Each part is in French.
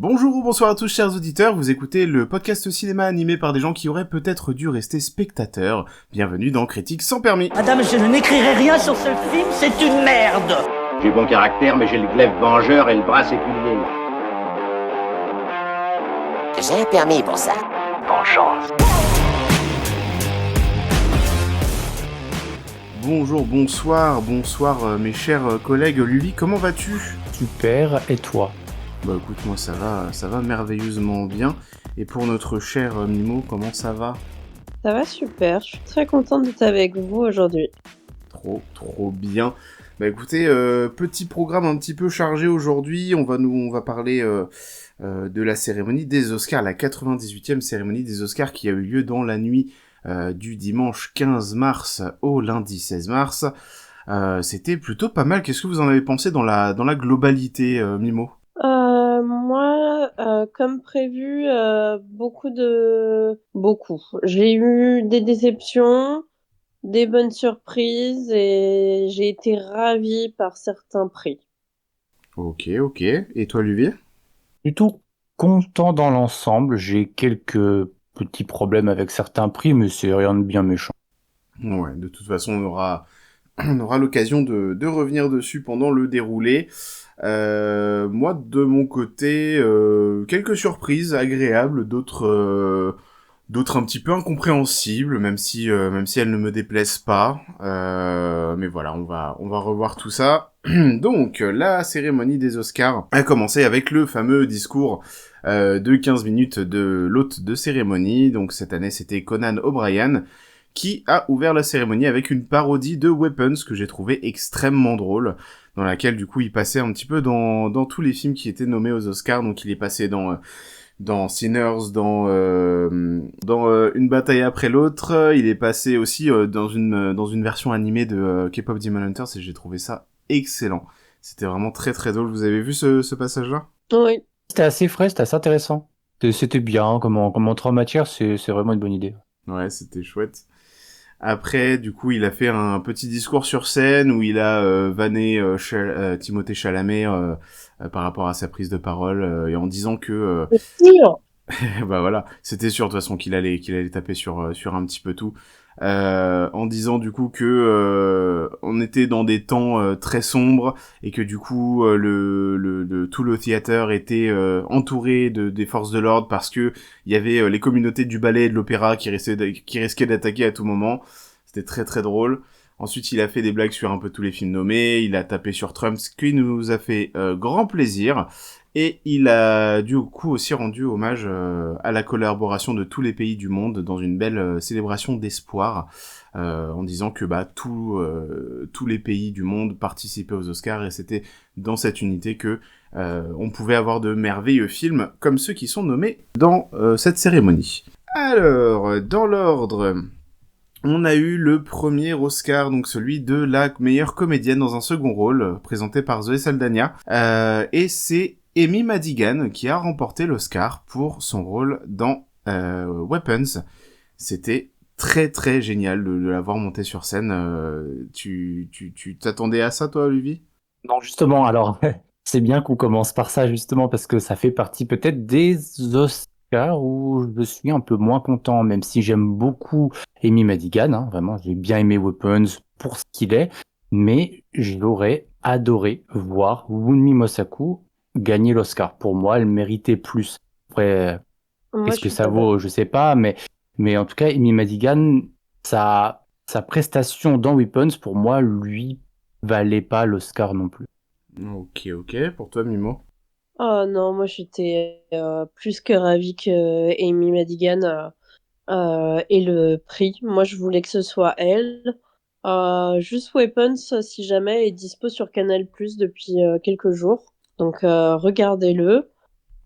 Bonjour ou bonsoir à tous chers auditeurs, vous écoutez le podcast cinéma animé par des gens qui auraient peut-être dû rester spectateurs. Bienvenue dans Critique sans permis. Madame, je ne n'écrirai rien sur ce film, c'est une merde. J'ai bon caractère, mais j'ai le glaive vengeur et le bras séculier. J'ai un permis pour ça. Bonne chance. Bonjour, bonsoir mes chers collègues. Luvi, comment vas-tu ? Super, et toi ? Bah écoute, moi ça va merveilleusement bien. Et pour notre cher Mimo, comment ça va ? Ça va super, je suis très contente d'être avec vous aujourd'hui. Trop bien. Bah écoutez, petit programme un petit peu chargé aujourd'hui. On va parler de la cérémonie des Oscars, la 98e cérémonie des Oscars qui a eu lieu dans la nuit du dimanche 15 mars au lundi 16 mars. C'était plutôt pas mal. Qu'est-ce que vous en avez pensé dans la globalité, Mimo ? Moi, comme prévu, beaucoup. J'ai eu des déceptions, des bonnes surprises et j'ai été ravie par certains prix. Ok. Et toi, Luvier ? Plutôt content dans l'ensemble, j'ai quelques petits problèmes avec certains prix, mais c'est rien de bien méchant. Ouais, de toute façon, on aura l'occasion de revenir dessus pendant le déroulé. Moi, de mon côté, quelques surprises agréables, d'autres un petit peu incompréhensibles, même si elles ne me déplaisent pas. Mais voilà, on va revoir tout ça. Donc, la cérémonie des Oscars a commencé avec le fameux discours de 15 minutes de l'hôte de cérémonie. Donc cette année, c'était Conan O'Brien, qui a ouvert la cérémonie avec une parodie de Weapons que j'ai trouvé extrêmement drôle, dans laquelle du coup il passait un petit peu dans tous les films qui étaient nommés aux Oscars. Donc il est passé dans Sinners, dans Une bataille après l'autre. Il est passé aussi dans une version animée de K-pop Demon Hunters, et j'ai trouvé ça excellent. C'était vraiment très très drôle. Vous avez vu ce passage-là ? Oui. C'était assez frais, c'était assez intéressant. C'était bien, comme en matière, c'est vraiment une bonne idée. Ouais, c'était chouette. Après, du coup, il a fait un petit discours sur scène où il a vanné Timothée Chalamet par rapport à sa prise de parole et en disant que C'est sûr. bah voilà, c'était sûr de toute façon qu'il allait taper sur un petit peu tout, en disant du coup que on était dans des temps très sombres et que du coup tout le théâtre était entouré des forces de l'ordre parce que il y avait les communautés du ballet et de l'opéra qui risquaient d'attaquer à tout moment. C'était très très drôle. Ensuite, il a fait des blagues sur un peu tous les films nommés, il a tapé sur Trump, ce qui nous a fait grand plaisir. Et il a du coup aussi rendu hommage à la collaboration de tous les pays du monde dans une belle célébration d'espoir, en disant que tous les pays du monde participaient aux Oscars et c'était dans cette unité que on pouvait avoir de merveilleux films comme ceux qui sont nommés dans cette cérémonie. Alors, dans l'ordre, on a eu le premier Oscar, donc celui de la meilleure comédienne dans un second rôle, présenté par Zoé Saldana, et c'est Amy Madigan qui a remporté l'Oscar pour son rôle dans Weapons. C'était très très génial de l'avoir montée sur scène. Tu t'attendais à ça, toi, Luvi ? Non, justement, alors, c'est bien qu'on commence par ça, justement, parce que ça fait partie peut-être des Oscars où je suis un peu moins content, même si j'aime beaucoup Amy Madigan, hein, vraiment, j'ai bien aimé Weapons pour ce qu'il est, mais j'aurais adoré voir Wunmi Mosaku gagner l'Oscar. Pour moi, elle méritait plus. Après, Moi, qu'est-ce je que suis ça pas vaut, je sais pas, mais en tout cas, Amy Madigan, sa prestation dans Weapons, pour moi, lui valait pas l'Oscar non plus. Ok, pour toi, Mimo ? Oh non, moi j'étais plus que ravie que Amy Madigan ait le prix. Moi je voulais que ce soit elle. Juste Weapons, si jamais, est dispo sur Canal+ depuis quelques jours. Donc regardez-le.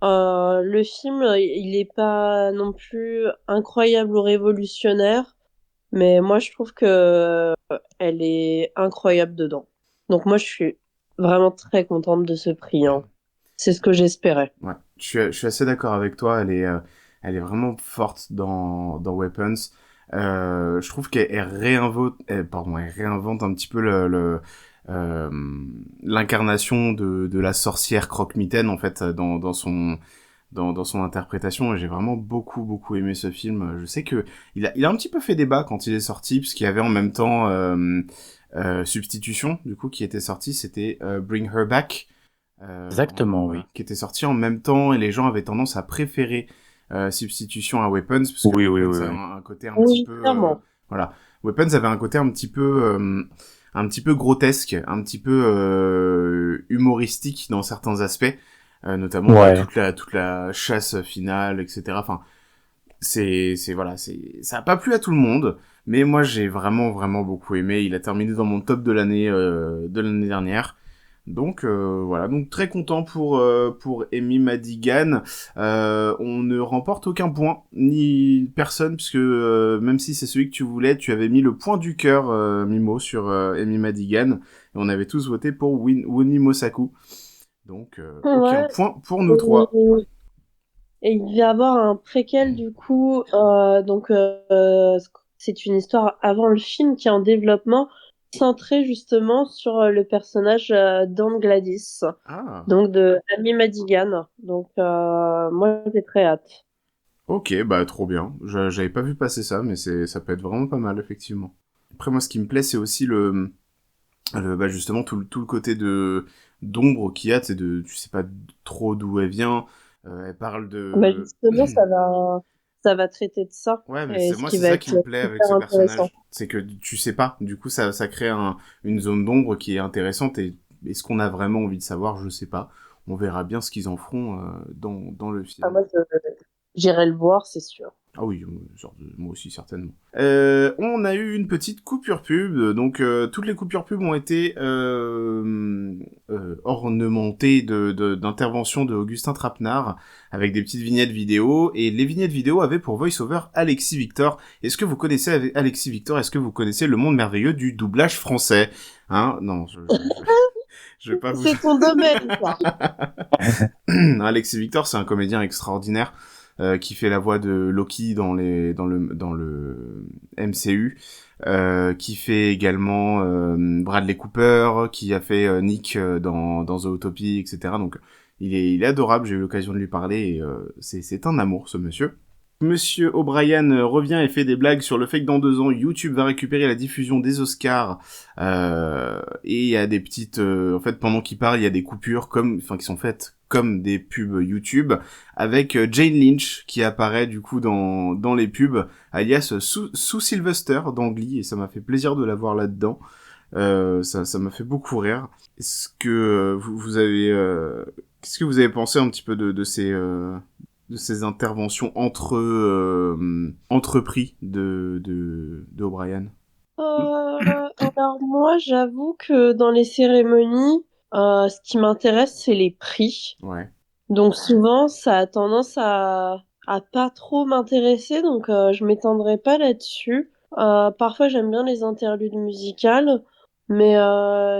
Le film, il est pas non plus incroyable ou révolutionnaire, mais moi je trouve que elle est incroyable dedans. Donc moi je suis vraiment très contente de ce prix, hein. C'est ce que j'espérais. Ouais, je suis assez d'accord avec toi. Elle est vraiment forte dans Weapons. Je trouve elle réinvente un petit peu l'incarnation de la sorcière croque-mitaine en fait dans dans son interprétation, et j'ai vraiment beaucoup aimé ce film. Je sais que il a un petit peu fait débat quand il est sorti, puisqu'il y avait en même temps Substitution, du coup, qui était sorti, c'était Bring Her Back, Exactement, oui. qui était sorti en même temps, et les gens avaient tendance à préférer Substitution à Weapons, parce que Weapons a un côté un petit peu... clairement. voilà. Weapons avait un côté un petit peu grotesque, un petit peu humoristique dans certains aspects, notamment toute la chasse finale, etc. Enfin, ça a pas plu à tout le monde, mais moi j'ai vraiment beaucoup aimé. Il a terminé dans mon top de l'année dernière. Donc voilà, donc très content pour Amy Madigan. On ne remporte aucun point, ni personne, puisque même si c'est celui que tu voulais, tu avais mis le point du cœur, Mimo, sur Amy Madigan, et on avait tous voté pour Wuni Mosaku. Donc aucun point pour nous trois. Et il va y avoir un préquel du coup, c'est une histoire avant le film qui est en développement, centré justement sur le personnage d'Anne Gladys, Ah, donc de Amy Madigan. Donc moi j'ai très hâte. ok, bah trop bien. J'avais pas vu passer ça, mais ça peut être vraiment pas mal, effectivement. Après, moi, ce qui me plaît, c'est aussi bah, justement tout le côté d'ombre qu'il y a, tu sais pas trop d'où elle vient. Elle parle Bah de... justement ça va traiter de ça Ouais, mais et ce moi, qui c'est va ça être qui me plaît avec super ce intéressant. personnage. C'est que tu sais pas. Du coup, ça crée une zone d'ombre qui est intéressante, et est-ce qu'on a vraiment envie de savoir? Je sais pas. On verra bien ce qu'ils en feront dans le Enfin, film. j'irai le voir, c'est sûr. Ah oui, moi aussi certainement. On a eu une petite coupure pub, donc toutes les coupures pub ont été ornementées d'interventions de Augustin Trapenard avec des petites vignettes vidéo, et les vignettes vidéo avaient pour voice-over Alexis Victor. Est-ce que vous connaissez Alexis Victor? Est-ce que vous connaissez le monde merveilleux du doublage français? Hein? Non, je vais pas vous... C'est ton domaine, ça. Alexis Victor, c'est un comédien extraordinaire qui fait la voix de Loki dans le MCU, qui fait également Bradley Cooper, qui a fait Nick dans Zootopie, etc. Donc il est adorable, j'ai eu l'occasion de lui parler, et c'est un amour, ce monsieur. Monsieur O'Brien revient et fait des blagues sur le fait que dans 2 ans, YouTube va récupérer la diffusion des Oscars, et il y a des petites... en fait, pendant qu'il parle, il y a des coupures qui sont faites comme des pubs YouTube, avec Jane Lynch qui apparaît du coup dans les pubs, alias Sue Sylvester dans Glee, et ça m'a fait plaisir de la voir là-dedans. Ça m'a fait beaucoup rire. Est-ce que vous avez... qu'est-ce que vous avez pensé un petit peu de ces interventions entrepris de O'Brien? Alors moi, j'avoue que dans les cérémonies, ce qui m'intéresse, c'est les prix. Ouais. Donc souvent, ça a tendance à pas trop m'intéresser, donc je m'étendrai pas là-dessus. Parfois, j'aime bien les interludes musicales, mais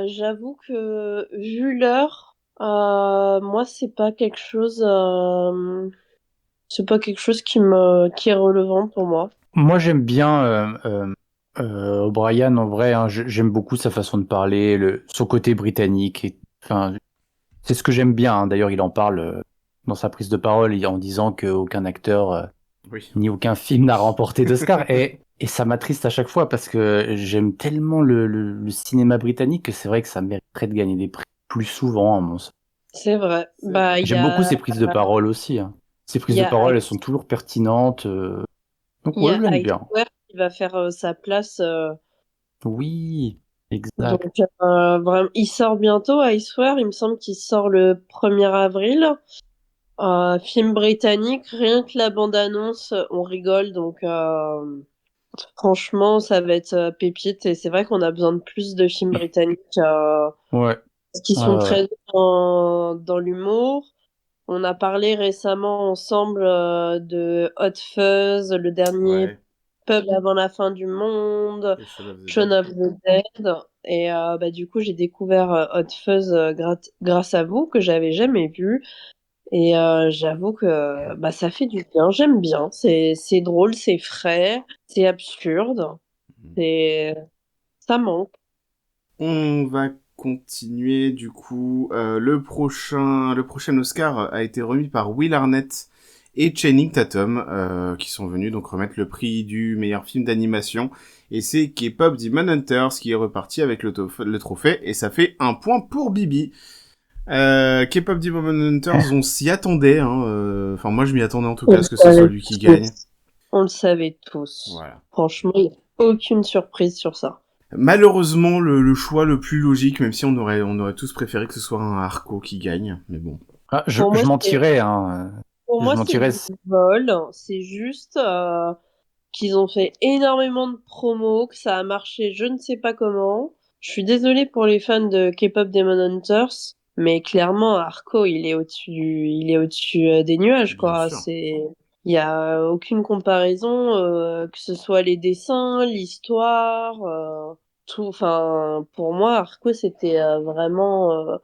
j'avoue que vu l'heure, moi, c'est pas quelque chose qui est relevant pour moi. Moi, j'aime bien O'Brien en vrai. Hein, j'aime beaucoup sa façon de parler, son côté britannique. Enfin, c'est ce que j'aime bien. Hein. D'ailleurs, il en parle dans sa prise de parole en disant qu'aucun acteur Oui. ni aucun film n'a remporté d'Oscar. Et ça m'attriste à chaque fois parce que j'aime tellement le cinéma britannique que c'est vrai que ça mériterait de gagner des prix plus souvent, à mon sens. C'est vrai. C'est vrai. J'aime beaucoup ses prises de parole aussi. Hein. Ses Il prises y de a parole, elles sont toujours pertinentes. Donc Il y ouais, a je l'aime bien. Iceware qui va faire sa place. Oui, Donc, exact. vraiment, il sort bientôt, Iceware. Il me semble qu'il sort le 1er avril. Film britannique, rien que la bande-annonce, on rigole. Donc, franchement, ça va être pépite. Et c'est vrai qu'on a besoin de plus de films britanniques Ouais. qui Ouais, sont ouais. très dans l'humour. On a parlé récemment ensemble de Hot Fuzz, le dernier Ouais. Pub avant la fin du monde, Et Shaun of the Shaun Dead. of the Dead. Et bah, du coup, j'ai découvert Hot Fuzz grâce à vous, que j'avais jamais vu. Et j'avoue que bah, ça fait du bien. J'aime bien. C'est drôle, c'est frais, c'est absurde. Mhm. C'est... Ça manque. On va continuer du coup. Le prochain Oscar a été remis par Will Arnett et Channing Tatum, qui sont venus donc remettre le prix du meilleur film d'animation. Et c'est K-Pop Demon Hunters qui est reparti avec le trophée, et ça fait 1 point pour Bibi. K-Pop Demon Hunters, on s'y attendait, hein. Enfin, moi je m'y attendais en tout cas, à ce que ce soit lui qui gagne. On le savait tous. Voilà. Franchement, il n'y a aucune surprise sur ça. Malheureusement, le choix le plus logique, même si on aurait tous préféré que ce soit un Harco qui gagne, mais bon. Ah, je Pour moi, mentirais, hein. Pour moi, c'est du vol. C'est juste qu'ils ont fait énormément de promos, que ça a marché je ne sais pas comment. Je suis désolée pour les fans de K-Pop Demon Hunters, mais clairement, Arco, il est au-dessus des nuages, quoi. Il y a aucune comparaison, que ce soit les dessins, l'histoire, tout. Enfin, pour moi, Arco, c'était vraiment.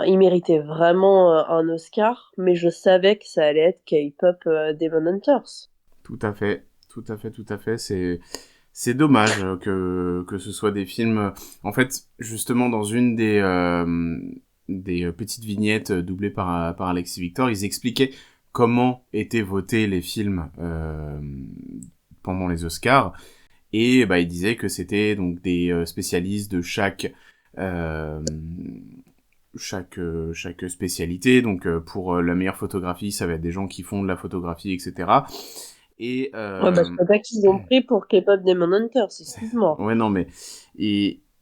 Il méritait vraiment un Oscar, mais je savais que ça allait être K-Pop Demon Hunters. Tout à fait. C'est dommage que ce soit des films. En fait, justement, dans une des petites vignettes doublées par Alexis Victor, ils expliquaient comment étaient votés les films pendant les Oscars, et ils disaient que c'était donc des spécialistes de chaque spécialité. Donc pour la meilleure photographie, ça va être des gens qui font de la photographie, etc. Et je sais pas qu'ils ont pris pour K-Pop Demon Hunters, excuse-moi. Ouais, non, mais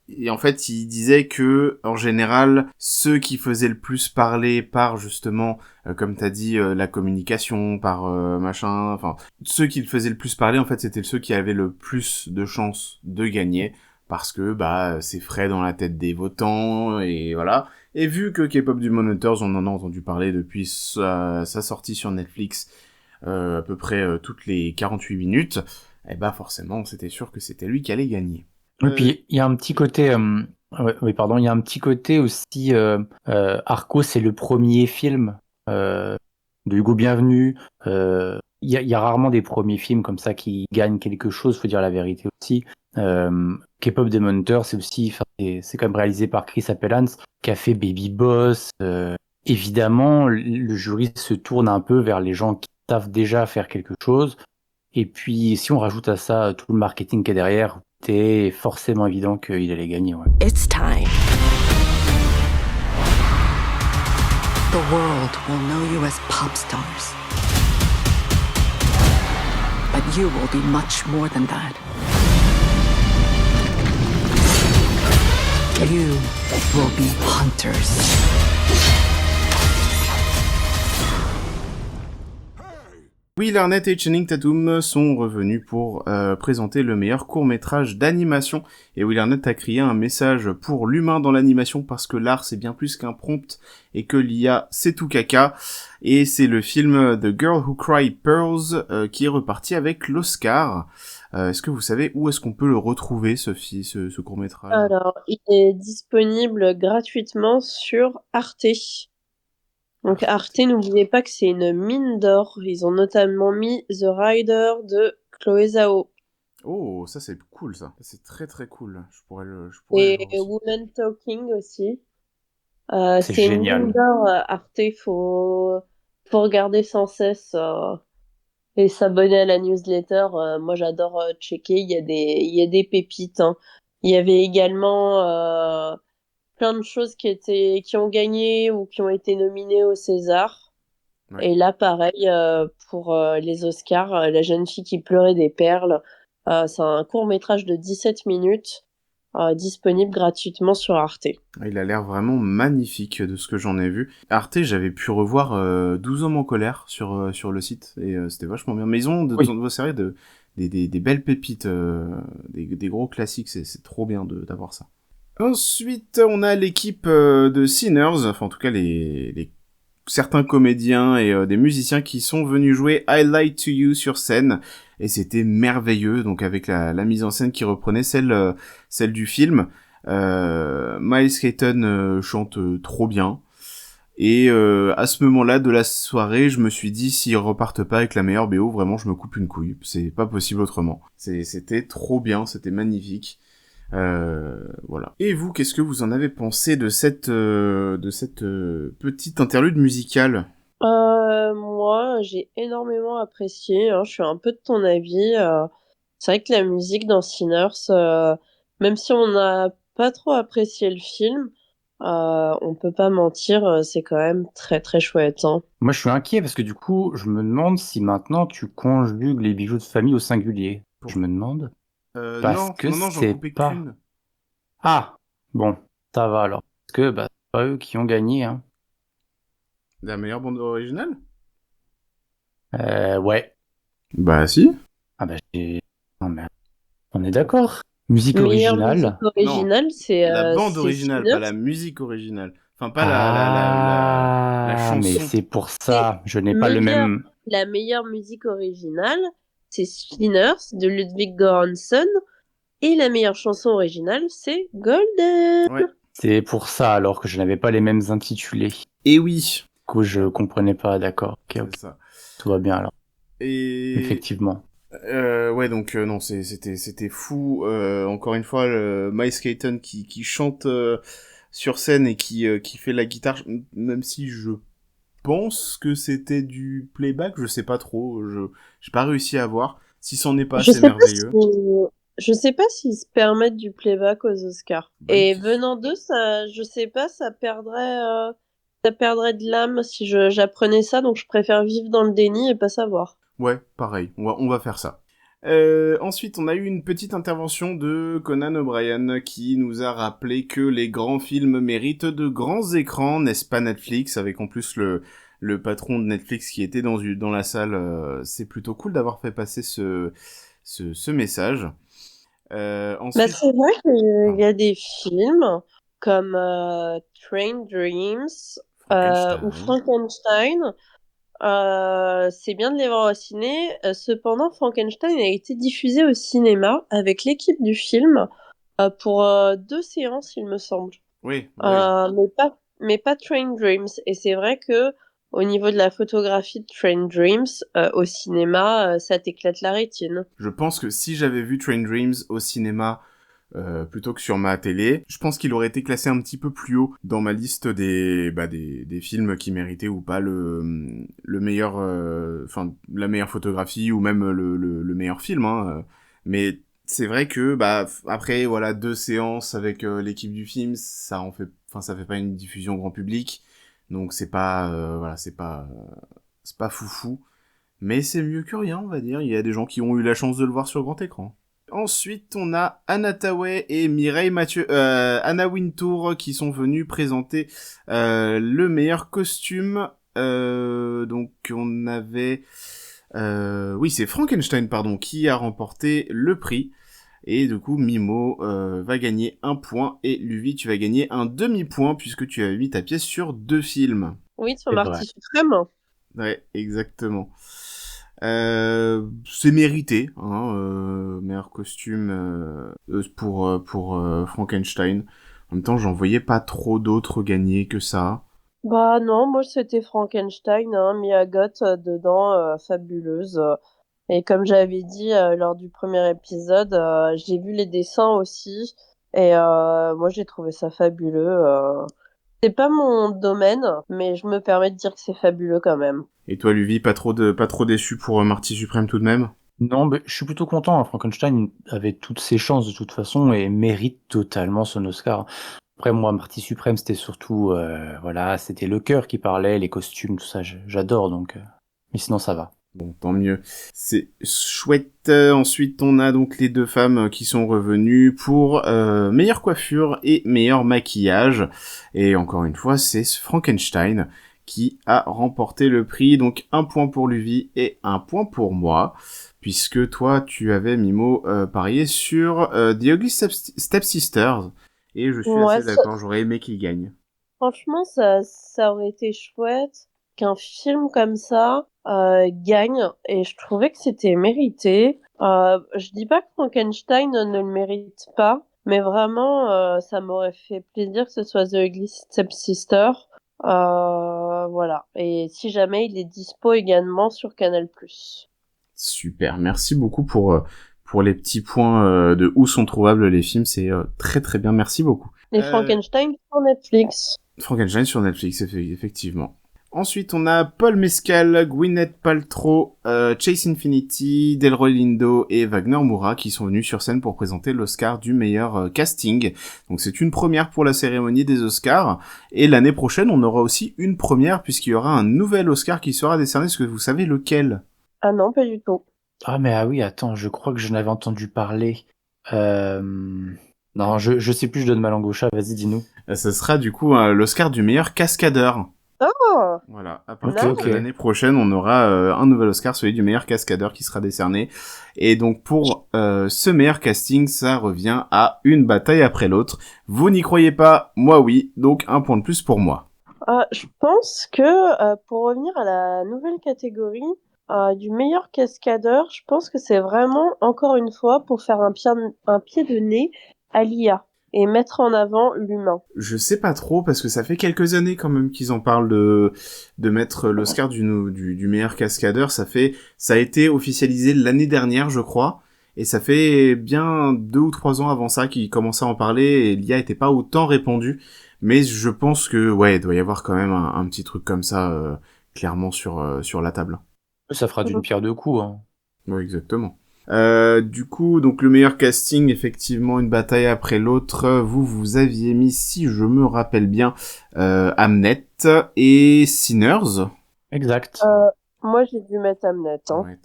et en fait, il disait que en général, ceux qui faisaient le plus parler par justement, comme t'as dit, la communication, par machin, enfin, ceux qui le faisaient le plus parler, en fait, c'était ceux qui avaient le plus de chances de gagner, parce que c'est frais dans la tête des votants, et voilà. Et vu que K-Pop Demon Hunters, on en a entendu parler depuis sa sortie sur Netflix, à peu près toutes les 48 minutes, forcément, c'était sûr que c'était lui qui allait gagner. Et puis, il y a un petit côté, il y a un petit côté aussi, Arco, c'est le premier film de Hugo Bienvenu. Il y a rarement des premiers films comme ça qui gagnent quelque chose, faut dire la vérité aussi. K-Pop Demon Hunters, c'est quand même réalisé par Chris Appellans, qui a fait Baby Boss. Évidemment, le jury se tourne un peu vers les gens qui savent déjà faire quelque chose. Et puis, si on rajoute à ça tout le marketing qui est derrière, c'était forcément évident qu'il allait gagner. Ouais. It's time. The world will know you as pop stars. But you will be much more than that. You will be hunters. Will Arnett et Channing Tatum sont revenus pour présenter le meilleur court-métrage d'animation. Et Will Arnett a créé un message pour l'humain dans l'animation, parce que l'art c'est bien plus qu'un prompt et que l'IA c'est tout caca. Et c'est le film The Girl Who Cried Pearls qui est reparti avec l'Oscar. Est-ce que vous savez où est-ce qu'on peut le retrouver, ce court-métrage ? Alors, il est disponible gratuitement sur Arte. Donc Arte, n'oubliez pas que c'est une mine d'or. Ils ont notamment mis The Rider de Chloé Zhao. Oh, ça c'est cool, ça. C'est très très cool. Je pourrais et Woman Talking aussi. C'est génial. Une mine d'or, Arte. Faut regarder sans cesse et s'abonner à la newsletter. Moi, j'adore checker. Il y a des pépites. Hein. Il y avait également plein de choses qui ont gagné ou qui ont été nominées au César. Ouais. Et là, pareil, pour les Oscars, La jeune fille qui pleurait des perles, c'est un court-métrage de 17 minutes, disponible gratuitement sur Arte. Il a l'air vraiment magnifique de ce que j'en ai vu. Arte, j'avais pu revoir 12 hommes en colère sur le site, et c'était vachement bien. Mais ils ont des belles pépites, des gros classiques, c'est trop bien d'avoir ça. Ensuite, on a l'équipe de Sinners, enfin en tout cas certains comédiens et des musiciens qui sont venus jouer I Lied to You sur scène, et c'était merveilleux, donc avec la mise en scène qui reprenait celle du film. Miles Keaton chante trop bien, et à ce moment-là de la soirée, je me suis dit, s'ils repartent pas avec la meilleure BO, vraiment je me coupe une couille, c'est pas possible autrement. C'était trop bien, c'était magnifique. Voilà. Et vous, qu'est-ce que vous en avez pensé de cette petite interlude musicale? Moi, j'ai énormément apprécié, hein, je suis un peu de ton avis. C'est vrai que la musique dans Sinners, même si on n'a pas trop apprécié le film, on peut pas mentir, c'est quand même très très chouette, hein. Moi, je suis inquiet parce que du coup, je me demande si maintenant tu conjugues les bijoux de famille au singulier. Je me demande. Parce Non, que non, non, j'en c'est coupais pas... qu'une. Ah, bon, ça va alors. Parce que bah, c'est pas eux qui ont gagné, hein. La meilleure bande originale? Ouais. Bah si. Ah bah j'ai... Non mais on est d'accord. Musique Meilleure musique originale. Non, originale, la bande c'est originale, pas Sinners. la musique originale. Enfin, pas la Ah, mais chanson. c'est pour C'est ça. Je n'ai pas le meilleure, même... la meilleure musique originale, c'est Sinners de Ludwig Göransson. Et la meilleure chanson originale, c'est Golden. Ouais. C'est pour ça alors que je n'avais pas les mêmes intitulés. Et oui, Du coup, je comprenais pas, d'accord. Ok, ok. c'est ça. Tout va bien alors. Et Effectivement. ouais, donc non, c'était fou. Encore une fois, Miles Keaton qui chante sur scène et qui fait la guitare, même si je pense que c'était du playback, je sais pas trop, j'ai pas réussi à voir. Si c'en est pas, Je c'est sais pas merveilleux. je sais pas s'ils se permettent du playback aux Oscars. Bonne Et question. venant d'eux, ça, je sais pas, ça perdrait de l'âme si j'apprenais ça, donc je préfère vivre dans le déni et pas savoir. Ouais, pareil, on va faire ça. Ensuite, on a eu une petite intervention de Conan O'Brien qui nous a rappelé que les grands films méritent de grands écrans, n'est-ce pas Netflix, avec en plus le patron de Netflix qui était dans la salle. C'est plutôt cool d'avoir fait passer ce message. Bah, Ensuite, c'est vrai qu'il y pardon, a des films comme Train Dreams ou Frankenstein. Frankenstein. C'est bien de les voir au ciné. Cependant, Frankenstein a été diffusé au cinéma avec l'équipe du film pour 2 séances, il me semble. Oui, oui. Mais pas Train Dreams. Et c'est vrai que au niveau de la photographie de Train Dreams, au cinéma, ça t'éclate la rétine. Je pense que si j'avais vu Train Dreams au cinéma plutôt que sur ma télé, je pense qu'il aurait été classé un petit peu plus haut dans ma liste des films qui méritaient ou pas le meilleur, enfin la meilleure photographie ou même le meilleur film. Hein. Mais c'est vrai que après voilà 2 séances avec l'équipe du film, ça fait pas une diffusion grand public, donc c'est pas voilà c'est pas foufou. Mais c'est mieux que rien, on va dire. Il y a des gens qui ont eu la chance de le voir sur grand écran. Ensuite, on a Anna Tawai et Mireille Mathieu, Anna Wintour qui sont venus présenter le meilleur costume. Donc on avait, oui, c'est Frankenstein, pardon, qui a remporté le prix. Et du coup, Mimo va gagner 1 point et Luvi, tu vas gagner un demi-point puisque tu as mis ta pièce sur 2 films. Oui, sur C'est vrai. Marty Suprême. Ouais, exactement. C'est mérité, hein, meilleur costume pour Frankenstein. En même temps, j'en voyais pas trop d'autres gagner que ça. Bah non, moi c'était Frankenstein, hein, Mia Goth dedans, fabuleuse. Et comme j'avais dit lors du premier épisode, j'ai vu les dessins aussi, et moi j'ai trouvé ça fabuleux. C'est pas mon domaine, mais je me permets de dire que c'est fabuleux quand même. Et toi, Luvi, pas trop déçu pour Marty Suprême tout de même? Non, mais je suis plutôt content, hein. Frankenstein avait toutes ses chances de toute façon et mérite totalement son Oscar. Après, moi, Marty Suprême, c'était surtout, voilà, c'était le cœur qui parlait, les costumes, tout ça, j'adore, donc... Mais sinon, ça va. Bon, tant mieux. C'est chouette. Ensuite, on a donc les 2 femmes qui sont revenues pour meilleure coiffure et meilleur maquillage. Et encore une fois, c'est Frankenstein qui a remporté le prix. Donc 1 point pour Luvi et 1 point pour moi. Puisque toi, tu avais, Mimo, parié sur The Ugly Stepsisters. Et je suis Ouais, assez d'accord, j'aurais aimé qu'il gagne. franchement, ça aurait été chouette qu'un film comme ça gagne, et je trouvais que c'était mérité. Je dis pas que Frankenstein ne le mérite pas, mais vraiment, ça m'aurait fait plaisir que ce soit The Ugly Stepsister. Voilà. Et si jamais il est dispo également sur Canal+. Super, merci beaucoup pour les petits points de où sont trouvables les films. C'est très très bien. Merci beaucoup. Les Frankenstein sur Netflix. Frankenstein sur Netflix, effectivement. Ensuite, on a Paul Mescal, Gwyneth Paltrow, Chase Infinity, Delroy Lindo et Wagner Moura qui sont venus sur scène pour présenter l'Oscar du meilleur casting. Donc c'est une première pour la cérémonie des Oscars. Et l'année prochaine, on aura aussi une première puisqu'il y aura un nouvel Oscar qui sera décerné. Est-ce que vous savez lequel ? Ah non, pas du tout. Ah oui, attends, je crois que je n'avais entendu parler. Non, je sais plus, je donne ma langue au chat, vas-y, dis-nous. Ce sera du coup l'Oscar du meilleur cascadeur. Oh, Voilà, à partir Ok. de l'année prochaine, on aura un nouvel Oscar, celui du meilleur cascadeur qui sera décerné. Et donc pour ce meilleur casting, ça revient à une bataille après l'autre. Vous n'y croyez pas, moi oui, donc un point de plus pour moi. je pense que pour revenir à la nouvelle catégorie du meilleur cascadeur, je pense que c'est vraiment, encore une fois, pour faire un pied de nez à l'IA et mettre en avant l'humain. Je sais pas trop, parce que ça fait quelques années quand même qu'ils en parlent de mettre l'Oscar du meilleur cascadeur. Ça a été officialisé l'année dernière, je crois. Et ça fait bien 2 ou 3 ans avant ça qu'ils commençaient à en parler et l'IA était pas autant répandue. Mais je pense que, ouais, il doit y avoir quand même un petit truc comme ça, clairement sur la table. Ça fera d'une pierre deux coups, hein. Oui, exactement. Du coup, donc le meilleur casting, effectivement, une bataille après l'autre. Vous aviez mis, si je me rappelle bien, Hamnet et Sinners. Exact. Moi, j'ai dû mettre Hamnet. Hein. Ouais,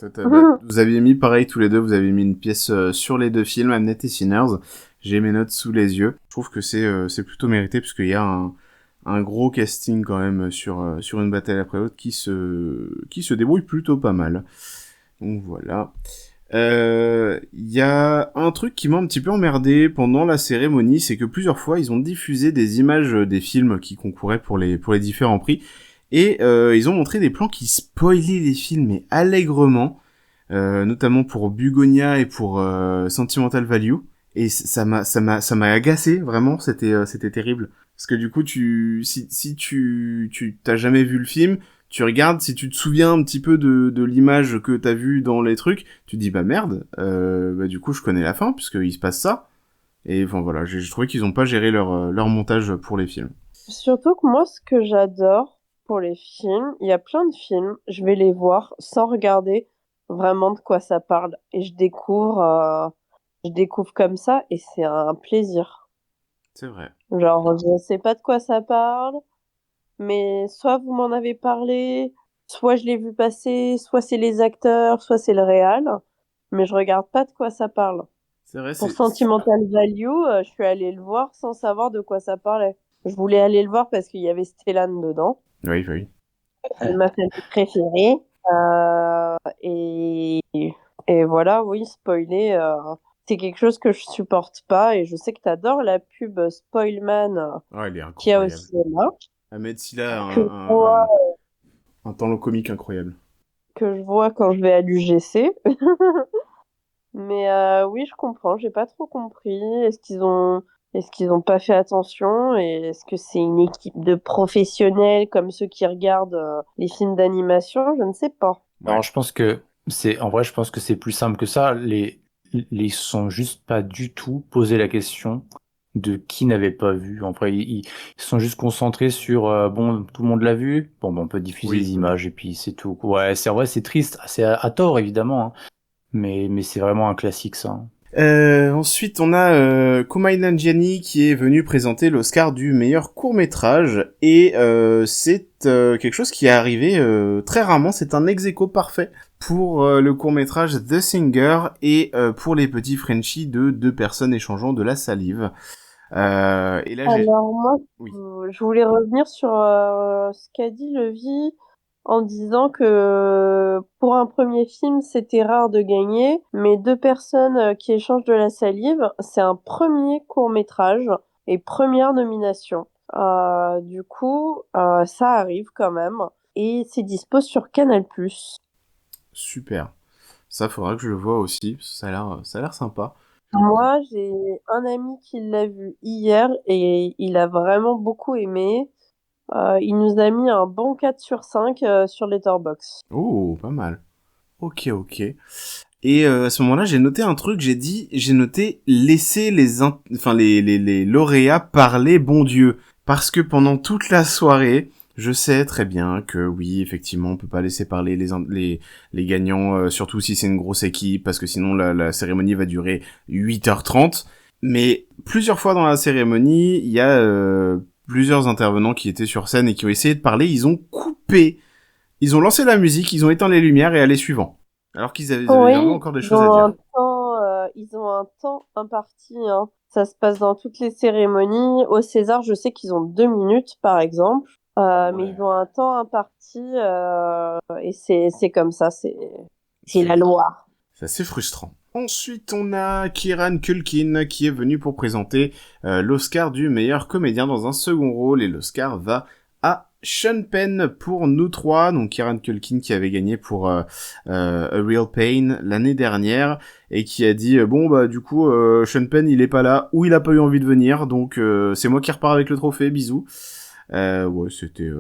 vous aviez mis pareil tous les deux, vous avez mis une pièce sur les deux films, Hamnet et Sinners. J'ai mes notes sous les yeux. Je trouve que c'est plutôt mérité, parce qu'il y a un gros casting quand même sur une bataille après l'autre qui se débrouille plutôt pas mal. Donc voilà. Il y a un truc qui m'a un petit peu emmerdé pendant la cérémonie, c'est que plusieurs fois ils ont diffusé des images des films qui concouraient pour les différents prix, et ils ont montré des plans qui spoilaient les films mais allègrement, notamment pour Bugonia et pour Sentimental Value, et ça m'a agacé vraiment. C'était terrible, parce que du coup si tu t'as jamais vu le film, tu regardes, si tu te souviens un petit peu de l'image que t'as vue dans les trucs, tu te dis bah merde, du coup je connais la fin puisqu'il se passe ça. Et enfin voilà, j'ai trouvé qu'ils ont pas géré leur montage pour les films. Surtout que moi, ce que j'adore pour les films, il y a plein de films, je vais les voir sans regarder vraiment de quoi ça parle. Et je découvre comme ça et c'est un plaisir. C'est vrai. Genre, je sais pas de quoi ça parle, mais soit vous m'en avez parlé, soit je l'ai vu passer, soit c'est les acteurs, soit c'est le réal, mais je regarde pas de quoi ça parle. C'est vrai, Pour Sentimental Value, je suis allée le voir sans savoir de quoi ça parlait. Je voulais aller le voir parce qu'il y avait Stellan dedans, Oui. c'est ma famille préférée. Et voilà, oui, spoiler, c'est quelque chose que je supporte pas et je sais que t'adores la pub Spoilman Oh, il est qu'il y a au incroyable. cinéma. Ahmed Silla a Que je vois un talent comique incroyable. quand je vais à l'UGC. Mais oui, je comprends, j'ai pas trop compris. Est-ce qu'ils ont pas fait attention et est-ce que c'est une équipe de professionnels comme ceux qui regardent les films d'animation? Je ne sais pas. Ouais. Alors, je pense que c'est plus simple que ça. Les sont juste pas du tout posé la question de qui n'avait pas vu. Après, ils se sont juste concentrés sur bon, tout le monde l'a vu. Bon, on peut diffuser Oui. les images et puis c'est tout. Ouais, c'est vrai, c'est triste. C'est à tort évidemment, hein. Mais c'est vraiment un classique ça. Ensuite, on a Kumail Nanjiani qui est venu présenter l'Oscar du meilleur court-métrage, et c'est quelque chose qui est arrivé très rarement. C'est un ex-aequo parfait pour le court-métrage The Singer et pour les petits Frenchies de 2 personnes échangeant de la salive. Et là, Alors moi, Oui. je voulais revenir sur ce qu'a dit Levi en disant que pour un premier film, c'était rare de gagner, mais 2 personnes qui échangent de la salive, c'est un premier court-métrage et première nomination. Du coup, ça arrive quand même et c'est dispo sur Canal+. Super. Ça, faudra que je le voie aussi, parce que ça a l'air sympa. Moi, j'ai un ami qui l'a vu hier et il a vraiment beaucoup aimé. Il nous a mis un bon 4 sur 5 sur Letterboxd. Oh, pas mal. Ok. Et à ce moment-là, j'ai noté un truc, j'ai noté laisser les lauréats parler, bon Dieu. Parce que pendant toute la soirée, je sais très bien que oui, effectivement, on peut pas laisser parler les gagnants, surtout si c'est une grosse équipe, parce que sinon la cérémonie va durer 8h30. Mais plusieurs fois dans la cérémonie, il y a plusieurs intervenants qui étaient sur scène et qui ont essayé de parler, ils ont coupé. Ils ont lancé la musique, ils ont éteint les lumières et allé suivant. Alors qu'ils avaient vraiment encore des choses à dire. Ils ont un temps imparti, hein. Ça se passe dans toutes les cérémonies. Au César, je sais qu'ils ont 2 minutes, par exemple. Mais ils ont un temps imparti et c'est comme ça, c'est la loi. C'est assez frustrant. Ensuite, on a Kieran Culkin qui est venu pour présenter l'Oscar du meilleur comédien dans un second rôle, et l'Oscar va à Sean Penn pour Nous trois. Donc Kieran Culkin qui avait gagné pour A Real Pain l'année dernière et qui a dit du coup Sean Penn il est pas là ou il a pas eu envie de venir, donc c'est moi qui repars avec le trophée, bisous. C'était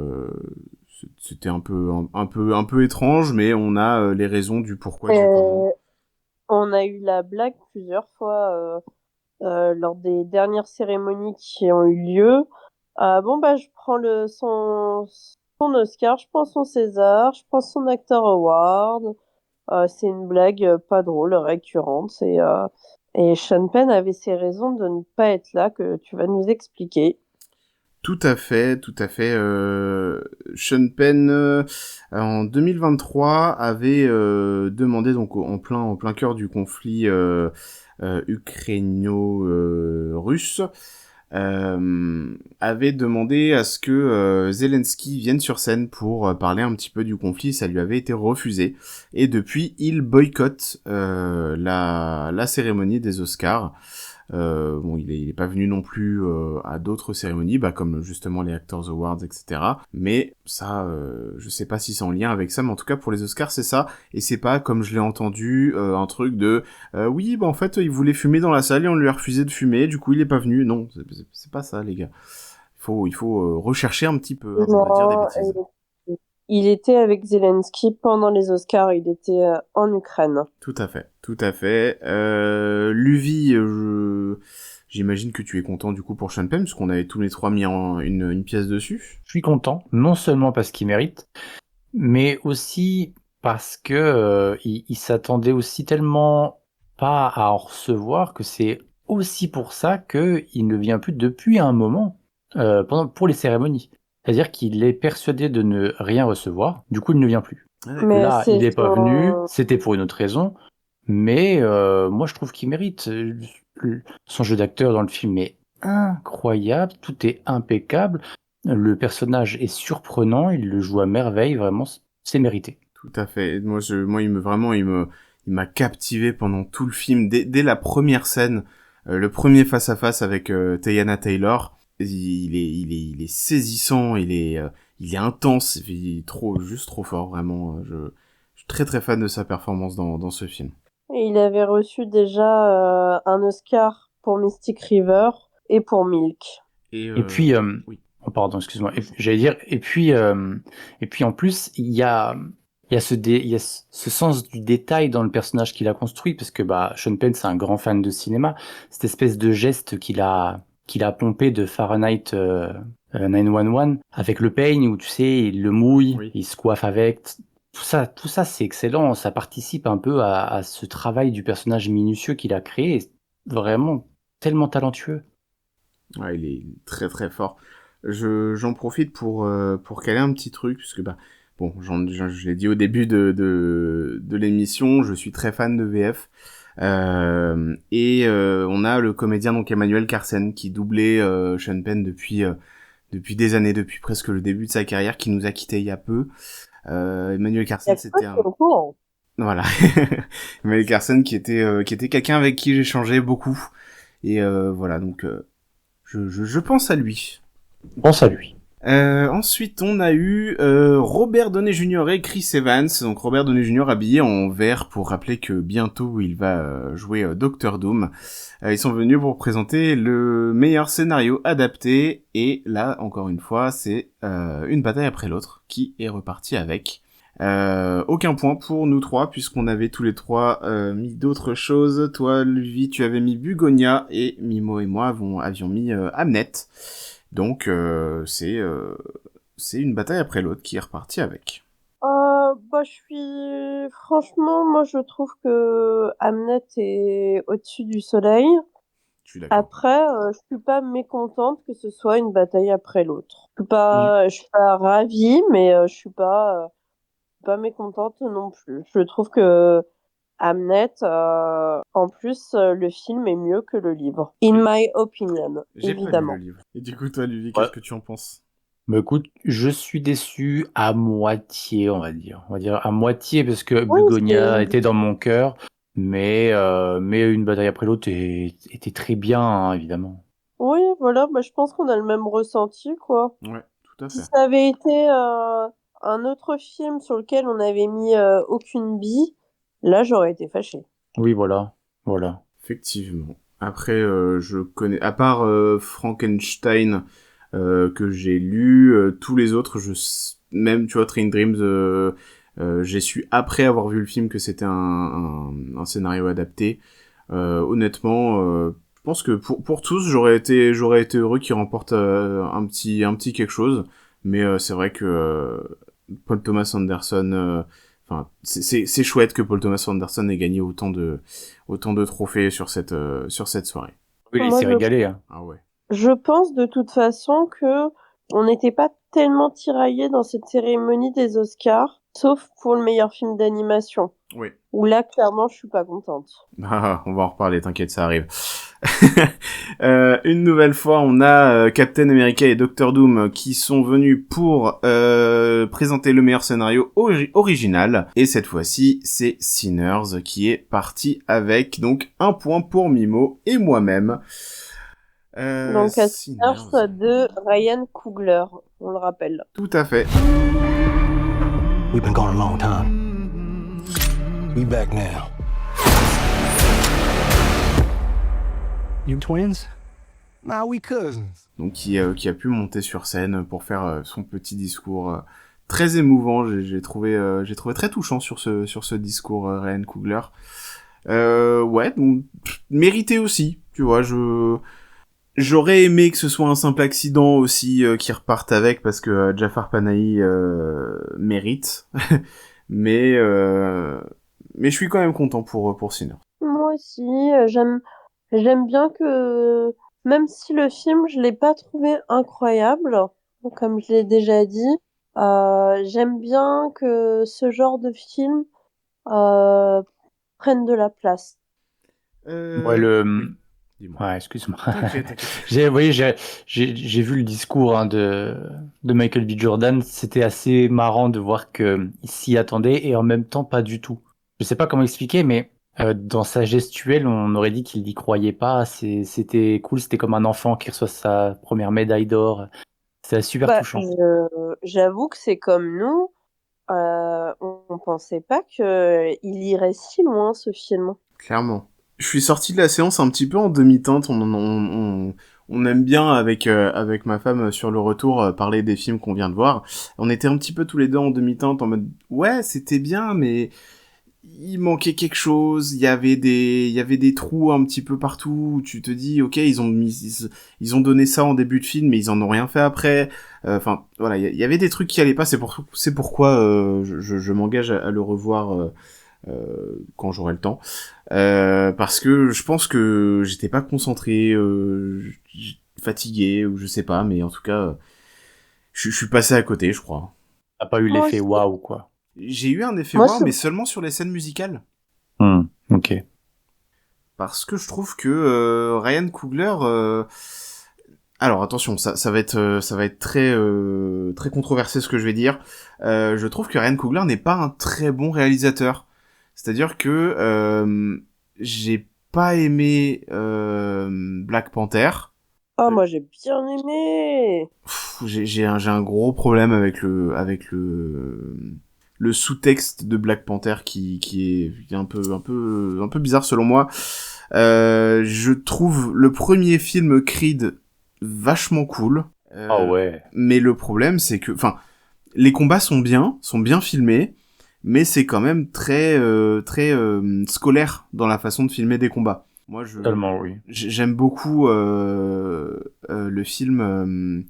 un peu étrange, mais on a les raisons du pourquoi du comment. On a eu la blague plusieurs fois lors des dernières cérémonies qui ont eu lieu. Je prends son Oscar, je prends son César, je prends son Actor Award. C'est une blague pas drôle, récurrente. Et Sean Penn avait ses raisons de ne pas être là, que tu vas nous expliquer. Tout à fait. Sean Penn, en 2023, avait demandé, donc en plein cœur du conflit ukraino-russe, avait demandé à ce que Zelensky vienne sur scène pour parler un petit peu du conflit. Ça lui avait été refusé. Et depuis, il boycotte la cérémonie des Oscars. Il est pas venu non plus à d'autres cérémonies, comme justement les Actors Awards, etc. Mais ça, je sais pas si c'est en lien avec ça, mais en tout cas pour les Oscars c'est ça, et c'est pas comme je l'ai entendu un truc de en fait il voulait fumer dans la salle et on lui a refusé de fumer, du coup il est pas venu. Non, c'est pas ça les gars. Il faut rechercher un petit peu avant de dire des bêtises. Il était avec Zelensky pendant les Oscars, il était en Ukraine. Tout à fait. Luvi, j'imagine que tu es content du coup pour Sean Penn, parce qu'on avait tous les trois mis une pièce dessus. Je suis content, non seulement parce qu'il mérite, mais aussi parce que il s'attendait aussi tellement pas à en recevoir que c'est aussi pour ça qu'il ne vient plus depuis un moment pour les cérémonies. C'est-à-dire qu'il est persuadé de ne rien recevoir, du coup il ne vient plus. Mais là, il n'est pas venu, c'était pour une autre raison, mais moi je trouve qu'il mérite. Son jeu d'acteur dans le film est incroyable, tout est impeccable, le personnage est surprenant, il le joue à merveille, vraiment, c'est mérité. Tout à fait. Il m'a captivé pendant tout le film, dès la première scène, le premier face à face avec Teyana Taylor. Il est saisissant, il est intense, il est juste trop fort, vraiment. Je suis très très fan de sa performance dans ce film. Et il avait reçu déjà un Oscar pour Mystic River et pour Milk. Et puis, oui. Oh, pardon, excuse-moi. J'allais dire, et puis en plus, il y a ce sens du détail dans le personnage qu'il a construit, parce que Sean Penn, c'est un grand fan de cinéma. Cette espèce de geste qu'il a pompé de Fahrenheit 911 avec le peigne, où tu sais, il le mouille, oui. Il se coiffe avec. Tout ça, c'est excellent. Ça participe un peu à ce travail du personnage minutieux qu'il a créé. Vraiment tellement talentueux. Ouais, il est très très fort. J'en profite pour caler un petit truc, puisque je l'ai dit au début de l'émission, je suis très fan de VF. On a le comédien donc Emmanuel Carsen qui doublait Sean Penn depuis des années, depuis presque le début de sa carrière, qui nous a quitté il y a peu. Emmanuel Carsen, c'était voilà. Emmanuel Carsen qui était quelqu'un avec qui j'échangeais beaucoup. Et voilà, donc je pense à lui. Pense à lui. Ensuite, on a eu Robert Downey Jr. et Chris Evans. Donc Robert Downey Jr. habillé en vert pour rappeler que bientôt il va jouer Doctor Doom. Ils sont venus pour présenter le meilleur scénario adapté. Et là, encore une fois, c'est une bataille après l'autre qui est repartie avec. Aucun point pour nous trois, puisqu'on avait tous les trois mis d'autres choses. Toi, Luvi, tu avais mis Bugonia, et Mimo et moi avions mis Hamnet. Donc, c'est une bataille après l'autre qui est repartie avec. Franchement, moi, je trouve que Hamnet est au-dessus du soleil. Je suis d'accord. Après, je suis pas mécontente que ce soit une bataille après l'autre. Je suis pas ravie, mais je suis pas mécontente non plus. Je trouve que Hamnet, en plus, le film est mieux que le livre. In my opinion, J'ai pas lu évidemment. le livre. Et du coup, toi, Luvi, qu'est-ce que tu en penses? Bah écoute, je suis déçu à moitié, on va dire. On va dire à moitié parce que Bugonia était dans mon cœur, mais une bataille après l'autre était très bien, hein, évidemment. Oui, voilà, je pense qu'on a le même ressenti, quoi. Ouais, tout à Si fait. ça avait été un autre film sur lequel on avait mis aucune bille, là, j'aurais été fâchée. Oui, voilà. Effectivement. Après, je connais, à part Frankenstein que j'ai lu, tous les autres, même tu vois Train Dreams, j'ai su après avoir vu le film que c'était un scénario adapté. Honnêtement, je pense que pour tous, j'aurais été heureux qu'ils remportent un petit quelque chose. Mais c'est vrai que Paul Thomas Anderson, enfin, c'est chouette que Paul Thomas Anderson ait gagné autant de trophées sur cette soirée. Oui, il s'est régalé. Hein. Ah ouais. Je pense de toute façon que on n'était pas tellement tiraillés dans cette cérémonie des Oscars, sauf pour le meilleur film d'animation. Oui. Où là, clairement, je suis pas contente. Ah, on va en reparler, t'inquiète, ça arrive. Une nouvelle fois, on a Captain America et Doctor Doom qui sont venus pour présenter le meilleur scénario original. Et cette fois-ci, c'est Sinners qui est parti avec donc un point pour Mimo et moi-même. Donc à Sinners de Ryan Coogler, on le rappelle. Tout à fait. We've been gone a long time. We back now. You twins? Nah, we cousins. Donc qui a pu monter sur scène pour faire son petit discours très émouvant. J'ai trouvé très touchant sur ce discours Ryan Coogler. Ouais, donc mérité aussi, tu vois, j'aurais aimé que ce soit un simple accident aussi qui reparte avec parce que Jafar Panahi mérite. mais je suis quand même content pour Sinners. Moi aussi, j'aime bien que même si le film je l'ai pas trouvé incroyable, comme je l'ai déjà dit, j'aime bien que ce genre de film prenne de la place. Ouais, Dis-moi. Ouais, excuse-moi. T'inquiète. J'ai vu le discours de Michael B. Jordan. C'était assez marrant de voir qu'il s'y attendait et en même temps pas du tout. Je sais pas comment expliquer, mais dans sa gestuelle, on aurait dit qu'il n'y croyait pas. C'était cool, c'était comme un enfant qui reçoit sa première médaille d'or. C'est super touchant. J'avoue que c'est comme nous. On pensait pas qu'il irait si loin, ce film. Clairement. Je suis sorti de la séance un petit peu en demi-teinte. On aime bien avec ma femme sur le retour parler des films qu'on vient de voir. On était un petit peu tous les deux en demi-teinte en mode ouais, c'était bien, mais il manquait quelque chose. Il y avait des trous un petit peu partout où tu te dis ok, ils ont donné ça en début de film, mais ils en ont rien fait après. Enfin voilà, il y avait des trucs qui allaient pas. C'est pourquoi je m'engage à le revoir quand j'aurai le temps. Parce que je pense que j'étais pas concentré, fatigué, ou je sais pas, mais en tout cas, je suis passé à côté, je crois. T'as pas eu l'effet waouh, quoi. J'ai eu un effet waouh, mais seulement sur les scènes musicales. Ok. Parce que je trouve que Ryan Coogler... Alors attention, ça va être très controversé ce que je vais dire. Je trouve que Ryan Coogler n'est pas un très bon réalisateur. C'est-à-dire que j'ai pas aimé Black Panther. Ah, moi j'ai bien aimé. J'ai un gros problème avec le sous-texte de Black Panther qui est un peu bizarre selon moi. Je trouve le premier film Creed vachement cool. Ah ouais. Mais le problème c'est que, enfin, les combats sont bien filmés. mais c'est quand même très scolaire dans la façon de filmer des combats. Moi, Totalement, oui. j'aime beaucoup le film.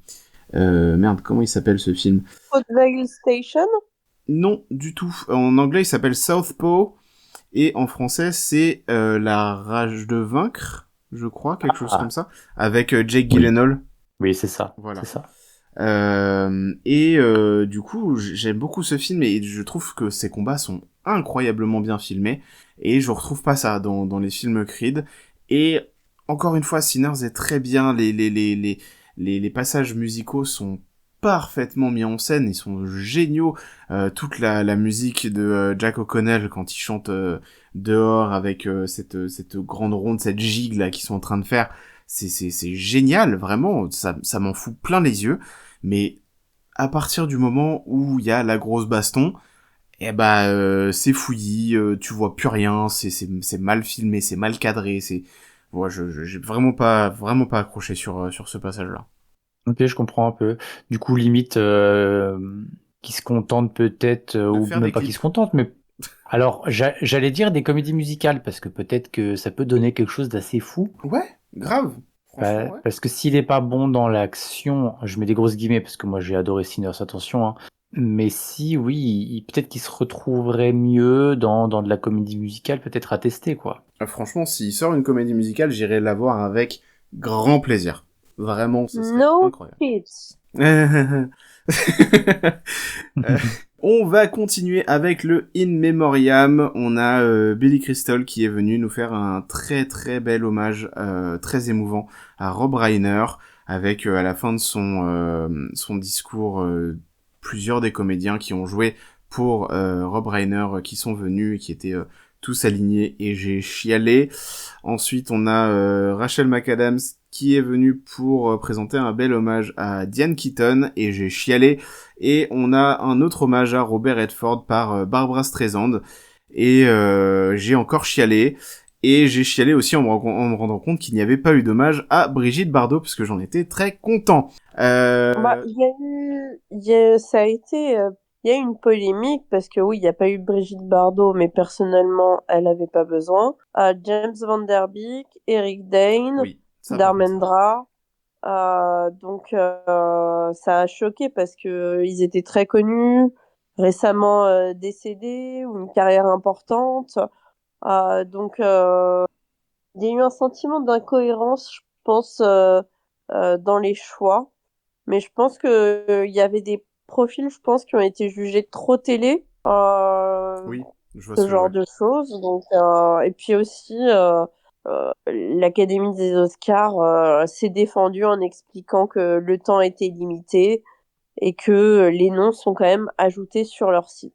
Merde, comment il s'appelle ce film? Oatvale Station? Non, du tout. En anglais, il s'appelle Southpaw, et en français, c'est La Rage de Vaincre, je crois, quelque chose comme ça, avec Jake Gyllenhaal. Oui, c'est ça. Voilà. C'est ça. Du coup, j'aime beaucoup ce film et je trouve que ces combats sont incroyablement bien filmés et je retrouve pas ça dans les films Creed. Et encore une fois, Sinners est très bien. Les passages musicaux sont parfaitement mis en scène, ils sont géniaux. Toute la musique de Jack O'Connell quand il chante dehors avec cette grande ronde, cette gigue là qu'ils sont en train de faire, c'est génial, vraiment. Ça m'en fout plein les yeux. Mais à partir du moment où il y a la grosse baston, c'est fouillis, tu vois plus rien, c'est mal filmé, c'est mal cadré, ouais, j'ai vraiment pas accroché sur ce passage-là. Ok, je comprends un peu. Du coup, limite, qui se contente peut-être, ou faire même des pas qui clips. se contente, mais alors, j'allais dire des comédies musicales, parce que peut-être que ça peut donner quelque chose d'assez fou. Ouais, grave. Franchement, ouais. Parce que s'il est pas bon dans l'action, je mets des grosses guillemets, parce que moi j'ai adoré Sinners, attention, hein. Mais si, oui, peut-être qu'il se retrouverait mieux dans de la comédie musicale, peut-être à tester, quoi. Franchement, s'il sort une comédie musicale, j'irai la voir avec grand plaisir. Vraiment, ce serait No incroyable. kids. On va continuer avec le In Memoriam. On a Billy Crystal qui est venu nous faire un très très bel hommage, très émouvant à Rob Reiner, avec à la fin de son discours plusieurs des comédiens qui ont joué pour Rob Reiner qui sont venus et qui étaient tous alignés, et j'ai chialé. Ensuite, on a Rachel McAdams qui est venue pour présenter un bel hommage à Diane Keaton, et j'ai chialé. Et on a un autre hommage à Robert Redford par Barbra Streisand, et j'ai encore chialé. Et j'ai chialé aussi en me rendant compte qu'il n'y avait pas eu d'hommage à Brigitte Bardot, parce que j'en étais très content. Ça a été, il y a eu une polémique parce que oui, il n'y a pas eu Brigitte Bardot, mais personnellement, elle avait pas besoin. James Van Der Beek, Eric Dane, Oui, ça, par contre, Darmendra. Donc ça a choqué parce que ils étaient très connus, récemment décédés ou une carrière importante. Donc il y a eu un sentiment d'incohérence, je pense, dans les choix. Mais je pense que il y avait des profils, je pense, qui ont été jugés trop télé. Oui, je vois Ce ce genre ouais. de choses. Donc, et puis aussi, l'Académie des Oscars s'est défendue en expliquant que le temps était limité et que les noms sont quand même ajoutés sur leur site.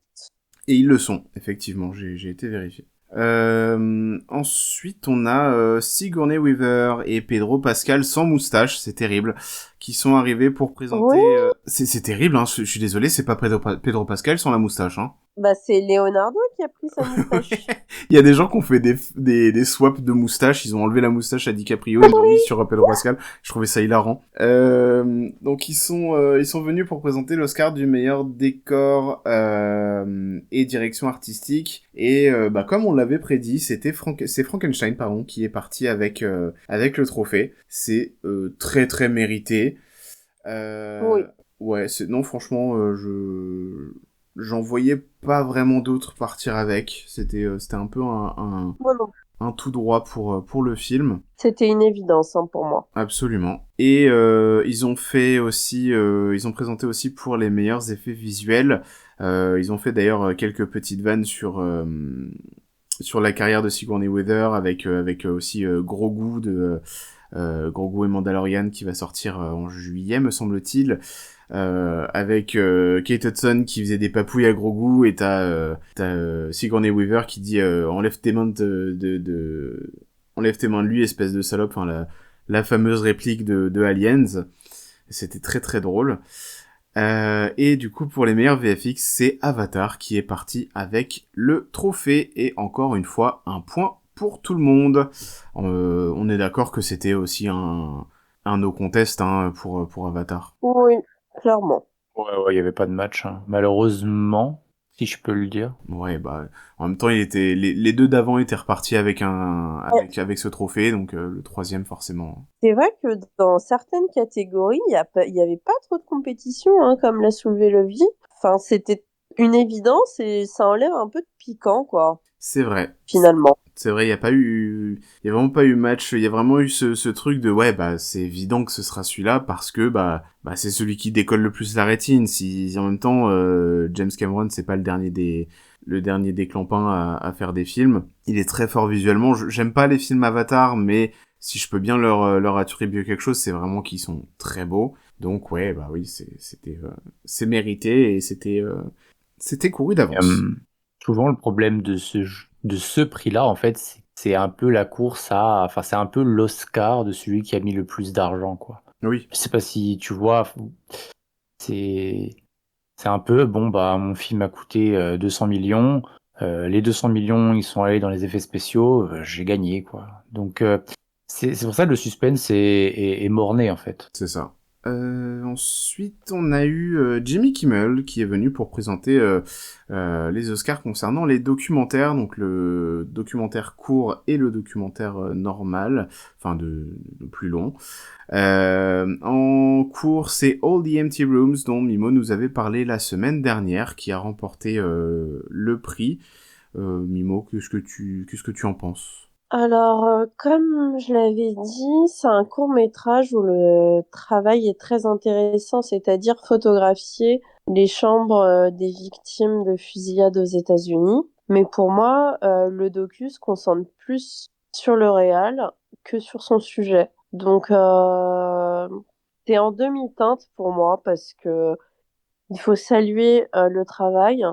Et ils le sont, effectivement, j'ai été vérifié. Ensuite, on a Sigourney Weaver et Pedro Pascal sans moustache, c'est terrible, qui sont arrivés pour présenter... Oui. C'est terrible, hein, je suis désolé, c'est pas Pedro Pascal sans la moustache, hein. Bah, c'est Leonardo qui a pris sa moustache. Il y a des gens qui ont fait des swaps de moustaches, ils ont enlevé la moustache à DiCaprio, ils l'ont mis sur Pedro Pascal. Je trouvais ça hilarant. Donc ils sont venus pour présenter l'Oscar du meilleur décor et direction artistique. Et comme on l'avait prédit, c'est Frankenstein qui est parti avec le trophée. C'est très très mérité. Oui. Ouais, non, franchement, j'en voyais pas vraiment d'autres partir avec. C'était un peu Moi non. un tout droit pour le film. C'était une évidence pour moi. Absolument. Et ils ont présenté aussi pour les meilleurs effets visuels. Ils ont fait d'ailleurs quelques petites vannes sur la carrière de Sigourney Weaver avec aussi Grogu Grogu et Mandalorian qui va sortir en juillet, me semble-t-il. Avec Kate Hudson qui faisait des papouilles à Grogu, et t'as Sigourney Weaver qui dit enlève tes mains enlève tes mains de lui, espèce de salope, enfin la fameuse réplique de Aliens. C'était très très drôle. Et du coup pour les meilleurs VFX, c'est Avatar qui est parti avec le trophée, et encore une fois un point pour tout le monde. On est d'accord que c'était aussi un no contest pour Avatar. Oui, clairement. Ouais, il y avait pas de match, hein. Malheureusement. si je peux le dire. Ouais, bah, en même temps, les deux d'avant étaient repartis avec ce trophée, donc le troisième, forcément. C'est vrai que dans certaines catégories, il y avait pas trop de compétition, hein, comme l'a soulevé Lovie. Enfin, c'était une évidence et ça enlève un peu de piquant, quoi, C'est vrai. finalement. C'est vrai, il y a vraiment pas eu match, il y a vraiment eu ce truc de, ouais, bah, c'est évident que ce sera celui-là parce que, bah, c'est celui qui décolle le plus la rétine. Si en même temps, James Cameron, c'est pas le dernier des clampins à faire des films. Il est très fort visuellement. J'aime pas les films Avatar, mais si je peux bien leur attribuer quelque chose, c'est vraiment qu'ils sont très beaux. Donc, ouais, bah oui, c'est mérité et c'était couru d'avance. Souvent, le problème de ce prix-là, en fait, c'est un peu la course enfin, c'est un peu l'Oscar de celui qui a mis le plus d'argent, quoi. Oui. Je sais pas si tu vois, c'est, c'est un peu, bon, bah, mon film a coûté 200 millions, les 200 millions, ils sont allés dans les effets spéciaux, j'ai gagné, quoi. Donc, c'est pour ça que le suspense est mort-né, en fait. C'est ça. Ensuite, on a eu Jimmy Kimmel qui est venu pour présenter les Oscars concernant les documentaires, donc le documentaire court et le documentaire normal, enfin de plus long. En cours, c'est All the Empty Rooms dont Mimo nous avait parlé la semaine dernière, qui a remporté le prix. Mimo, qu'est-ce que tu en penses? Alors, comme je l'avais dit, c'est un court-métrage où le travail est très intéressant, c'est-à-dire photographier les chambres des victimes de fusillades aux États-Unis. Mais pour moi, le docu se concentre plus sur le réal que sur son sujet. Donc, c'est en demi-teinte pour moi parce que il faut saluer le travail,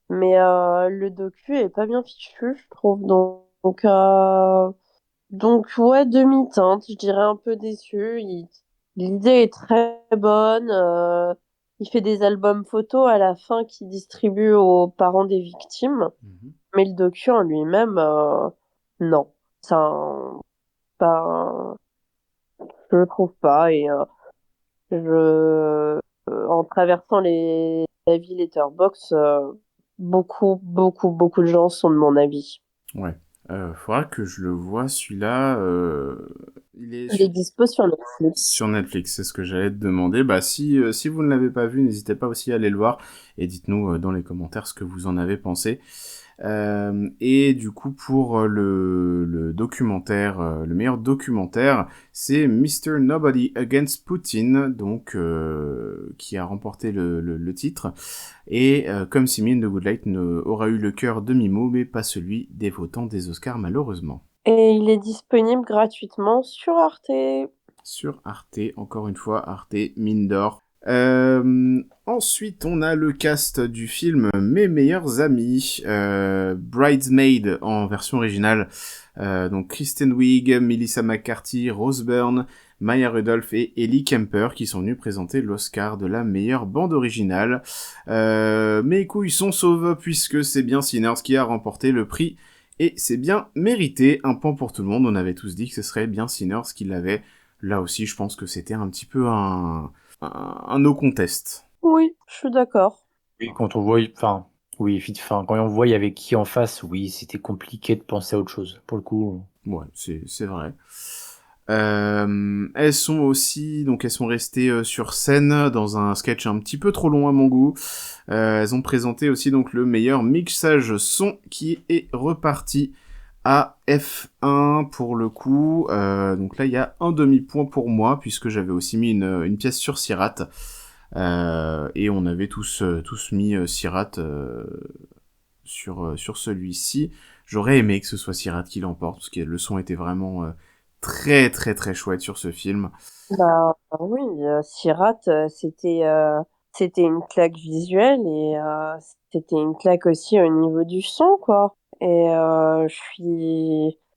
mais le docu est pas bien fichu, je trouve. Donc ouais, demi-teinte, je dirais un peu déçu. L'idée est très bonne. Il fait des albums photos à la fin qu'il distribue aux parents des victimes. Mhm. Mais le docu en lui-même, non. Ça, pas, je le trouve pas. Et en traversant la vie Letterboxd, beaucoup de gens sont de mon avis. Ouais. Faudra que je le vois, celui-là. Il est Il est dispo sur sur Netflix. Netflix, c'est ce que j'allais te demander. Bah, si vous ne l'avez pas vu, n'hésitez pas aussi à aller le voir. Et dites-nous dans les commentaires ce que vous en avez pensé. Et du coup, pour le documentaire, le meilleur documentaire, c'est Mr. Nobody Against Putin, donc qui a remporté le titre. Et comme Simin de Good Light aura eu le cœur de Mimo, mais pas celui des votants des Oscars, malheureusement. Et il est disponible gratuitement sur Arte. Sur Arte, encore une fois, Arte, mine d'or. Ensuite, on a le cast du film Mes meilleurs amis, Bridesmaid en version originale, donc Kristen Wiig, Melissa McCarthy, Rose Byrne, Maya Rudolph et Ellie Kemper qui sont venus présenter l'Oscar de la meilleure bande originale. Mes couilles sont sauves puisque c'est bien Sinners qui a remporté le prix et c'est bien mérité, un point pour tout le monde. On avait tous dit que ce serait bien Sinners qui l'avait. Là aussi, je pense que c'était un petit peu un no contest. Oui, je suis d'accord. Oui, quand on voit, enfin, oui, enfin, quand on voit il y avait qui en face, oui, c'était compliqué de penser à autre chose. Pour le coup. Ouais, c'est vrai. Elles sont restées sur scène dans un sketch un petit peu trop long à mon goût. Elles ont présenté aussi donc le meilleur mixage son qui est reparti à F1 pour le coup. Donc là il y a un demi-point pour moi puisque j'avais aussi mis une pièce sur Sirat. Et on avait tous mis Sirat sur celui-ci. J'aurais aimé que ce soit Sirat qui l'emporte, parce que le son était vraiment très très très chouette sur ce film. Bah oui, Sirat, c'était une claque visuelle et c'était une claque aussi au niveau du son, quoi. Et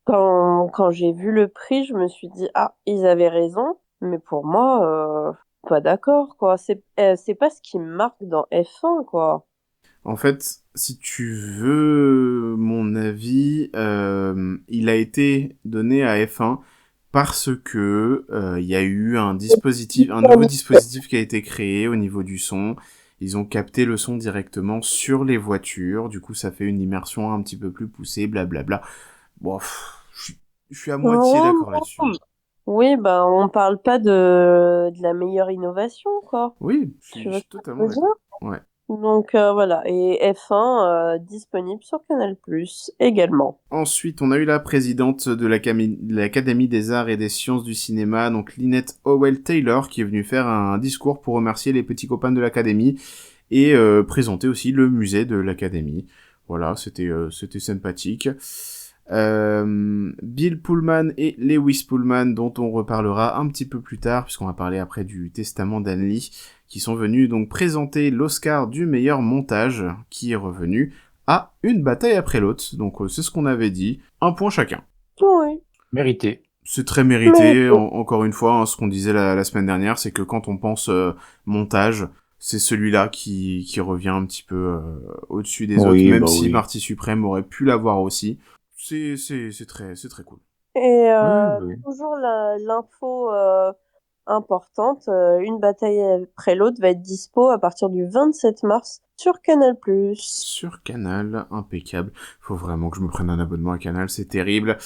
quand j'ai vu le prix, je me suis dit, ah, ils avaient raison, mais pour moi, pas d'accord, quoi. C'est pas ce qui me marque dans F1, quoi. En fait, si tu veux mon avis, il a été donné à F1 parce que il y a eu un nouveau dispositif qui a été créé au niveau du son. Ils ont capté le son directement sur les voitures, du coup ça fait une immersion un petit peu plus poussée, blablabla. Bon, je suis à moitié Non, d'accord là-dessus. non. Oui, bah, on parle pas de la meilleure innovation, quoi. Oui, Tu je vois suis ce que je totalement veux dire? d'accord. Ouais. Donc voilà, et F1 disponible sur Canal+ également. Ensuite, on a eu la présidente de l'Académie des Arts et des Sciences du Cinéma, donc Lynette Howell-Taylor, qui est venue faire un discours pour remercier les petits copains de l'Académie et présenter aussi le musée de l'Académie. Voilà, c'était sympathique. Bill Pullman et Lewis Pullman, dont on reparlera un petit peu plus tard, puisqu'on va parler après du testament d'Anne Lee, qui sont venus donc présenter l'Oscar du meilleur montage, qui est revenu à une bataille après l'autre. Donc c'est ce qu'on avait dit, un point chacun. Oui. Mérité. C'est très mérité, encore une fois, hein, ce qu'on disait la semaine dernière, c'est que quand on pense montage, c'est celui-là qui revient un petit peu au-dessus des autres, même si Marty Suprême aurait pu l'avoir aussi. C'est très cool. Et Oui. toujours l'info importante, une bataille après l'autre va être dispo à partir du 27 mars sur Canal+. Sur Canal, impeccable. Faut vraiment que je me prenne un abonnement à Canal, c'est terrible.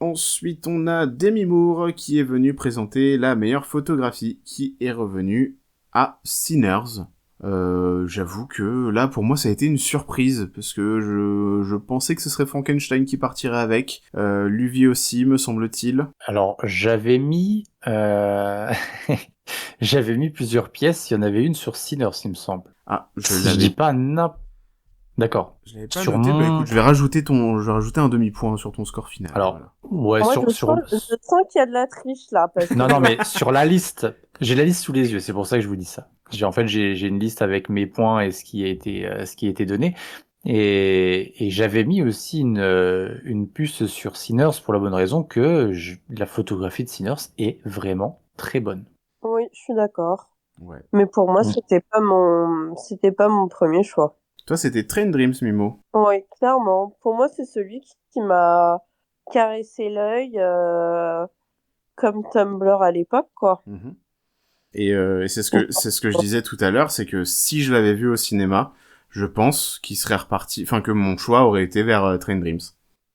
Ensuite, on a Demi Moore qui est venu présenter la meilleure photographie, qui est revenue à Sinners. J'avoue que là, pour moi, ça a été une surprise, parce que je pensais que ce serait Frankenstein qui partirait avec. Luvie aussi, me semble-t-il. Alors, j'avais mis plusieurs pièces. Il y en avait une sur Sinners, il me semble. Ah, je Si je l'avais dis pas D'accord. Je l'avais pas Sur noté, bah mon... écoute, je vais rajouter un demi-point sur ton score final. Alors, voilà. ouais, Moi, sur... je sens qu'il y a de la triche là. Parce que Non, mais sur la liste, j'ai la liste sous les yeux, c'est pour ça que je vous dis ça. J'ai une liste avec mes points et ce qui a été donné. Et j'avais mis aussi une puce sur Sinners pour la bonne raison que la photographie de Sinners est vraiment très bonne. Oui, je suis d'accord. Ouais. Mais pour moi, c'était pas mon premier choix. Toi, c'était Train Dreams, Mimo. Oui, clairement. Pour moi, c'est celui qui m'a caressé l'œil comme Tumblr à l'époque, quoi. Mm-hmm. Et c'est ce que je disais tout à l'heure, c'est que si je l'avais vu au cinéma, je pense qu'il serait reparti, enfin que mon choix aurait été vers Train Dreams.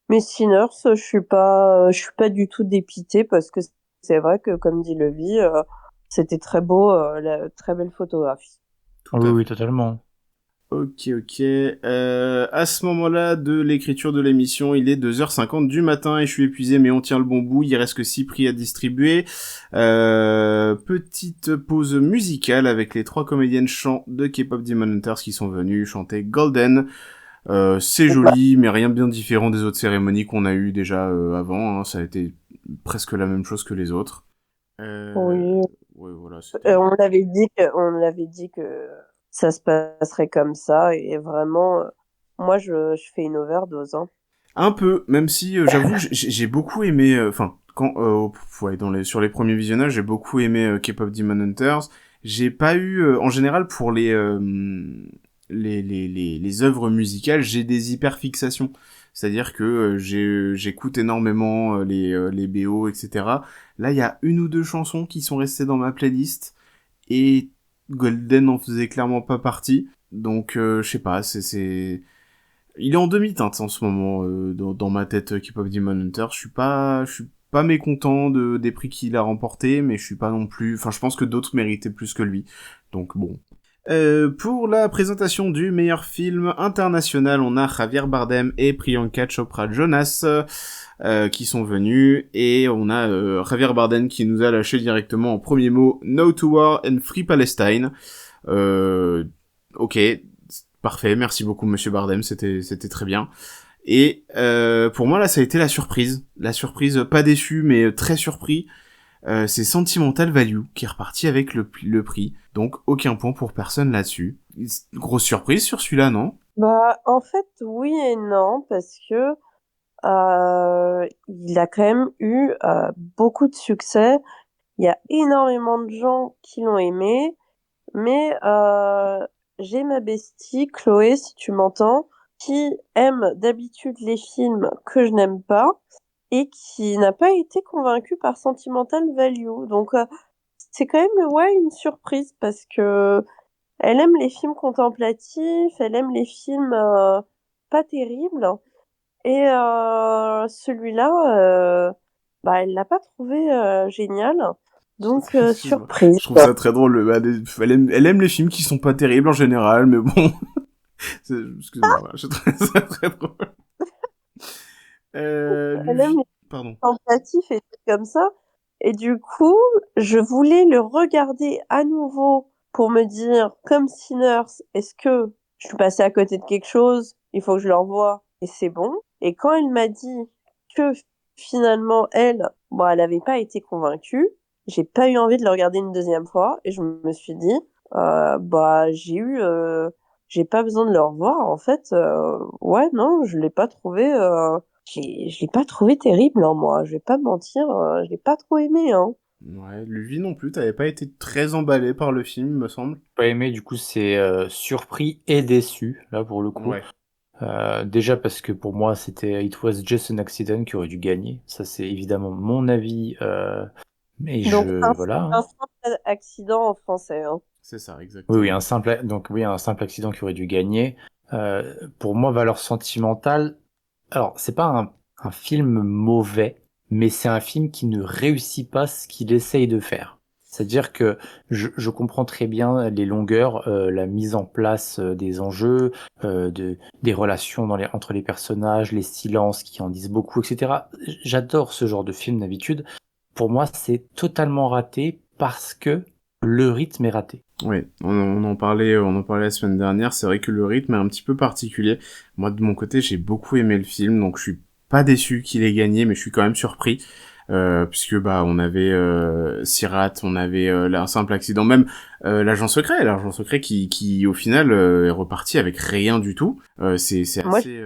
Mais Sinners, je suis pas du tout dépitée parce que c'est vrai que, comme dit Levi, c'était très beau, très belle photographie. Oui, totalement. Ok. À ce moment-là de l'écriture de l'émission, il est 2h50 du matin et je suis épuisé, mais on tient le bon bout. Il reste que 6 prix à distribuer. Petite pause musicale avec les 3 comédiennes chants de K-pop Demon Hunters qui sont venues chanter Golden. C'est joli, mais rien de bien différent des autres cérémonies qu'on a eues déjà avant. Hein. Ça a été presque la même chose que les autres. Oui. Ouais, voilà. On l'avait dit que ça se passerait comme ça et vraiment, moi je fais une overdose. Hein. Un peu, même si j'avoue que j'ai beaucoup aimé. Enfin, sur les premiers visionnages, j'ai beaucoup aimé K-pop Demon Hunters. J'ai pas eu, en général, pour les œuvres musicales, j'ai des hyperfixations. C'est-à-dire que j'écoute énormément les BO, etc. Là, il y a une ou deux chansons qui sont restées dans ma playlist et Golden en faisait clairement pas partie. Donc, je sais pas, il est en demi-teinte en ce moment dans ma tête, K-pop Demon Hunter. Je suis pas mécontent des prix qu'il a remportés, mais je suis pas non plus. Enfin, je pense que d'autres méritaient plus que lui. Donc bon. Pour la présentation du meilleur film international, on a Javier Bardem et Priyanka Chopra Jonas qui sont venus, et on a Javier Bardem qui nous a lâché directement en premier mot No to War and Free Palestine. Ok, parfait, merci beaucoup Monsieur Bardem, c'était très bien. Et pour moi là, ça a été la surprise, pas déçu mais très surpris. C'est Sentimental Value qui est reparti avec le prix, donc aucun point pour personne là-dessus. Grosse surprise sur celui-là, non? Bah en fait oui et non parce que il a quand même eu beaucoup de succès. Il y a énormément de gens qui l'ont aimé, mais j'ai ma bestie Chloé, si tu m'entends, qui aime d'habitude les films que je n'aime pas et qui n'a pas été convaincue par Sentimental Value. Donc c'est quand même une surprise parce que elle aime les films contemplatifs, elle aime les films pas terribles. Et celui-là, elle l'a pas trouvé génial. Donc Excuse-moi. surprise. Je trouve ça très drôle. Elle aime les films qui sont pas terribles en général, mais bon. Excuse-moi, voilà, je trouve ça très drôle. Elle aime les Pardon. contemplatifs et tout comme ça. Et du coup, je voulais le regarder à nouveau pour me dire, comme Sinners, est-ce que je suis passée à côté de quelque chose? Il faut que je le revoie. Et c'est bon. Et quand elle m'a dit que finalement, elle avait pas été convaincue, j'ai pas eu envie de le regarder une deuxième fois. Et je me suis dit, j'ai pas besoin de le revoir. En fait, non, je l'ai pas trouvé. Je l'ai pas trouvé terrible, hein, moi. Je vais pas me mentir, je l'ai pas trop aimé, hein. Ouais, lui non plus, t'avais pas été très emballé par le film, me semble. Pas aimé, du coup, c'est surpris et déçu, là, pour le coup. Ouais. Déjà parce que pour moi, c'était It Was Just an Accident qui aurait dû gagner. Ça, c'est évidemment mon avis. Mais Donc, voilà. un simple accident en français, hein. C'est ça, exactement. Oui, un simple accident qui aurait dû gagner. Pour moi, valeur sentimentale. Alors, c'est pas un film mauvais, mais c'est un film qui ne réussit pas ce qu'il essaye de faire. C'est-à-dire que je comprends très bien les longueurs, la mise en place des enjeux, des relations entre les personnages, les silences qui en disent beaucoup, etc. J'adore ce genre de film d'habitude. Pour moi, c'est totalement raté parce que le rythme est raté. Oui, on en parlait la semaine dernière. C'est vrai que le rythme est un petit peu particulier. Moi, de mon côté, j'ai beaucoup aimé le film, donc je suis pas déçu qu'il ait gagné, mais je suis quand même surpris. Puisque on avait Sirat, on avait un simple accident, même l'agent secret qui au final est reparti avec rien du tout. C'est Moi, assez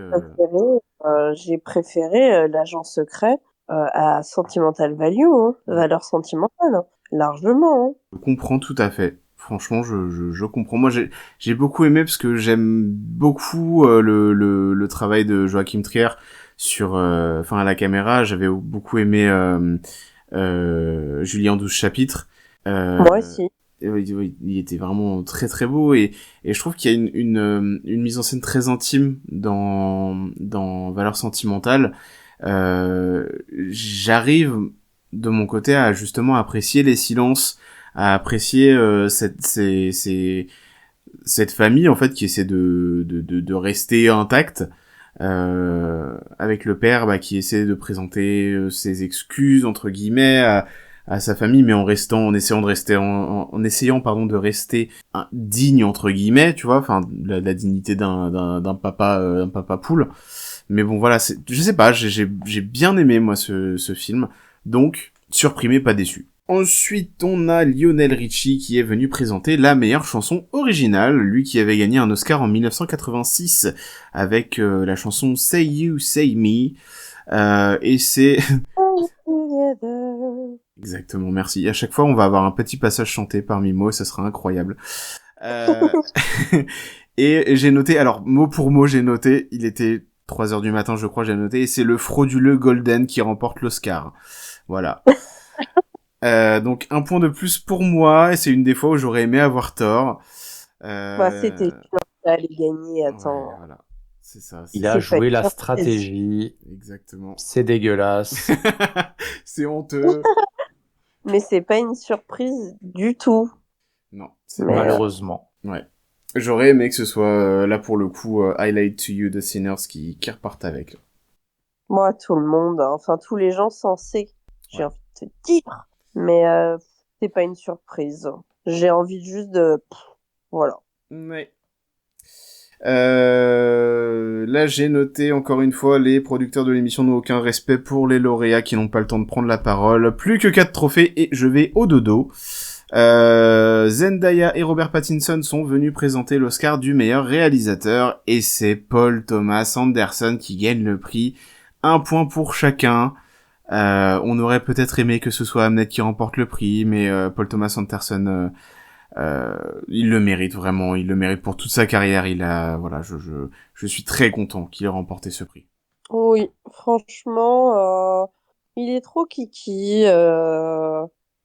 j'ai préféré l'agent secret à Sentimental Value, hein, valeur sentimentale, hein, largement, hein. Je comprends tout à fait. Franchement, je comprends. Moi, j'ai beaucoup aimé parce que j'aime beaucoup le travail de Joachim Trier sur, à la caméra. J'avais beaucoup aimé Julien 12 chapitres. Moi aussi. Oui, il était vraiment très très beau et je trouve qu'il y a une mise en scène très intime dans Valeurs sentimentales. J'arrive de mon côté à justement apprécier les silences, à apprécier cette famille en fait qui essaie de rester intacte, avec le père qui essaie de présenter ses excuses entre guillemets à sa famille, mais en essayant de rester de rester digne entre guillemets, tu vois, enfin la dignité d'un papa poule. Mais bon voilà, je sais pas, j'ai bien aimé moi ce film, donc surpris mais pas déçu. Ensuite, on a Lionel Richie qui est venu présenter la meilleure chanson originale, lui qui avait gagné un Oscar en 1986 avec la chanson Say You, Say Me, et c'est... Exactement, merci. À chaque fois, on va avoir un petit passage chanté par Mimo, ça sera incroyable. Et j'ai noté, alors mot pour mot, j'ai noté, il était 3h du matin, je crois, j'ai noté, et c'est le frauduleux Golden qui remporte l'Oscar. Voilà. Donc un point de plus pour moi, et c'est une des fois où j'aurais aimé avoir tort. C'était sûr qu'il allait gagner, attends. Ouais, voilà. C'est ça. Il a joué la stratégie. Exactement. C'est dégueulasse. C'est honteux. Mais c'est pas une surprise du tout. Non, c'est malheureusement. Ouais. J'aurais aimé que ce soit là pour le coup Highlight to You de Sinners qui repartent avec. Moi, tout le monde, enfin tous les gens censés, j'ai envie de te dire. Mais c'est pas une surprise. J'ai envie juste de... voilà. Ouais. Là, j'ai noté encore une fois, les producteurs de l'émission n'ont aucun respect pour les lauréats qui n'ont pas le temps de prendre la parole. Plus que 4 trophées et je vais au dodo. Zendaya et Robert Pattinson sont venus présenter l'Oscar du meilleur réalisateur et c'est Paul Thomas Anderson qui gagne le prix. 1 point pour chacun. On aurait peut-être aimé que ce soit Hamnet qui remporte le prix, mais Paul Thomas Anderson, il le mérite vraiment, il le mérite pour toute sa carrière. Je suis très content qu'il ait remporté ce prix. Oui, franchement, il est trop kiki.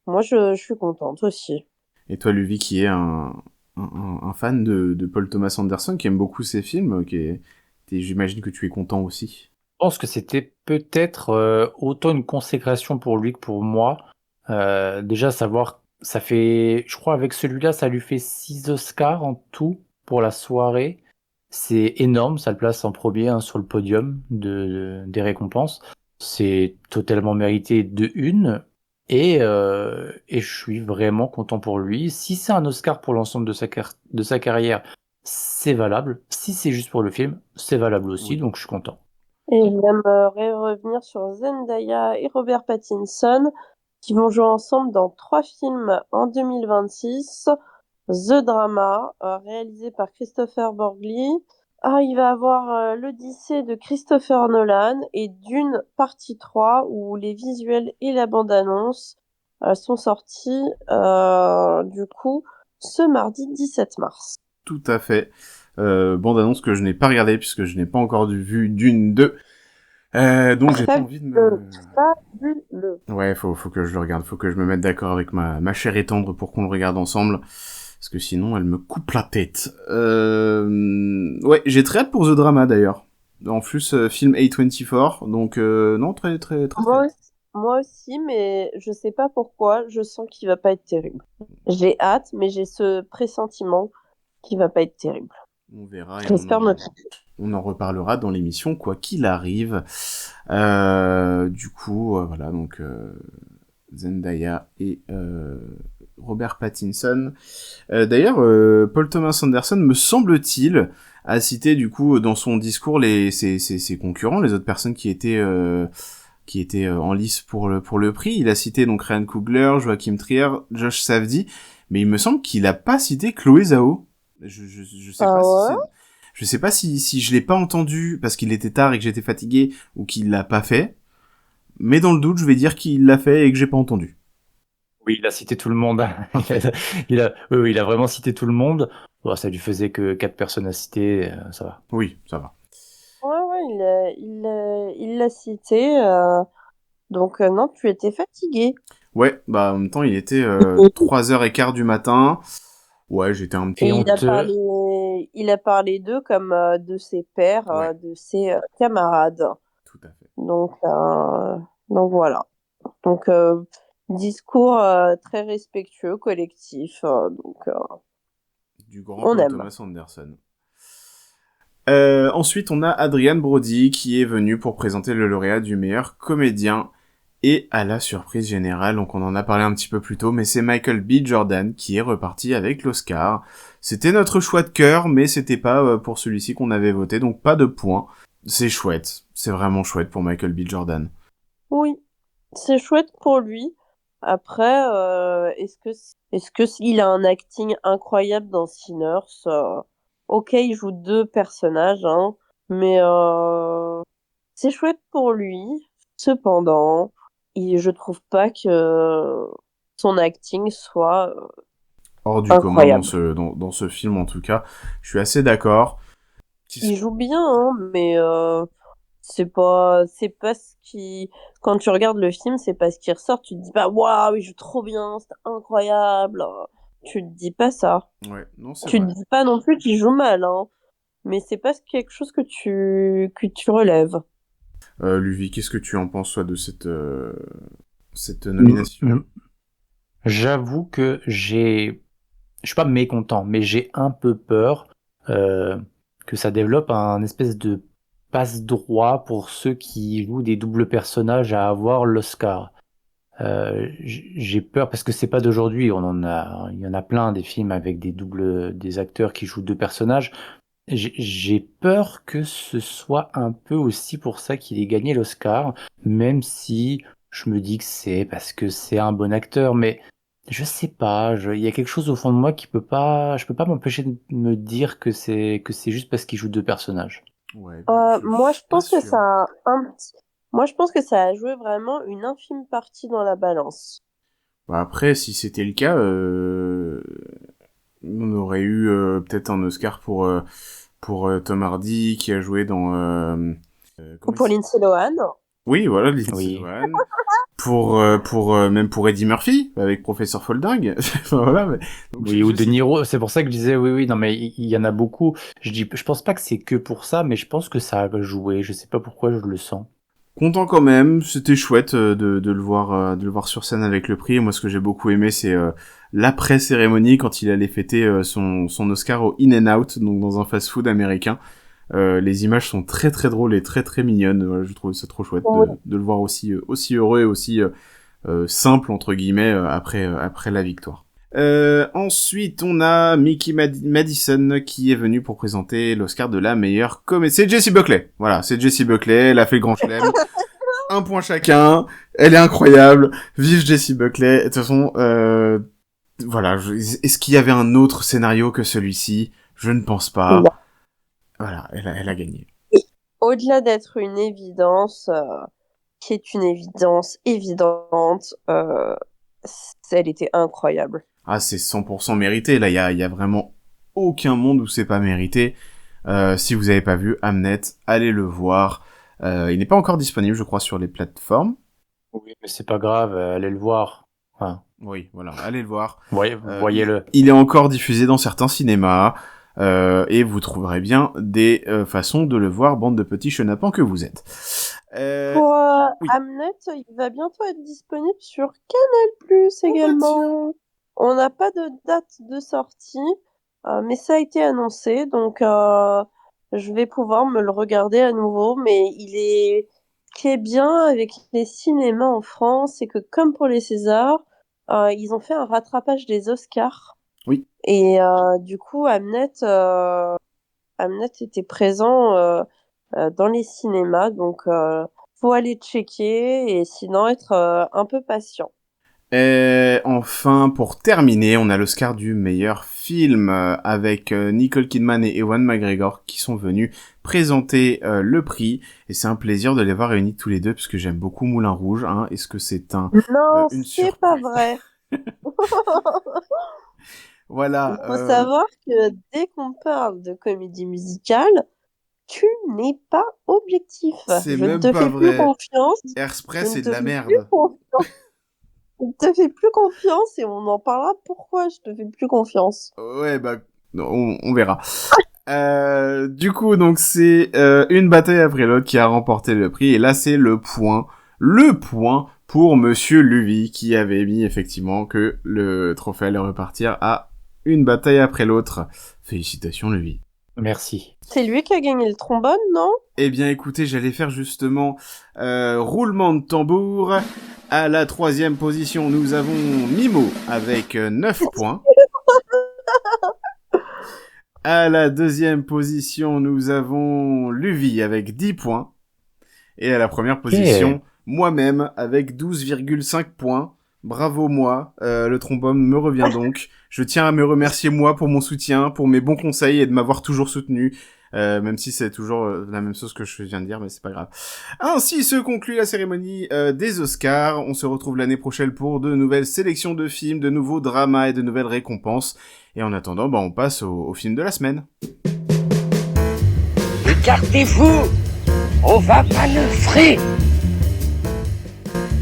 moi, je suis contente aussi. Et toi, Luvi, qui est un fan de Paul Thomas Anderson, qui aime beaucoup ses films, j'imagine que tu es content aussi. Je pense que c'était peut-être autant une consécration pour lui que pour moi. Déjà, savoir, ça fait, je crois, avec celui-là, ça lui fait 6 Oscars en tout pour la soirée. C'est énorme, ça le place en premier sur le podium des récompenses. C'est totalement mérité de une. Et je suis vraiment content pour lui. Si c'est un Oscar pour l'ensemble de sa carrière, c'est valable. Si c'est juste pour le film, c'est valable aussi, donc je suis content. Et j'aimerais revenir sur Zendaya et Robert Pattinson qui vont jouer ensemble dans 3 films en 2026. The Drama, réalisé par Christopher Borgli. Il va avoir l'Odyssée de Christopher Nolan et Dune partie 3 où les visuels et la bande-annonce sont sortis du coup ce mardi 17 mars. Tout à fait. Bande-annonce que je n'ai pas regardée puisque je n'ai pas encore vu Dune 2. Donc j'ai pas envie de me... Fabuleux. Ouais, faut que je le regarde, faut que je me mette d'accord avec ma chère et tendre pour qu'on le regarde ensemble. Parce que sinon, elle me coupe la tête. Ouais, j'ai très hâte pour The Drama, d'ailleurs. En plus, film A24, donc non, très. Moi aussi, mais je sais pas pourquoi, je sens qu'il va pas être terrible. J'ai hâte, mais j'ai ce pressentiment qu'il va pas être terrible. On verra. J'espère me tromper. On en reparlera dans l'émission, quoi qu'il arrive. Du coup, voilà, donc Zendaya et Robert Pattinson. D'ailleurs, Paul Thomas Anderson, me semble-t-il, a cité du coup dans son discours ses concurrents, les autres personnes qui étaient en lice pour le prix. Il a cité donc Ryan Coogler, Joachim Trier, Josh Safdie, mais il me semble qu'il a pas cité Chloé Zhao. Je sais pas si je sais pas si je l'ai pas entendu parce qu'il était tard et que j'étais fatigué ou qu'il l'a pas fait. Mais dans le doute, je vais dire qu'il l'a fait et que j'ai pas entendu. Oui, il a cité tout le monde. il a vraiment cité tout le monde. Bon, ça lui faisait que 4 personnes à citer, ça va. Oui, ça va. Ouais, il l'a cité. Donc non, tu étais fatigué. Ouais, bah en même temps, il était 3h15 du matin. Ouais, j'étais un petit... Et il a parlé d'eux comme de ses pairs, Ouais. de ses camarades. Tout à fait. Donc voilà. Donc discours très respectueux, collectif. Du grand on Paul aime. Thomas Anderson. Ensuite, on a Adrian Brody qui est venu pour présenter le lauréat du meilleur comédien. Et à la surprise générale, donc on en a parlé un petit peu plus tôt, mais c'est Michael B. Jordan qui est reparti avec l'Oscar. C'était notre choix de cœur, mais c'était pas pour celui-ci qu'on avait voté, donc pas de points. C'est chouette, c'est vraiment chouette pour Michael B. Jordan. Oui, c'est chouette pour lui. Après, est-ce que il a un acting incroyable dans Sinners? Ok, il joue 2 personnages, hein, mais c'est chouette pour lui. Cependant, je trouve pas que son acting soit Hors du commun incroyable. dans ce film en tout cas. Je suis assez d'accord. Il joue bien, hein, mais c'est pas ce qui, quand tu regardes le film, c'est pas ce qui ressort. Tu te dis pas, waouh, il joue trop bien, c'est incroyable. Tu te dis pas ça. Ouais, non, c'est Tu vrai. te dis pas non plus qu'il joue mal, hein. Mais c'est pas quelque chose que tu relèves. Luvi, qu'est-ce que tu en penses, toi, de cette nomination? J'avoue que je suis pas mécontent, mais j'ai un peu peur que ça développe un espèce de passe-droit pour ceux qui jouent des doubles personnages à avoir l'Oscar. J'ai peur parce que c'est pas d'aujourd'hui, il y en a plein des films avec des acteurs qui jouent 2 personnages. J'ai peur que ce soit un peu aussi pour ça qu'il ait gagné l'Oscar, même si je me dis que c'est parce que c'est un bon acteur, mais je sais pas, il y a quelque chose au fond de moi je peux pas m'empêcher de me dire que c'est juste parce qu'il joue 2 personnages. Ouais, Moi, je suis pas pense que sûr. moi, je pense que ça a joué vraiment une infime partie dans la balance. Bah après, si c'était le cas, on aurait eu peut-être un Oscar pour Tom Hardy qui a joué dans... Ou pour Lindsay Lohan. Oui, voilà, Lindsay Oui. Lohan. Même pour Eddie Murphy, avec Professeur Folding. Enfin, voilà, mais... Donc, Oui, ou De Niro, c'est pour ça que je disais oui, non, mais il y en a beaucoup. Je pense pas que c'est que pour ça, mais je pense que ça a joué. Je sais pas pourquoi je le sens. Content quand même, c'était chouette de le voir sur scène avec le prix. Et moi, ce que j'ai beaucoup aimé, c'est l'après-cérémonie quand il allait fêter son Oscar au In-N-Out, donc dans un fast-food américain. Les images sont très très drôles et très très mignonnes. Voilà, je trouve ça trop chouette de le voir aussi heureux et aussi simple entre guillemets après la victoire. Ensuite, on a Mickey Madison qui est venu pour présenter l'Oscar de la meilleure comédie. C'est Jessie Buckley. Voilà, c'est Jessie Buckley. Elle a fait le grand chelem. Un point chacun. Elle est incroyable. Vive Jessie Buckley. De toute façon, voilà. Est-ce qu'il y avait un autre scénario que celui-ci? Je ne pense pas. Non. Voilà, elle a gagné. Et au-delà d'être une évidence, qui est une évidence évidente, elle était incroyable. Ah, c'est 100% mérité. Là, il y a vraiment aucun monde où c'est pas mérité. Si vous avez pas vu Hamnet, allez le voir. Il n'est pas encore disponible, je crois, sur les plateformes. Oui, mais c'est pas grave, allez le voir. Enfin, Oui, voilà, allez le voir. voyez-le. Il est encore diffusé dans certains cinémas. Et vous trouverez bien des façons de le voir, bande de petits chenapans que vous êtes. Pour oui. Hamnet, il va bientôt être disponible sur Canal+ également. On n'a pas de date de sortie, mais ça a été annoncé, donc je vais pouvoir me le regarder à nouveau. Mais ce qui est bien avec les cinémas en France, c'est que comme pour les Césars, ils ont fait un rattrapage des Oscars. Oui. Et du coup, Hamnet était présent dans les cinémas, donc faut aller checker et sinon être un peu patient. Et enfin, pour terminer, on a l'Oscar du meilleur film avec Nicole Kidman et Ewan McGregor qui sont venus présenter le prix. Et c'est un plaisir de les voir réunis tous les deux puisque j'aime beaucoup Moulin Rouge. Hein. Est-ce que c'est Non, une c'est surprise? pas vrai. Voilà. Il faut savoir que dès qu'on parle de comédie musicale, tu n'es pas objectif. C'est Je ne même te pas fais plus vrai. confiance. Airspray, Je c'est ne de te la fais merde. plus confiance. Je ne te fais plus confiance et on en parlera pourquoi je te fais plus confiance. Ouais, bah, on verra. Du coup, donc c'est une bataille après l'autre qui a remporté le prix. Et là, c'est le point pour Monsieur Luvy qui avait mis effectivement que le trophée allait repartir à une bataille après l'autre. Félicitations, Luvy. Merci. C'est lui qui a gagné le trombone, non? Eh bien, écoutez, j'allais faire justement roulement de tambour. À la 3e position, nous avons Mimo avec 9 points. À la 2e position, nous avons Luvy avec 10 points. Et à la 1re position, moi-même avec 12,5 points. Bravo moi, le trombone me revient donc. Je tiens à me remercier moi pour mon soutien, pour mes bons conseils et de m'avoir toujours soutenu. Même si c'est toujours la même chose que je viens de dire, mais c'est pas grave. Ainsi se conclut la cérémonie des Oscars. On se retrouve l'année prochaine pour de nouvelles sélections de films, de nouveaux dramas et de nouvelles récompenses. Et en attendant, on passe au film de la semaine. Écartez-vous, on va manœuvrer.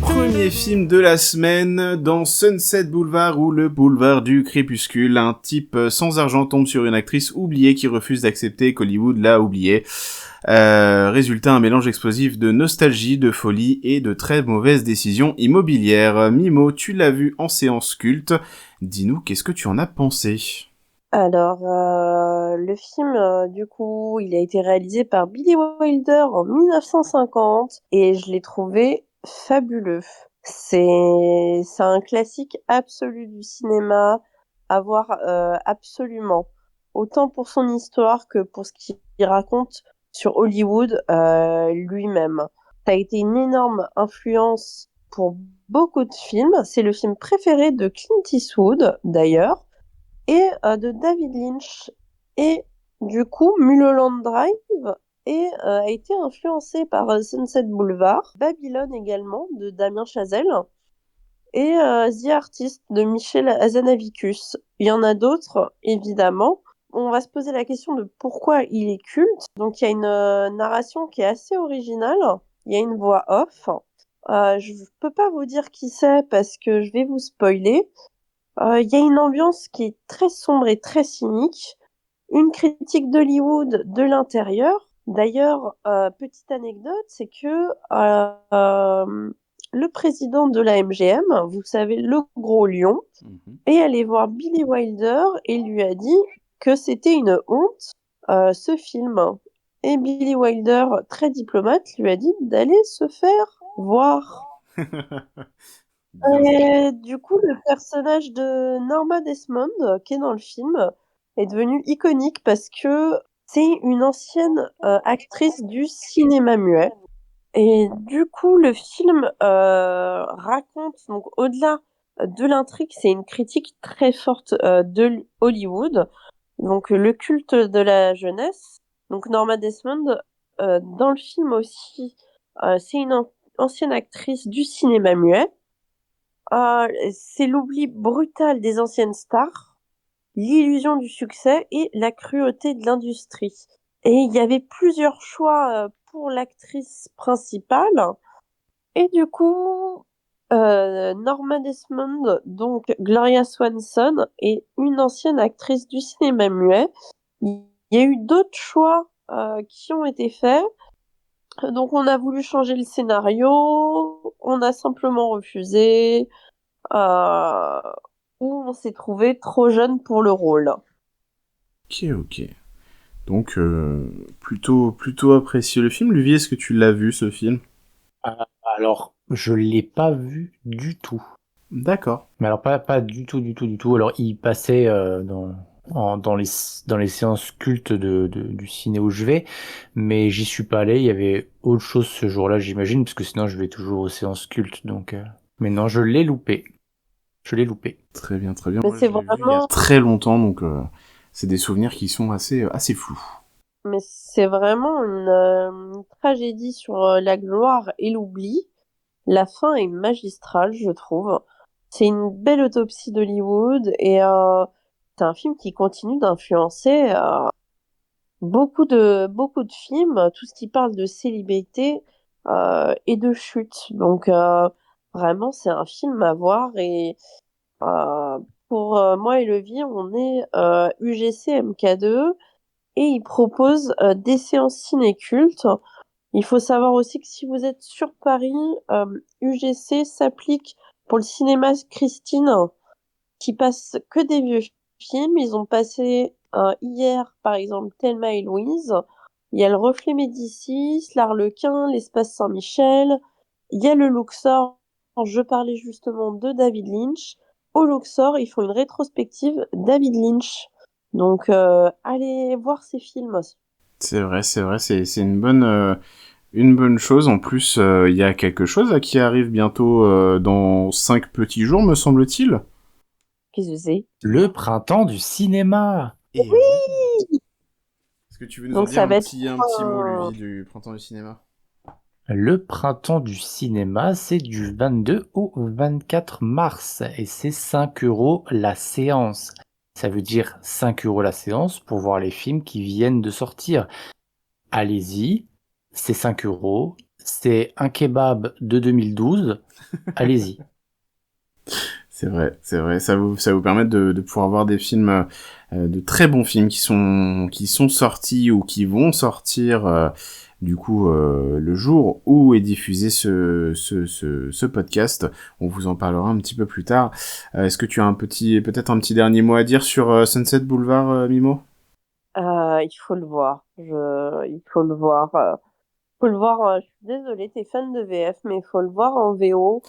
Premier film de la semaine, dans Sunset Boulevard ou le boulevard du crépuscule, un type sans argent tombe sur une actrice oubliée qui refuse d'accepter qu'Hollywood l'a oubliée. Résultat, un mélange explosif de nostalgie, de folie et de très mauvaises décisions immobilières. Mimo, tu l'as vu en séance culte. Dis-nous, qu'est-ce que tu en as pensé ? Alors, le film, du coup, il a été réalisé par Billy Wilder en 1950 et je l'ai trouvé fabuleux. C'est un classique absolu du cinéma à voir absolument. Autant pour son histoire que pour ce qu'il raconte sur Hollywood lui-même. Ça a été une énorme influence pour beaucoup de films. C'est le film préféré de Clint Eastwood, d'ailleurs, et de David Lynch. Et du coup, Mulholland Drive a été influencé par Sunset Boulevard, Babylone également, de Damien Chazelle, et The Artist de Michel Hazanavicius. Il y en a d'autres, évidemment. On va se poser la question de pourquoi il est culte. Donc il y a une narration qui est assez originale. il y a une voix off. Je peux pas vous dire qui c'est parce que je vais vous spoiler. Il y a une ambiance qui est très sombre et très cynique. Une critique d'Hollywood de l'intérieur. D'ailleurs, petite anecdote, c'est que le président de la MGM, vous savez, le gros lion, est allé voir Billy Wilder et lui a dit que c'était une honte, ce film. Et Billy Wilder, très diplomate, lui a dit d'aller se faire voir. Et du coup, le personnage de Norma Desmond, qui est dans le film, est devenu iconique parce que c'est une ancienne actrice du cinéma muet. Et du coup, le film raconte, donc au-delà de l'intrigue, c'est une critique très forte de Hollywood, donc le culte de la jeunesse. Donc Norma Desmond, dans le film aussi, c'est une ancienne actrice du cinéma muet. C'est l'oubli brutal des anciennes stars, l'illusion du succès et la cruauté de l'industrie. Et il y avait plusieurs choix pour l'actrice principale. Et du coup, Norma Desmond, donc Gloria Swanson, est une ancienne actrice du cinéma muet. Il y a eu d'autres choix qui ont été faits. Donc on a voulu changer le scénario, on a simplement refusé, ou on s'est trouvé trop jeune pour le rôle. Ok. Donc, plutôt apprécié le film. Luvie, est-ce que tu l'as vu, ce film? Alors, je l'ai pas vu du tout. D'accord. Mais alors, pas du tout. Alors, il passait dans les séances cultes du ciné où je vais, mais j'y suis pas allé. Il y avait autre chose ce jour-là, j'imagine, parce que sinon, je vais toujours aux séances cultes. Donc, mais non, je l'ai loupé. Très bien. Mais Moi, c'est je l'ai vu il y a vraiment, très longtemps, donc c'est des souvenirs qui sont assez flous. mais c'est vraiment une tragédie sur la gloire et l'oubli. La fin est magistrale, je trouve. C'est une belle autopsie d'Hollywood et c'est un film qui continue d'influencer beaucoup de films, tout ce qui parle de célébrité et de chute. Donc vraiment, c'est un film à voir et pour moi et Levi, on est UGC MK2 et il propose des séances ciné-cultes. Il faut savoir aussi que si vous êtes sur Paris, UGC s'applique pour le cinéma Christine, qui passe que des vieux films. Ils ont passé hier, par exemple, Thelma et Louise. Il y a le Reflet Médicis, l'Arlequin, l'Espace Saint-Michel. Il y a le Luxor. Je parlais justement de David Lynch. Au Luxor, ils font une rétrospective David Lynch. Donc, allez voir ces films. C'est vrai, c'est une bonne chose. En plus, il y a quelque chose là, qui arrive bientôt dans 5 petits jours, me semble-t-il. Qu'est-ce que c'est? Le printemps du cinéma. Et oui. Est-ce que tu veux nous Donc en dire ça va un être petit mot, Luvie, du printemps du cinéma? Le printemps du cinéma, c'est du 22 au 24 mars et c'est 5 € la séance. Ça veut dire 5 € la séance pour voir les films qui viennent de sortir. Allez-y, c'est 5 €, c'est un kebab de 2012, allez-y. C'est vrai, ça vous permet de pouvoir voir des films, de très bons films qui sont sortis ou qui vont sortir, du coup, le jour où est diffusé ce podcast. On vous en parlera un petit peu plus tard. Est-ce que tu as peut-être un petit dernier mot à dire sur Sunset Boulevard, Mimo? Il faut le voir. Il faut le voir. Faut le voir. Je suis désolée, t'es fan de VF, mais il faut le voir en VO.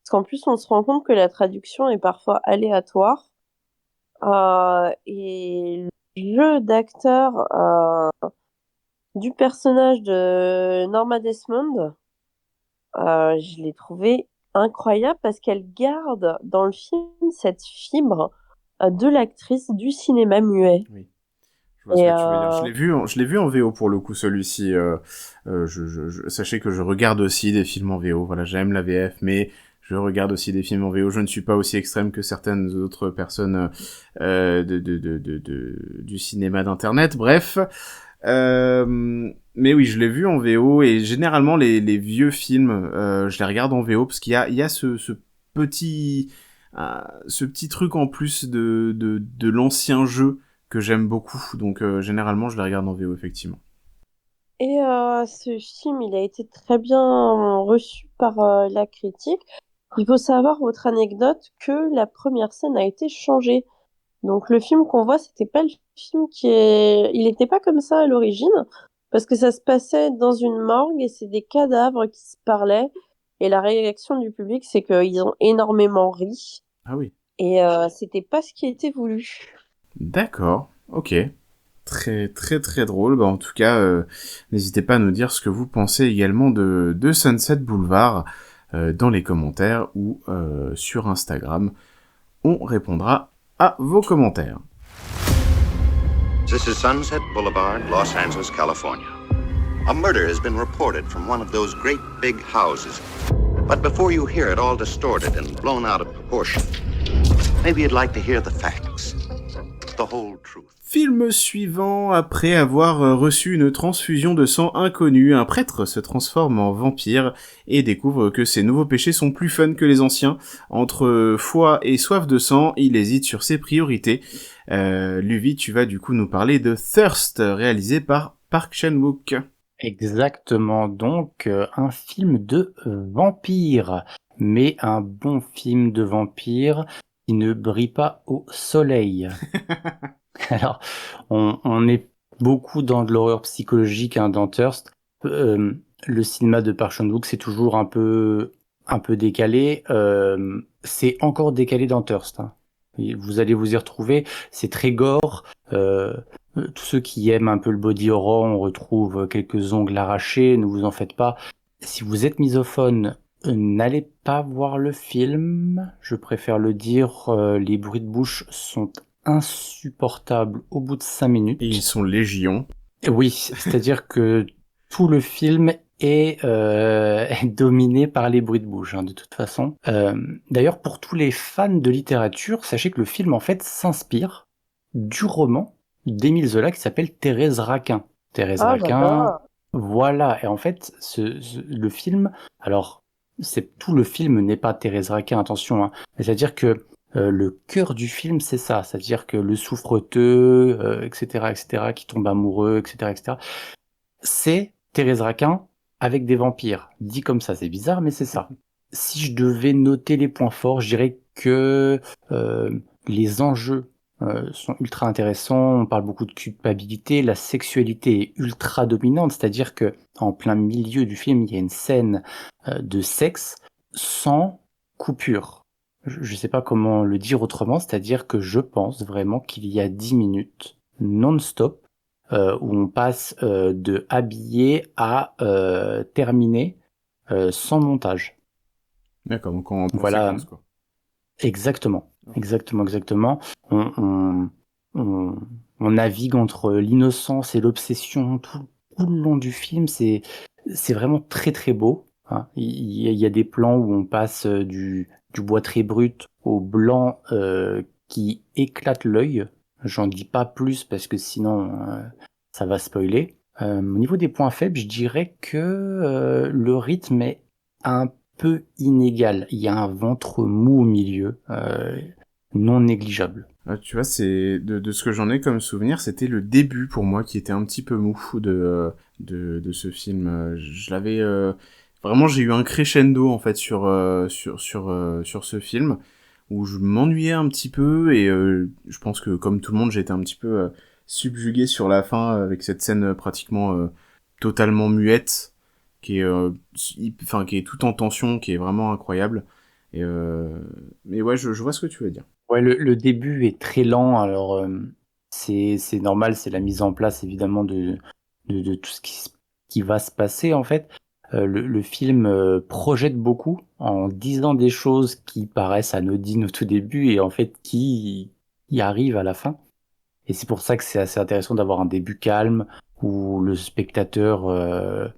Parce qu'en plus, on se rend compte que la traduction est parfois aléatoire. Et le jeu d'acteur du personnage de Norma Desmond, je l'ai trouvé incroyable parce qu'elle garde dans le film cette fibre de l'actrice du cinéma muet. Oui. Je vois ce que tu veux dire. Je l'ai vu en VO pour le coup, celui-ci. Sachez que je regarde aussi des films en VO. Voilà, j'aime la VF, mais je regarde aussi des films en VO. Je ne suis pas aussi extrême que certaines autres personnes du cinéma d'internet. Bref, Mais oui, je l'ai vu en VO, et généralement les vieux films, je les regarde en VO parce qu'il y a petit ce petit truc en plus de l'ancien jeu que j'aime beaucoup. Donc généralement je les regarde en VO, effectivement. Et ce film, il a été très bien reçu par la critique. Il faut savoir, autre anecdote, que la première scène a été changée. Donc le film qu'on voit, c'était pas le film Il n'était pas comme ça à l'origine, parce que ça se passait dans une morgue et c'est des cadavres qui se parlaient. Et la réaction du public, c'est qu'ils ont énormément ri. Ah oui. Et c'était pas ce qui était voulu. D'accord, ok. Très très très drôle. Bah, en tout cas, n'hésitez pas à nous dire ce que vous pensez également de Sunset Boulevard dans les commentaires ou sur Instagram. On répondra à vos commentaires. This is Sunset Boulevard, Los Angeles, California. A murder has been reported from one of those great big houses. But before you hear it all distorted and blown out of proportion, maybe you'd like to hear the facts, the whole truth. Film suivant. Après avoir reçu une transfusion de sang inconnue, un prêtre se transforme en vampire et découvre que ses nouveaux péchés sont plus fun que les anciens. Entre foi et soif de sang, il hésite sur ses priorités. Luvi, tu vas du coup nous parler de Thirst, réalisé par Park Chan-wook. Exactement, donc un film de vampire, mais un bon film de vampire qui ne brille pas au soleil. Alors, on est beaucoup dans de l'horreur psychologique dans Thirst. Le cinéma de Park Chan-wook, c'est toujours un peu décalé. C'est encore décalé dans Thirst. Et vous allez vous y retrouver. C'est très gore. Tous ceux qui aiment un peu le body horror, on retrouve quelques ongles arrachés. Ne vous en faites pas. Si vous êtes misophone, n'allez pas voir le film. Je préfère le dire. Les bruits de bouche sont insupportables au bout de 5 minutes. Et ils sont légion. Oui, c'est-à-dire que tout le film est dominé par les bruits de bouche, de toute façon. D'ailleurs, pour tous les fans de littérature, sachez que le film, en fait, s'inspire du roman d'Émile Zola qui s'appelle Thérèse Raquin. Thérèse Raquin, voilà. Et en fait, le film, alors, tout le film n'est pas Thérèse Raquin, attention, c'est-à-dire que le cœur du film, c'est ça, c'est-à-dire que le souffreteux, etc., qui tombe amoureux, etc., c'est Thérèse Raquin avec des vampires. Dit comme ça, c'est bizarre, mais c'est ça. Si je devais noter les points forts, je dirais que les enjeux sont ultra intéressants. On parle beaucoup de culpabilité, la sexualité est ultra dominante, c'est-à-dire que en plein milieu du film, il y a une scène de sexe sans coupure. Je ne sais pas comment le dire autrement, c'est-à-dire que je pense vraiment qu'il y a 10 minutes non-stop où on passe de habillé à terminé sans montage. D'accord, donc en voilà. séquence, quoi. Exactement. On navigue entre l'innocence et l'obsession tout le long du film. C'est vraiment très très beau. Il y a des plans où on passe du bois très brut au blanc qui éclate l'œil. J'en dis pas plus parce que sinon ça va spoiler. Au niveau des points faibles, je dirais que le rythme est un peu inégal. Il y a un ventre mou au milieu, non négligeable. Tu vois, c'est de ce que j'en ai comme souvenir, c'était le début pour moi qui était un petit peu mou de ce film. Je l'avais vraiment, j'ai eu un crescendo en fait sur ce film où je m'ennuyais un petit peu et je pense que comme tout le monde, j'étais un petit peu subjugué sur la fin avec cette scène pratiquement totalement muette qui est tout en tension, qui est vraiment incroyable. Et mais ouais, je vois ce que tu veux dire. Ouais, le début est très lent, alors c'est normal, c'est la mise en place évidemment de tout ce qui va se passer en fait. Le film projette beaucoup en disant des choses qui paraissent anodines au tout début et en fait qui y arrivent à la fin. Et c'est pour ça que c'est assez intéressant d'avoir un début calme où le spectateur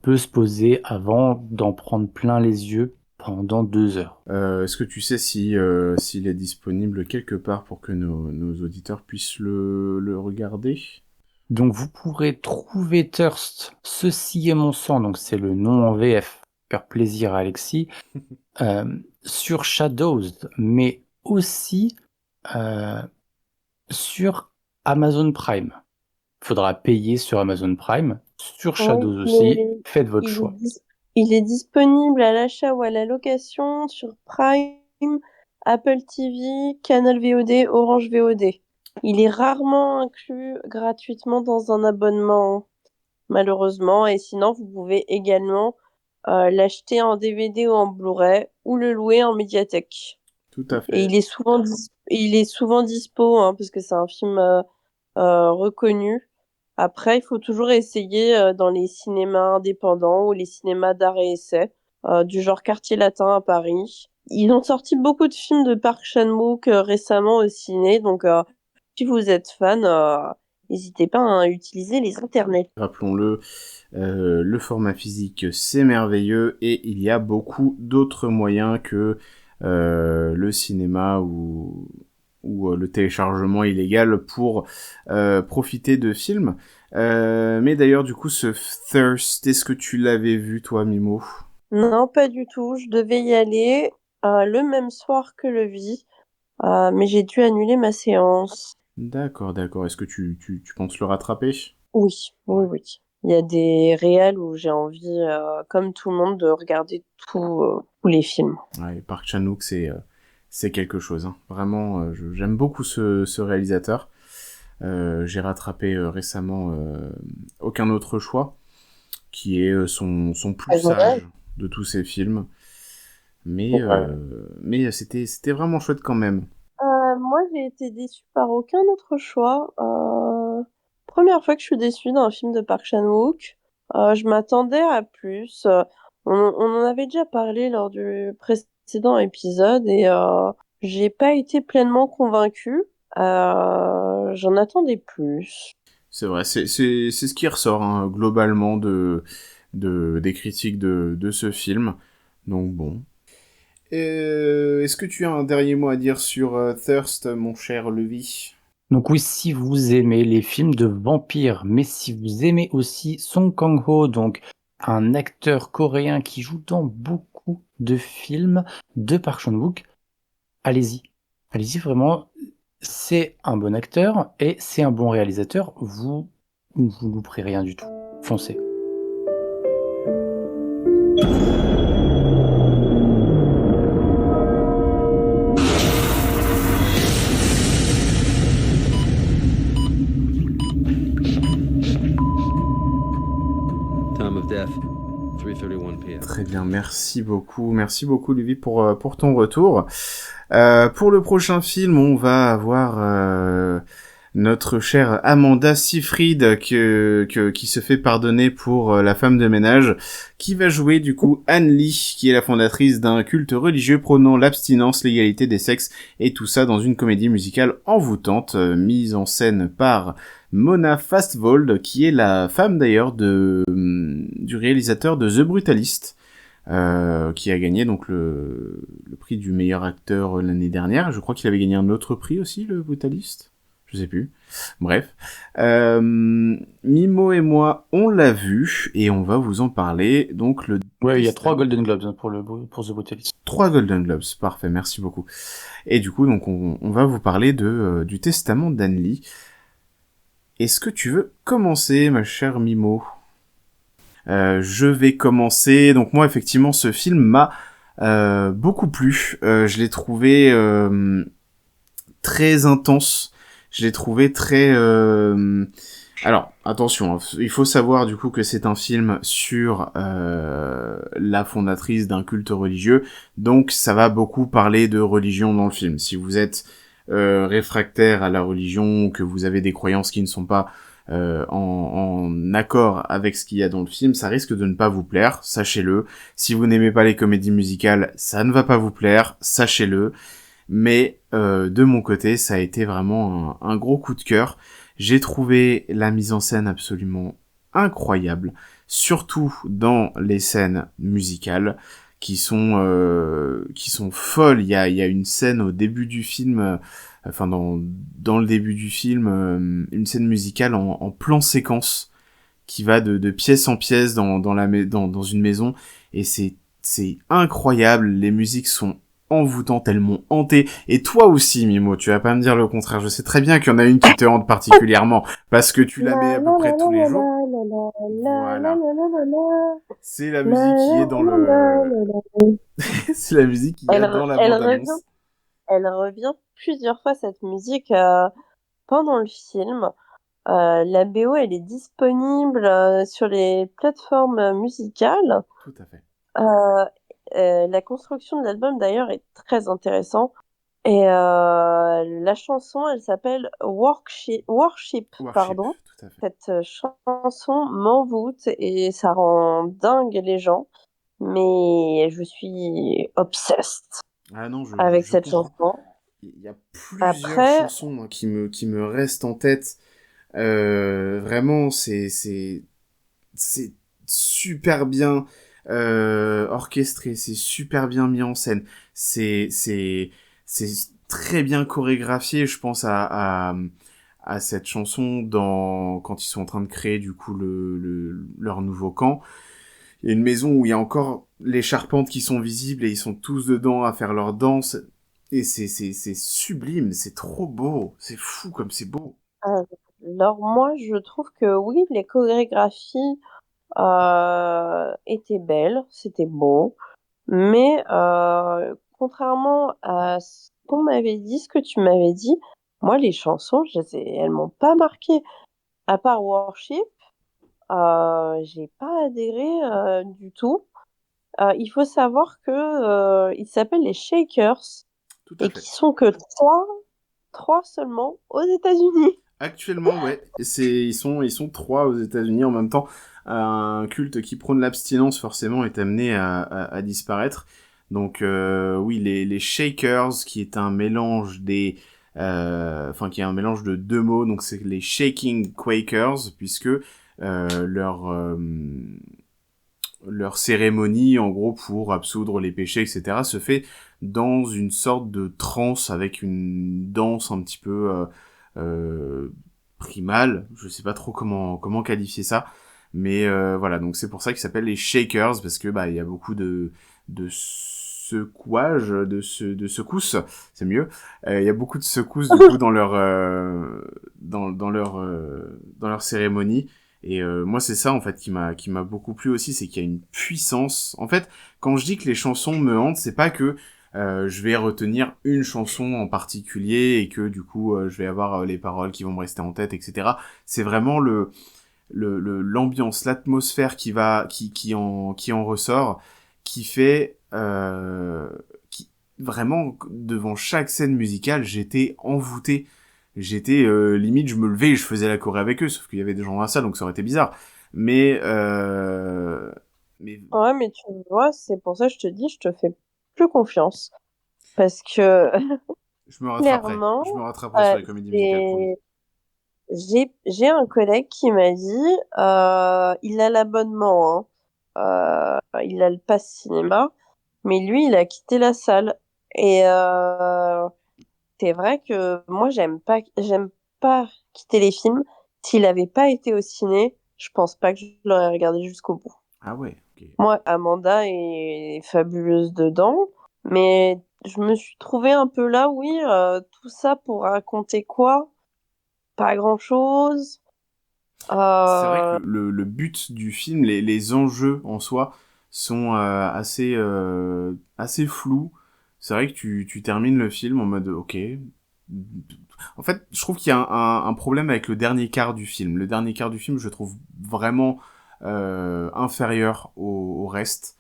peut se poser avant d'en prendre plein les yeux pendant 2 heures. Est-ce que tu sais s'il est disponible quelque part pour que nos auditeurs puissent le regarder ? Donc vous pourrez trouver Thirst, Ceci est mon sang, donc c'est le nom en VF, faire plaisir à Alexis, sur Shadows, mais aussi sur Amazon Prime. Faudra payer sur Amazon Prime, sur Shadows Oui, aussi, mais faites votre il est, choix. il est disponible à l'achat ou à la location sur Prime, Apple TV, Canal VOD, Orange VOD. Il est rarement inclus gratuitement dans un abonnement, malheureusement, et sinon vous pouvez également l'acheter en DVD ou en Blu-ray ou le louer en médiathèque. Tout à Et fait. il est souvent dispo, hein, parce que c'est un film reconnu. Après, il faut toujours essayer dans les cinémas indépendants ou les cinémas d'art et essai, du genre Quartier Latin à Paris. Ils ont sorti beaucoup de films de Park Chan-wook récemment au ciné, donc si vous êtes fan, n'hésitez pas à utiliser les internets. Rappelons-le, le format physique, c'est merveilleux et il y a beaucoup d'autres moyens que le cinéma ou le téléchargement illégal pour profiter de films. Mais d'ailleurs, du coup, ce Thirst, est-ce que tu l'avais vu, toi, Mimo? Non, pas du tout. Je devais y aller le même soir que le vie, mais j'ai dû annuler ma séance. D'accord, d'accord. Est-ce que tu penses le rattraper? Oui, oui, oui. Il y a des réels où j'ai envie, comme tout le monde, de regarder tous les films. Ouais, Park Chan-wook, c'est quelque chose. Hein. Vraiment, j'aime beaucoup ce réalisateur. J'ai rattrapé récemment Aucun autre choix, qui est son plus sage de tous ses films. Mais c'était vraiment chouette quand même. Moi, j'ai été déçue par aucun autre choix. Première fois que je suis déçue d'un film de Park Chan-wook. Je m'attendais à plus. On en avait déjà parlé lors du précédent épisode et j'ai pas été pleinement convaincue. J'en attendais plus. C'est vrai, c'est ce qui ressort hein, globalement des critiques de ce film. Donc bon. Est-ce que tu as un dernier mot à dire sur Thirst, mon cher Levi? Donc oui, si vous aimez les films de vampires, mais si vous aimez aussi Song Kang-ho, donc un acteur coréen qui joue dans beaucoup de films de Park Chan-wook, allez-y. Allez-y, vraiment, c'est un bon acteur et c'est un bon réalisateur. Vous louperez rien du tout. Foncez. Très bien, merci beaucoup Levi pour ton retour. Pour le prochain film, on va avoir notre chère Amanda Seyfried qui se fait pardonner pour la femme de ménage, qui va jouer du coup Anne Lee, qui est la fondatrice d'un culte religieux prônant l'abstinence, l'égalité des sexes, et tout ça dans une comédie musicale envoûtante, mise en scène par Mona Fastvold, qui est la femme d'ailleurs du réalisateur de The Brutalist, qui a gagné donc le prix du meilleur acteur l'année dernière. Je crois qu'il avait gagné un autre prix aussi, le Brutalist. Je sais plus. Bref. Mimo et moi, on l'a vu, et on va vous en parler. Donc Ouais, il y a 3 Golden Globes hein, pour The Brutalist. 3 Golden Globes, parfait, merci beaucoup. Et du coup, donc on va vous parler du testament d'Anne Lee. Est-ce que tu veux commencer, ma chère Mimo? Je vais commencer. Donc moi, effectivement, ce film m'a beaucoup plu. Je l'ai trouvé très intense. Je l'ai trouvé très... Alors, attention, hein, il faut savoir du coup que c'est un film sur la fondatrice d'un culte religieux. Donc ça va beaucoup parler de religion dans le film. Si vous êtes réfractaire à la religion, ou que vous avez des croyances qui ne sont pas en accord avec ce qu'il y a dans le film, ça risque de ne pas vous plaire, sachez-le. Si vous n'aimez pas les comédies musicales, ça ne va pas vous plaire, sachez-le. Mais de mon côté, ça a été vraiment un gros coup de cœur. J'ai trouvé la mise en scène absolument incroyable, surtout dans les scènes musicales qui sont folles. Il y a une scène au début du film enfin dans le début du film, une scène musicale en plan séquence qui va de pièce en pièce dans une maison, et c'est incroyable. Les musiques sont envoûtantes, elles m'ont hanté. Et toi aussi, Mimo, tu vas pas me dire le contraire. Je sais très bien qu'il y en a une qui te hante particulièrement, parce que tu la mets à peu près tous les jours. Voilà. C'est la musique qui est dans le... C'est la musique qui est dans la bande-annonce. Elle revient plusieurs fois, cette musique, pendant le film. La BO, elle est disponible sur les plateformes musicales. Tout à fait. La construction de l'album, d'ailleurs, est très intéressante. Et la chanson, elle s'appelle Worship, pardon. Tout à fait. Cette chanson m'envoûte et ça rend dingue les gens. Mais je suis obsessed avec cette chanson. Il y a plusieurs chansons qui me restent en tête. Vraiment, c'est super bien orchestré, c'est super bien mis en scène, c'est très bien chorégraphié. Je pense à cette chanson quand ils sont en train de créer du coup leur nouveau camp. Il y a une maison où il y a encore les charpentes qui sont visibles et ils sont tous dedans à faire leur danse, et c'est sublime, c'est trop beau, c'est fou comme c'est beau. Alors moi, je trouve que oui, les chorégraphies étaient belles, c'était beau, mais contrairement à ce qu'on m'avait dit, ce que tu m'avais dit, moi, les chansons, elles m'ont pas marqué. À part Worship, j'ai pas adhéré du tout. Il faut savoir que ils s'appellent les Shakers et qui sont que trois seulement aux États-Unis. Actuellement, ouais, ils sont 3 aux États-Unis en même temps. Un culte qui prône l'abstinence forcément est amené à disparaître. Donc oui, les Shakers, qui est un mélange qui est un mélange de 2 mots. Donc c'est les Shaking Quakers, puisque leur cérémonie, en gros, pour absoudre les péchés, etc., se fait dans une sorte de transe avec une danse un petit peu primale. Je sais pas trop comment qualifier ça, mais voilà. Donc c'est pour ça qu'ils s'appellent les Shakers, parce que il y a beaucoup de secouage, de secousses, c'est mieux. Il y a beaucoup de secousses du coup dans leur cérémonie. Et moi c'est ça en fait qui m'a beaucoup plu aussi, c'est qu'il y a une puissance. En fait, quand je dis que les chansons me hantent, c'est pas que je vais retenir une chanson en particulier et que du coup je vais avoir les paroles qui vont me rester en tête, etc. C'est vraiment l'ambiance, l'atmosphère qui en ressort, qui fait vraiment devant chaque scène musicale, j'étais envoûté. J'étais limite, je me levais et je faisais la choré avec eux, sauf qu'il y avait des gens dans la salle, donc ça aurait été bizarre. Mais ouais, mais tu vois, c'est pour ça que je te dis, je te fais plus confiance, parce que je me rattraperai. clairement, Je me rattraperai sur les comédies musicales, promis. J'ai un collègue qui m'a dit, il a l'abonnement, il a le pass cinéma, mais lui, il a quitté la salle. Et c'est vrai que moi, j'aime pas quitter les films. S'il avait pas été au ciné, je pense pas que je l'aurais regardé jusqu'au bout. Ah ouais, ok. Moi, Amanda est fabuleuse dedans, mais je me suis trouvée un peu là, oui, tout ça pour raconter quoi? Pas grand-chose. C'est vrai que le but du film, les enjeux en soi sont assez flous. C'est vrai que tu termines le film en mode ok. En fait, je trouve qu'il y a un problème avec le dernier quart du film. Le dernier quart du film, je trouve vraiment inférieur au reste.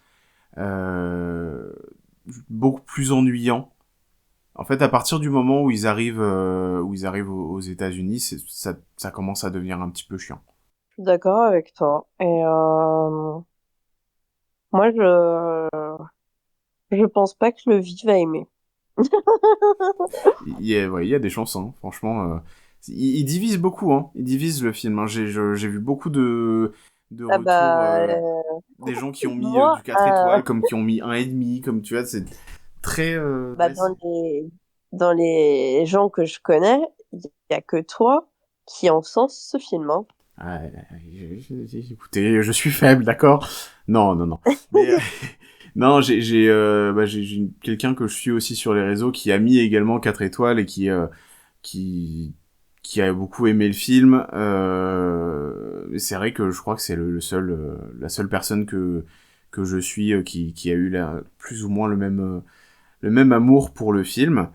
Beaucoup plus ennuyant. En fait, à partir du moment où ils arrivent aux États-Unis, ça commence à devenir un petit peu chiant. Je suis d'accord avec toi. Et moi, je pense pas que le V va aimer. Il y a des chances, hein, franchement. Ils divisent beaucoup, hein. Ils divisent le film. Hein. J'ai vu beaucoup de retours, des gens qui ont mis du 4 étoiles, comme qui ont mis 1,5, comme tu vois, c'est très... dans dans les gens que je connais, il y a que toi qui encense ce film. Hein. Ah, écoutez, je suis faible, d'accord? Non, non, non. Mais, non, j'ai quelqu'un que je suis aussi sur les réseaux qui a mis également 4 étoiles et qui, qui a beaucoup aimé le film. Et c'est vrai que je crois que c'est la seule personne que je suis qui a eu plus ou moins le même amour pour le film.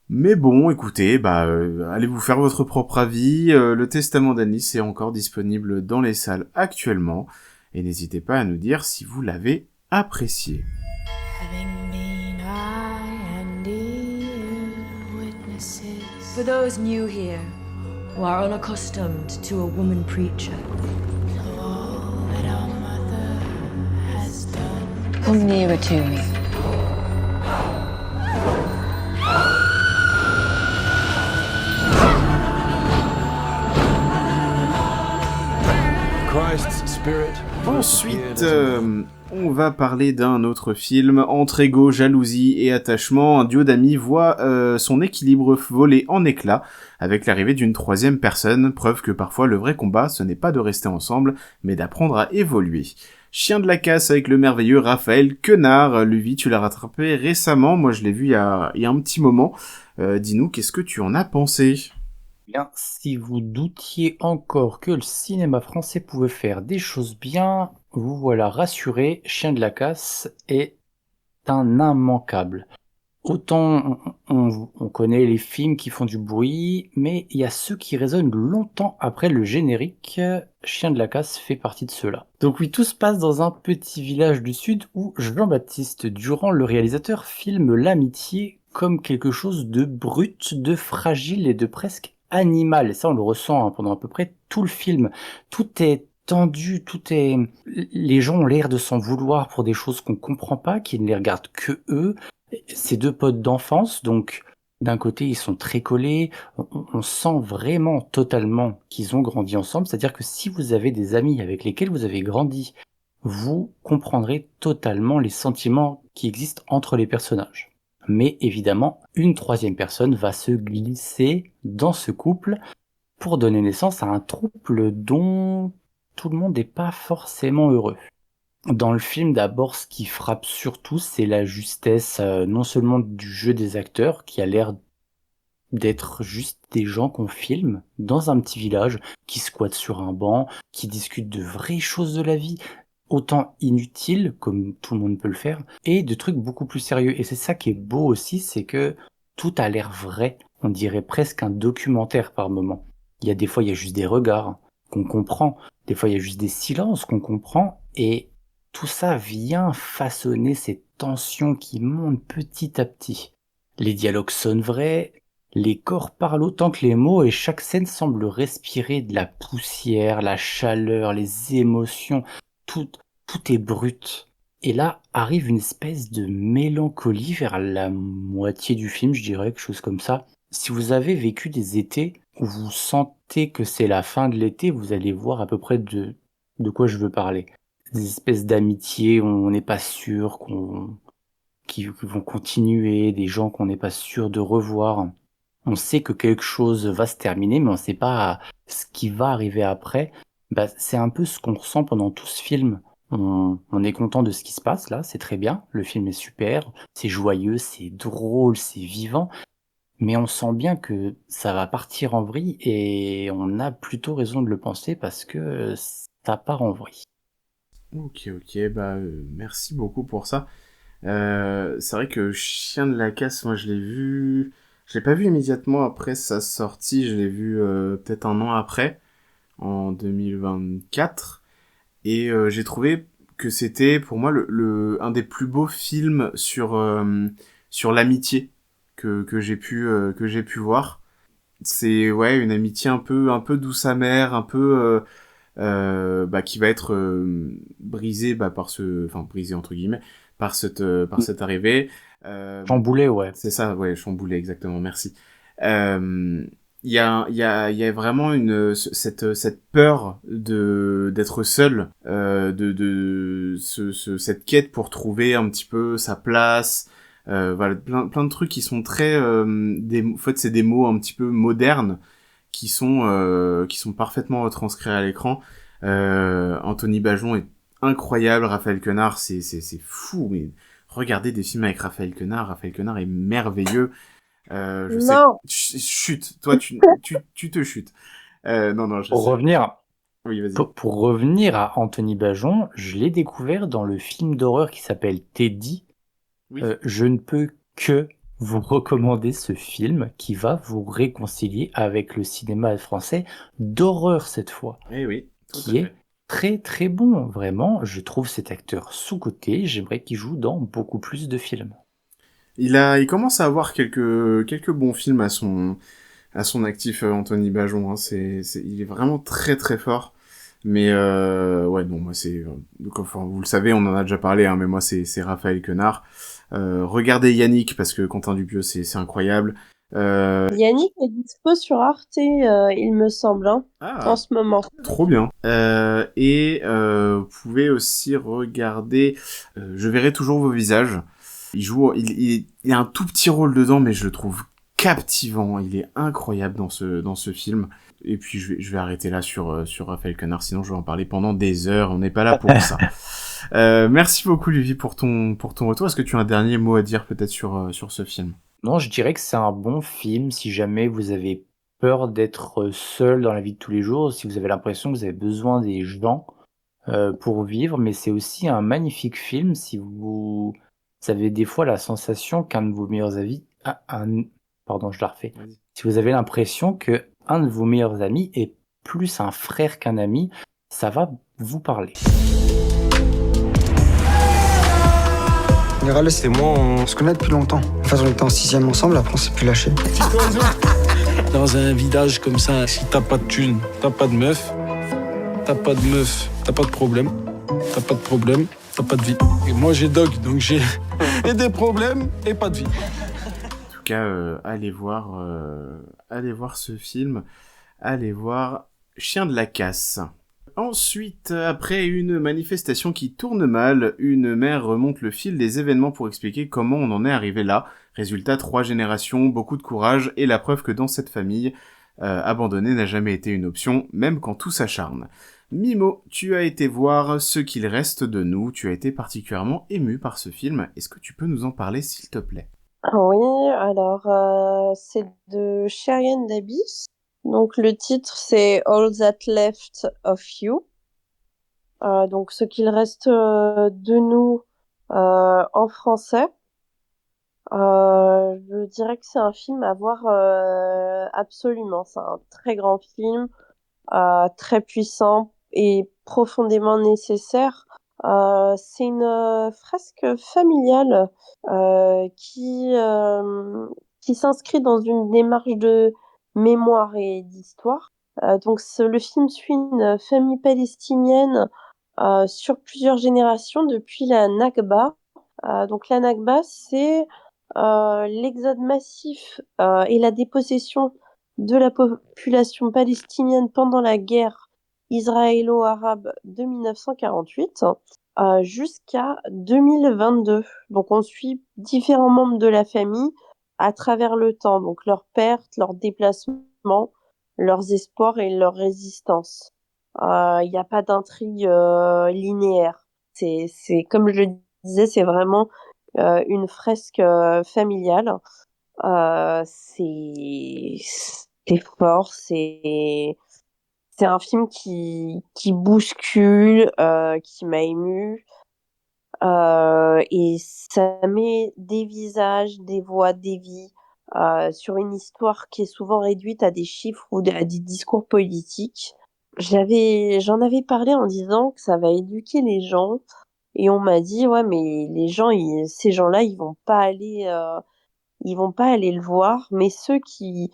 Mais bon, écoutez, allez vous faire votre propre avis. Le Testament d'Alice est encore disponible dans les salles actuellement. Et n'hésitez pas à nous dire si vous l'avez apprécié. For those new here, who are unaccustomed to a woman preacher, come nearer to me. Ensuite, on va parler d'un autre film, entre ego, jalousie et attachement. Un duo d'amis voit son équilibre voler en éclats avec l'arrivée d'une troisième personne, preuve que parfois le vrai combat, ce n'est pas de rester ensemble, mais d'apprendre à évoluer. Chien de la casse avec le merveilleux Raphaël Quenard. Lui, tu l'as rattrapé récemment, moi je l'ai vu il y a un petit moment. Dis-nous, qu'est-ce que tu en as pensé ? Bien, si vous doutiez encore que le cinéma français pouvait faire des choses bien, vous voilà rassuré, Chien de la casse est un immanquable. Autant on connaît les films qui font du bruit, mais il y a ceux qui résonnent longtemps après le générique. Chien de la casse fait partie de ceux-là. Donc oui, tout se passe dans un petit village du sud où Jean-Baptiste Durand, le réalisateur, filme l'amitié comme quelque chose de brut, de fragile et de presque animal. Et ça, on le ressent pendant à peu près tout le film. Tout est tendu, les gens ont l'air de s'en vouloir pour des choses qu'on comprend pas, qui ne les regardent que eux. Ces deux potes d'enfance, donc d'un côté ils sont très collés, on sent vraiment totalement qu'ils ont grandi ensemble, c'est-à-dire que si vous avez des amis avec lesquels vous avez grandi, vous comprendrez totalement les sentiments qui existent entre les personnages. Mais évidemment, une troisième personne va se glisser dans ce couple pour donner naissance à un trouble dont tout le monde n'est pas forcément heureux. Dans le film, d'abord, ce qui frappe surtout, c'est la justesse, non seulement du jeu des acteurs, qui a l'air d'être juste des gens qu'on filme dans un petit village, qui squattent sur un banc, qui discutent de vraies choses de la vie, autant inutiles, comme tout le monde peut le faire, et de trucs beaucoup plus sérieux. Et c'est ça qui est beau aussi, c'est que tout a l'air vrai. On dirait presque un documentaire par moment. Il y a des fois, il y a juste des regards qu'on comprend. Des fois, il y a juste des silences qu'on comprend. Et tout ça vient façonner ces tensions qui montent petit à petit. Les dialogues sonnent vrais, les corps parlent autant que les mots et chaque scène semble respirer de la poussière, la chaleur, les émotions. Tout est brut. Et là arrive une espèce de mélancolie vers la moitié du film, je dirais, quelque chose comme ça. Si vous avez vécu des étés où vous sentez que c'est la fin de l'été, vous allez voir à peu près de quoi je veux parler. Des espèces d'amitié où on n'est pas sûr qui vont continuer, des gens qu'on n'est pas sûr de revoir. On sait que quelque chose va se terminer, mais on ne sait pas ce qui va arriver après. C'est un peu ce qu'on ressent pendant tout ce film. On est content de ce qui se passe là, c'est très bien, le film est super, c'est joyeux, c'est drôle, c'est vivant, mais on sent bien que ça va partir en vrille et on a plutôt raison de le penser parce que ça part en vrille. Ok, merci beaucoup pour ça. C'est vrai que Chien de la casse, moi je l'ai pas vu immédiatement après sa sortie, je l'ai vu peut-être un an après, en 2024, et j'ai trouvé que c'était pour moi un des plus beaux films sur l'amitié que j'ai pu voir. C'est une amitié un peu douce amère, un peu qui va être brisée brisée entre guillemets par cette arrivée. Chamboulé, ouais. C'est ça, ouais, chamboulé, exactement, merci. Il y a vraiment cette peur d'être seul, cette quête pour trouver un petit peu sa place, Voilà, plein de trucs qui sont très en fait c'est des mots un petit peu modernes qui sont parfaitement retranscrits à l'écran. Anthony Bajon est incroyable, Raphaël Quenard c'est fou, mais regardez des films avec Raphaël Quenard est merveilleux. Je sais Non. chut, toi tu te chutes. Non, je Pour sais. revenir, Oui, vas-y. pour revenir à Anthony Bajon, je l'ai découvert dans le film d'horreur qui s'appelle Teddy. Oui. Je ne peux que vous recommander ce film qui va vous réconcilier avec le cinéma français d'horreur cette fois, Eh oui, tout à qui est fait. très très bon. Vraiment, je trouve cet acteur sous-coté. J'aimerais qu'il joue dans beaucoup plus de films. Il commence à avoir quelques bons films à son actif, Anthony Bajon, hein. Il est vraiment très très fort. Mais ouais, non, moi enfin, vous le savez, on en a déjà parlé, hein, mais moi c'est Raphaël Quenard. Regardez Yannick parce que Quentin Dupieux c'est incroyable. Yannick est dispo sur Arte, il me semble, hein, en ce moment. Trop bien. Vous pouvez aussi regarder Je verrai toujours vos visages. Il a un tout petit rôle dedans, mais je le trouve captivant. Il est incroyable dans ce film. Et puis je vais arrêter là sur Raphaël Quenard, sinon je vais en parler pendant des heures. On n'est pas là pour ça. Merci beaucoup, Lucie, pour ton retour. Est-ce que tu as un dernier mot à dire peut-être sur ce film? Non, je dirais que c'est un bon film si jamais vous avez peur d'être seul dans la vie de tous les jours, si vous avez l'impression que vous avez besoin des gens pour vivre, mais c'est aussi un magnifique film si vous avez des fois la sensation qu'un de vos meilleurs amis, pardon, je la refais. Vas-y. Si vous avez l'impression que un de vos meilleurs amis est plus un frère qu'un ami, ça va vous parler. Nirale, c'est moi, on se connaît depuis longtemps. Enfin, on était en 6e ensemble, après on s'est plus lâché. Dans un village comme ça, si t'as pas de thunes, t'as pas de meuf, t'as pas de problème. T'as pas de problème, t'as pas de vie. Et moi j'ai Dog, donc j'ai et des problèmes et pas de vie. En tout cas, allez voir ce film. Allez voir Chien de la casse. Ensuite, après une manifestation qui tourne mal, une mère remonte le fil des événements pour expliquer comment on en est arrivé là. Résultat, 3 générations, beaucoup de courage et la preuve que dans cette famille, abandonner n'a jamais été une option, même quand tout s'acharne. Mimo, tu as été voir Ce qu'il reste de nous, tu as été particulièrement ému par ce film. Est-ce que tu peux nous en parler, s'il te plaît? Oui, alors c'est de Cherian Davis. Donc le titre c'est All That Left of You. Donc ce qu'il reste de nous en français. Je dirais que c'est un film à voir absolument. C'est un très grand film, très puissant et profondément nécessaire. C'est une fresque familiale qui s'inscrit dans une démarche de mémoire et d'histoire. Donc le film suit une famille palestinienne sur plusieurs générations depuis la Nakba. Donc la Nakba, c'est l'exode massif et la dépossession de la population palestinienne pendant la guerre israélo-arabe de 1948 jusqu'à 2022. Donc on suit différents membres de la famille à travers le temps, donc leurs pertes, leurs déplacements, leurs espoirs et leur résistance. Il n'y a pas d'intrigue linéaire. C'est comme je le disais, c'est vraiment une fresque familiale. C'est fort, c'est un film qui bouscule, qui m'a ému. Et ça met des visages, des voix, des vies sur une histoire qui est souvent réduite à des chiffres ou à des discours politiques. J'en avais parlé en disant que ça va éduquer les gens et on m'a dit ouais mais les gens ces gens-là ils vont pas aller le voir, mais ceux qui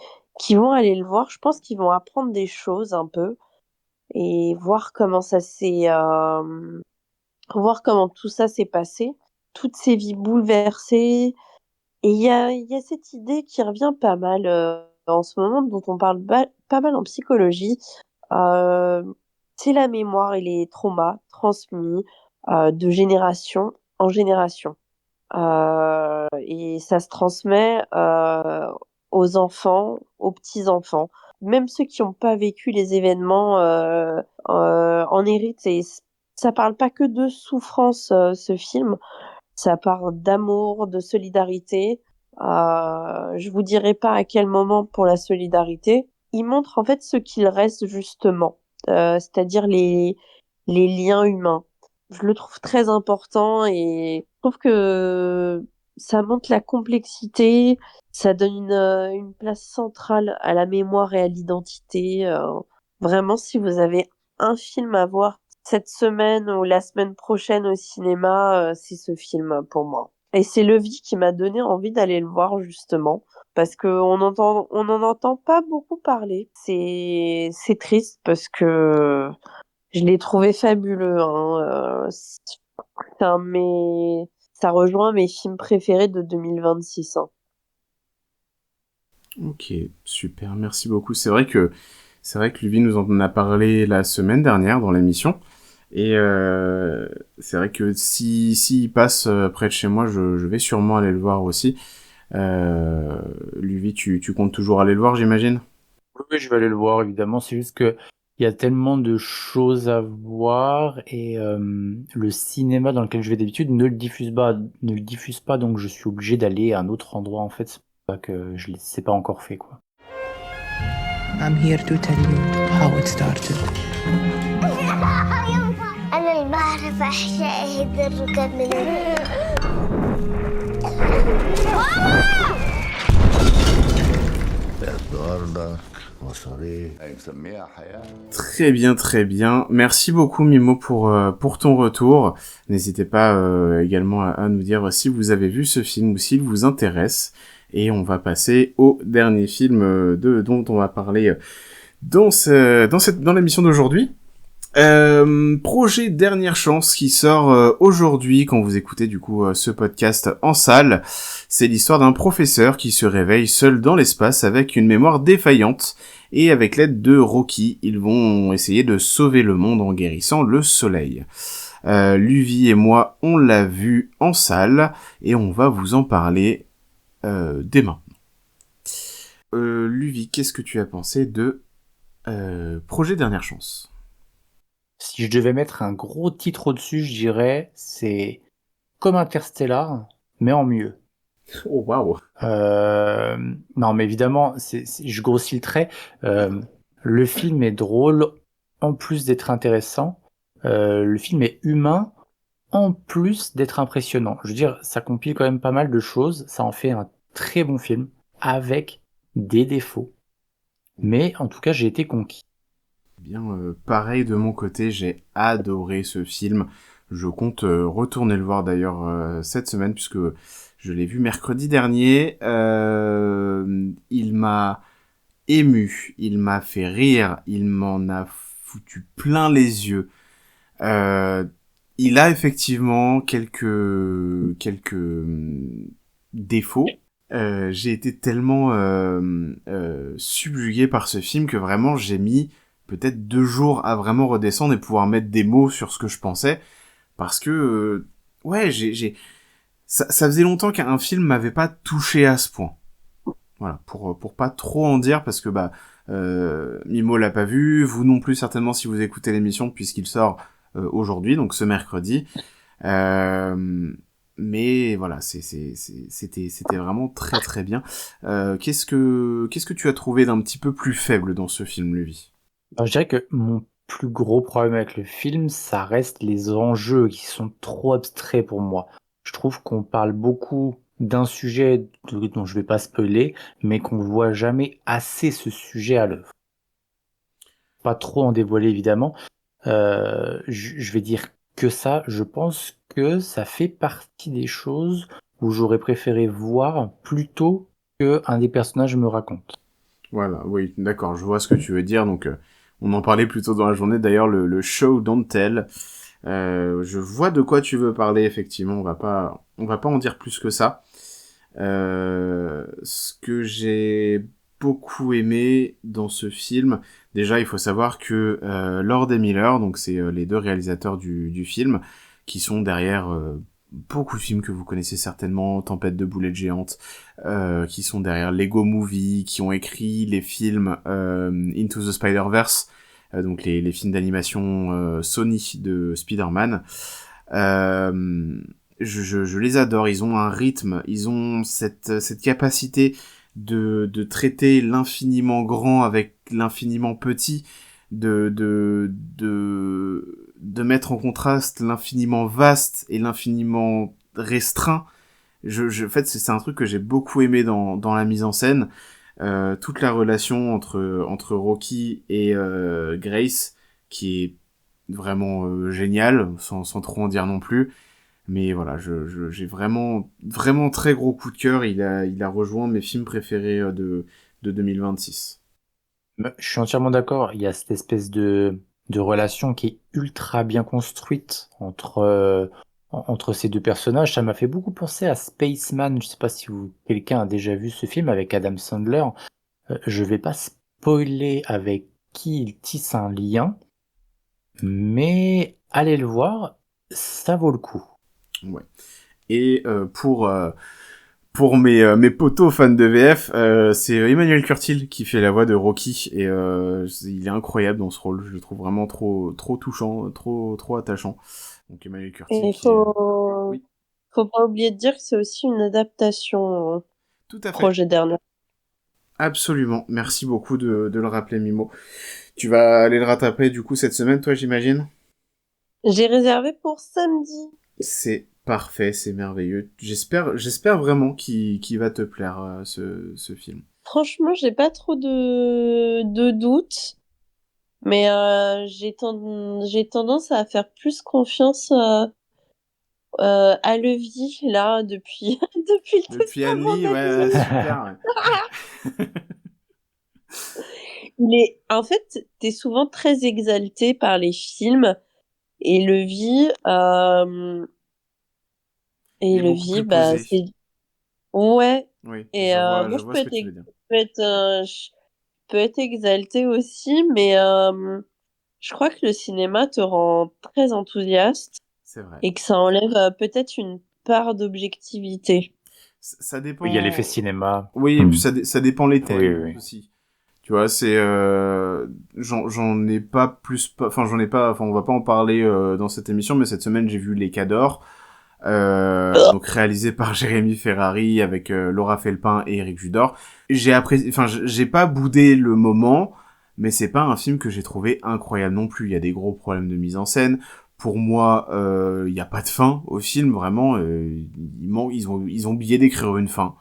vont aller le voir, je pense qu'ils vont apprendre des choses un peu et voir comment tout ça s'est passé, toutes ces vies bouleversées. Et il y a cette idée qui revient pas mal en ce moment, dont on parle pas mal en psychologie. Euh, c'est la mémoire et les traumas transmis de génération en génération. Et ça se transmet aux enfants, aux petits-enfants. Même ceux qui n'ont pas vécu les événements en héritent. Et ça parle pas que de souffrance, ce film. Ça parle d'amour, de solidarité. Je vous dirai pas à quel moment pour la solidarité. Il montre en fait ce qu'il reste justement, c'est-à-dire les liens humains. Je le trouve très important et je trouve que ça montre la complexité, ça donne une place centrale à la mémoire et à l'identité. Vraiment, si vous avez un film à voir cette semaine ou la semaine prochaine au cinéma, c'est ce film pour moi. Et c'est Levi qui m'a donné envie d'aller le voir justement, parce que on en entend pas beaucoup parler. C'est triste parce que je l'ai trouvé fabuleux, hein. C'est ça rejoint mes films préférés de 2026, hein. Ok, super, merci beaucoup. C'est vrai que Luby nous en a parlé la semaine dernière dans l'émission. Et c'est vrai que si il passe près de chez moi, je vais sûrement aller le voir aussi. Luby, tu comptes toujours aller le voir, j'imagine? Oui, je vais aller le voir, évidemment. C'est juste que il y a tellement de choses à voir et le cinéma dans lequel je vais d'habitude ne le diffuse pas, donc je suis obligé d'aller à un autre endroit en fait. C'est pour ça que c'est pas encore fait quoi. I'm here to tell you how it started. أنا اللي بعرف أحشائي الركاب من Très bien, très bien. Merci beaucoup Mimo pour ton retour. N'hésitez pas également à nous dire si vous avez vu ce film ou s'il vous intéresse. Et on va passer au dernier film dont on va parler dans l'émission d'aujourd'hui. Projet Dernière Chance qui sort aujourd'hui quand vous écoutez du coup ce podcast en salle. C'est l'histoire d'un professeur qui se réveille seul dans l'espace avec une mémoire défaillante et avec l'aide de Rocky, ils vont essayer de sauver le monde en guérissant le soleil. Luvi et moi, on l'a vu en salle et on va vous en parler dès maintenant. Luvi, qu'est-ce que tu as pensé de Projet Dernière Chance ? Si je devais mettre un gros titre au-dessus, je dirais c'est comme Interstellar, mais en mieux. Oh waouh. Non, mais évidemment, je grossis le trait. Le film est drôle, en plus d'être intéressant. Le film est humain, en plus d'être impressionnant. Je veux dire, ça compile quand même pas mal de choses. Ça en fait un très bon film, avec des défauts. Mais en tout cas, j'ai été conquis. Bien, pareil de mon côté, j'ai adoré ce film. Je compte retourner le voir d'ailleurs cette semaine puisque je l'ai vu mercredi dernier. Il m'a ému, il m'a fait rire, il m'en a foutu plein les yeux. Il a effectivement quelques défauts. J'ai été tellement subjugué par ce film que vraiment j'ai mis peut-être 2 jours à vraiment redescendre et pouvoir mettre des mots sur ce que je pensais, parce que ouais, ça faisait longtemps qu'un film m'avait pas touché à ce point. Voilà, pour pas trop en dire, parce que Mimo l'a pas vu, vous non plus certainement si vous écoutez l'émission, puisqu'il sort aujourd'hui, donc ce mercredi. Mais voilà, c'était vraiment très très bien. Qu'est-ce que tu as trouvé d'un petit peu plus faible dans ce film, Luvi ? Alors, je dirais que mon plus gros problème avec le film, ça reste les enjeux qui sont trop abstraits pour moi. Je trouve qu'on parle beaucoup d'un sujet dont je vais pas spoiler, mais qu'on voit jamais assez ce sujet à l'œuvre. Pas trop en dévoiler évidemment. Je vais dire que ça, je pense que ça fait partie des choses où j'aurais préféré voir plutôt que un des personnages me raconte. Voilà, oui, d'accord, je vois ce que tu veux dire, donc on en parlait plus tôt dans la journée, d'ailleurs, le show Don't Tell. Je vois de quoi tu veux parler, effectivement, on va pas en dire plus que ça. Ce que j'ai beaucoup aimé dans ce film, déjà, il faut savoir que Lord et Miller, donc c'est les 2 réalisateurs du film, qui sont derrière beaucoup de films que vous connaissez certainement, Tempête de boulettes géantes, qui sont derrière Lego Movie, qui ont écrit les films Into the Spider-Verse, donc les films d'animation Sony de Spider-Man. Je les adore, ils ont un rythme, ils ont cette capacité de traiter l'infiniment grand avec l'infiniment petit, de mettre en contraste l'infiniment vaste et l'infiniment restreint. En fait, c'est un truc que j'ai beaucoup aimé dans la mise en scène. Toute la relation entre Rocky et Grace, qui est vraiment géniale, sans trop en dire non plus. Mais voilà, j'ai vraiment très gros coup de cœur. Il a rejoint mes films préférés de 2026. Je suis entièrement d'accord. Il y a cette espèce de relation qui est ultra bien construite entre ces deux personnages. Ça m'a fait beaucoup penser à Spaceman. Je sais pas si quelqu'un a déjà vu ce film avec Adam Sandler. Je vais pas spoiler avec qui il tisse un lien, mais allez le voir, ça vaut le coup. Ouais. Et pour mes potos fans de VF, c'est Emmanuel Curtil qui fait la voix de Rocky, et il est incroyable dans ce rôle. Je le trouve vraiment trop touchant, trop attachant. Donc Emmanuel Curtil. Et faut pas oublier de dire que c'est aussi une adaptation. Tout à fait. Projet dernier. Absolument. Merci beaucoup de le rappeler, Mimo. Tu vas aller le rattraper du coup cette semaine, toi, j'imagine? J'ai réservé pour samedi. C'est parfait, c'est merveilleux. J'espère vraiment qu'il va te plaire, ce film. Franchement, j'ai pas trop de doutes, mais j'ai tendance à faire plus confiance à Levi là depuis Depuis Anne-Lee, ouais, super. En fait, t'es souvent très exalté par les films, et Levi bah c'est ouais. Oui, et moi je vois ce que tu veux dire. je peux être exaltée aussi, mais je crois que le cinéma te rend très enthousiaste. C'est vrai. Et que ça enlève peut-être une part d'objectivité. Ça dépend. Il y a l'effet cinéma. Oui, et puis ça dépend les thèmes aussi. Tu vois, c'est j'en ai pas, enfin on va pas en parler dans cette émission, mais cette semaine j'ai vu Les Cadors, donc réalisé par Jérémy Ferrari avec Laura Felpin et Éric Judor. J'ai pas boudé le moment, mais c'est pas un film que j'ai trouvé incroyable non plus. Il y a des gros problèmes de mise en scène. Pour moi, il y a pas de fin au film, vraiment. Ils ont oublié d'écrire une fin.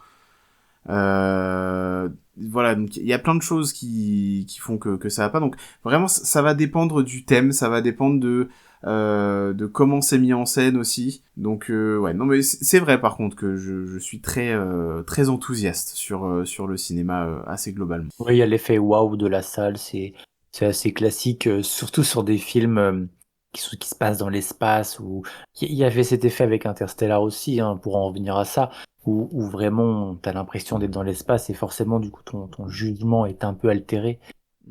Voilà, donc il y a plein de choses qui font que ça va pas. Donc vraiment, ça va dépendre du thème, ça va dépendre de comment c'est mis en scène aussi. Donc ouais, non mais c'est vrai par contre que je suis très enthousiaste sur le cinéma assez globalement. Oui, il y a l'effet waouh de la salle, c'est assez classique, surtout sur des films qui se passent dans l'espace, où il y avait cet effet avec Interstellar aussi, hein, pour en revenir à ça, où vraiment t'as l'impression d'être dans l'espace et forcément du coup ton jugement est un peu altéré.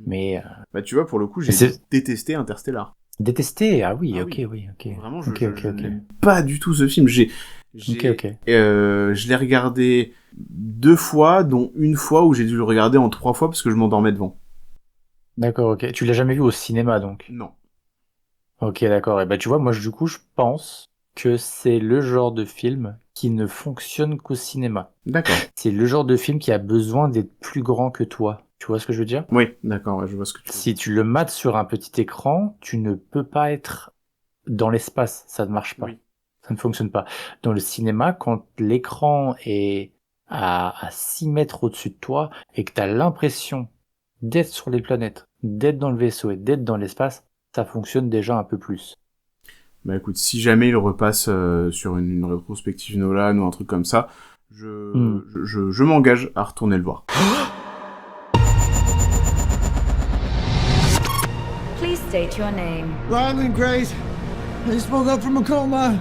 Mais bah tu vois, pour le coup j'ai détesté Interstellar. Détesté? Ah oui, ok. Vraiment, je n'aime pas du tout ce film. Je l'ai regardé 2 fois, dont une fois où j'ai dû le regarder en 3 fois parce que je m'endormais devant. D'accord, ok. Tu l'as jamais vu au cinéma donc? Non. Ok, d'accord. Et bah tu vois, moi je pense que c'est le genre de film qui ne fonctionne qu'au cinéma. D'accord. C'est le genre de film qui a besoin d'être plus grand que toi. Tu vois ce que je veux dire? Oui, d'accord, ouais, je vois ce que tu veux dire. Si tu le mates sur un petit écran, tu ne peux pas être dans l'espace. Ça ne marche pas. Oui. Ça ne fonctionne pas. Dans le cinéma, quand l'écran est à 6 mètres au-dessus de toi et que tu as l'impression d'être sur les planètes, d'être dans le vaisseau et d'être dans l'espace, ça fonctionne déjà un peu plus. Bah écoute, si jamais il repasse sur une rétrospective Nolan ou un truc comme ça, je m'engage à retourner le voir. Please state your name. Ryland Grace. I just woke up from a coma.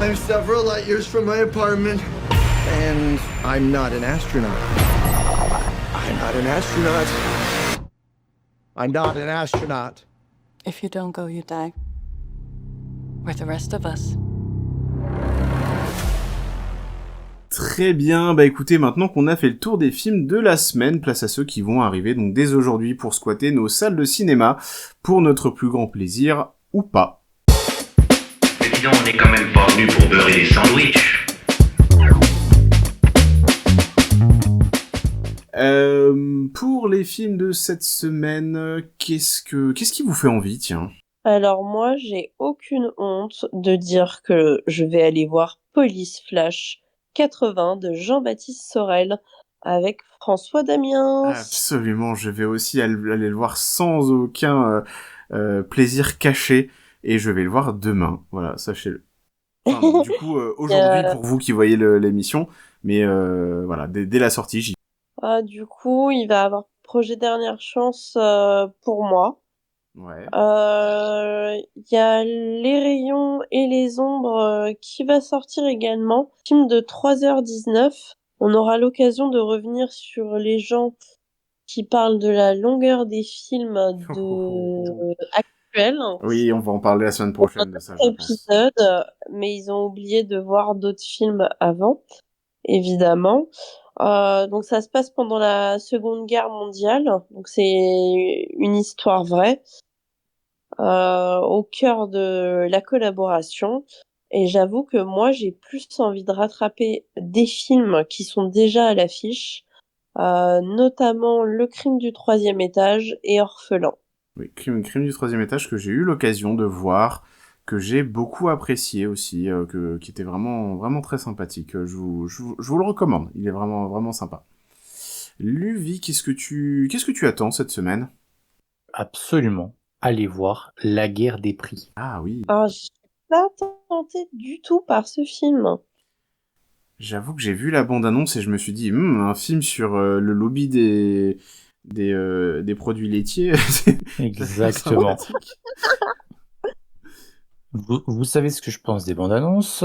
I'm several light years from my apartment. And I'm not an astronaut. I'm not an astronaut. I'm not an astronaut. If you don't go, you die. With the rest of us. Très bien, bah écoutez, maintenant qu'on a fait le tour des films de la semaine, place à ceux qui vont arriver donc dès aujourd'hui pour squatter nos salles de cinéma, pour notre plus grand plaisir, ou pas. Mais dis donc, on est quand même pas venu pour beurrer des sandwichs. Pour les films de cette semaine, qu'est-ce qui vous fait envie, tiens? Alors moi, j'ai aucune honte de dire que je vais aller voir Police Flash 80 de Jean-Baptiste Sorel avec François Damiens. Absolument, je vais aussi aller le voir sans aucun plaisir caché, et je vais le voir demain, voilà, sachez-le. Enfin, bon, du coup, aujourd'hui pour vous qui voyez l'émission, mais voilà, dès la sortie, j'y... Du coup, il va avoir projet Dernière Chance pour moi. Ouais. Il y a Les Rayons et les Ombres qui va sortir également. Film de 3h19. On aura l'occasion de revenir sur les gens qui parlent de la longueur des films actuels. Oui, on va en parler la semaine prochaine de ça, je pense. Épisode, mais ils ont oublié de voir d'autres films avant, évidemment. Donc ça se passe pendant la Seconde Guerre mondiale, donc c'est une histoire vraie, au cœur de la collaboration. Et j'avoue que moi j'ai plus envie de rattraper des films qui sont déjà à l'affiche, notamment Le Crime du troisième étage et Orphelin. Oui, Crime du troisième étage que j'ai eu l'occasion de voir, que j'ai beaucoup apprécié aussi, qui était vraiment, vraiment très sympathique. Je vous le recommande, il est vraiment, vraiment sympa. Luvi, qu'est-ce que tu attends cette semaine? Absolument. Allez voir La Guerre des Prix. Ah oui. Je suis pas tentée du tout par ce film. J'avoue que j'ai vu la bande-annonce et je me suis dit, un film sur le lobby des produits laitiers. Exactement. Vous savez ce que je pense des bandes annonces.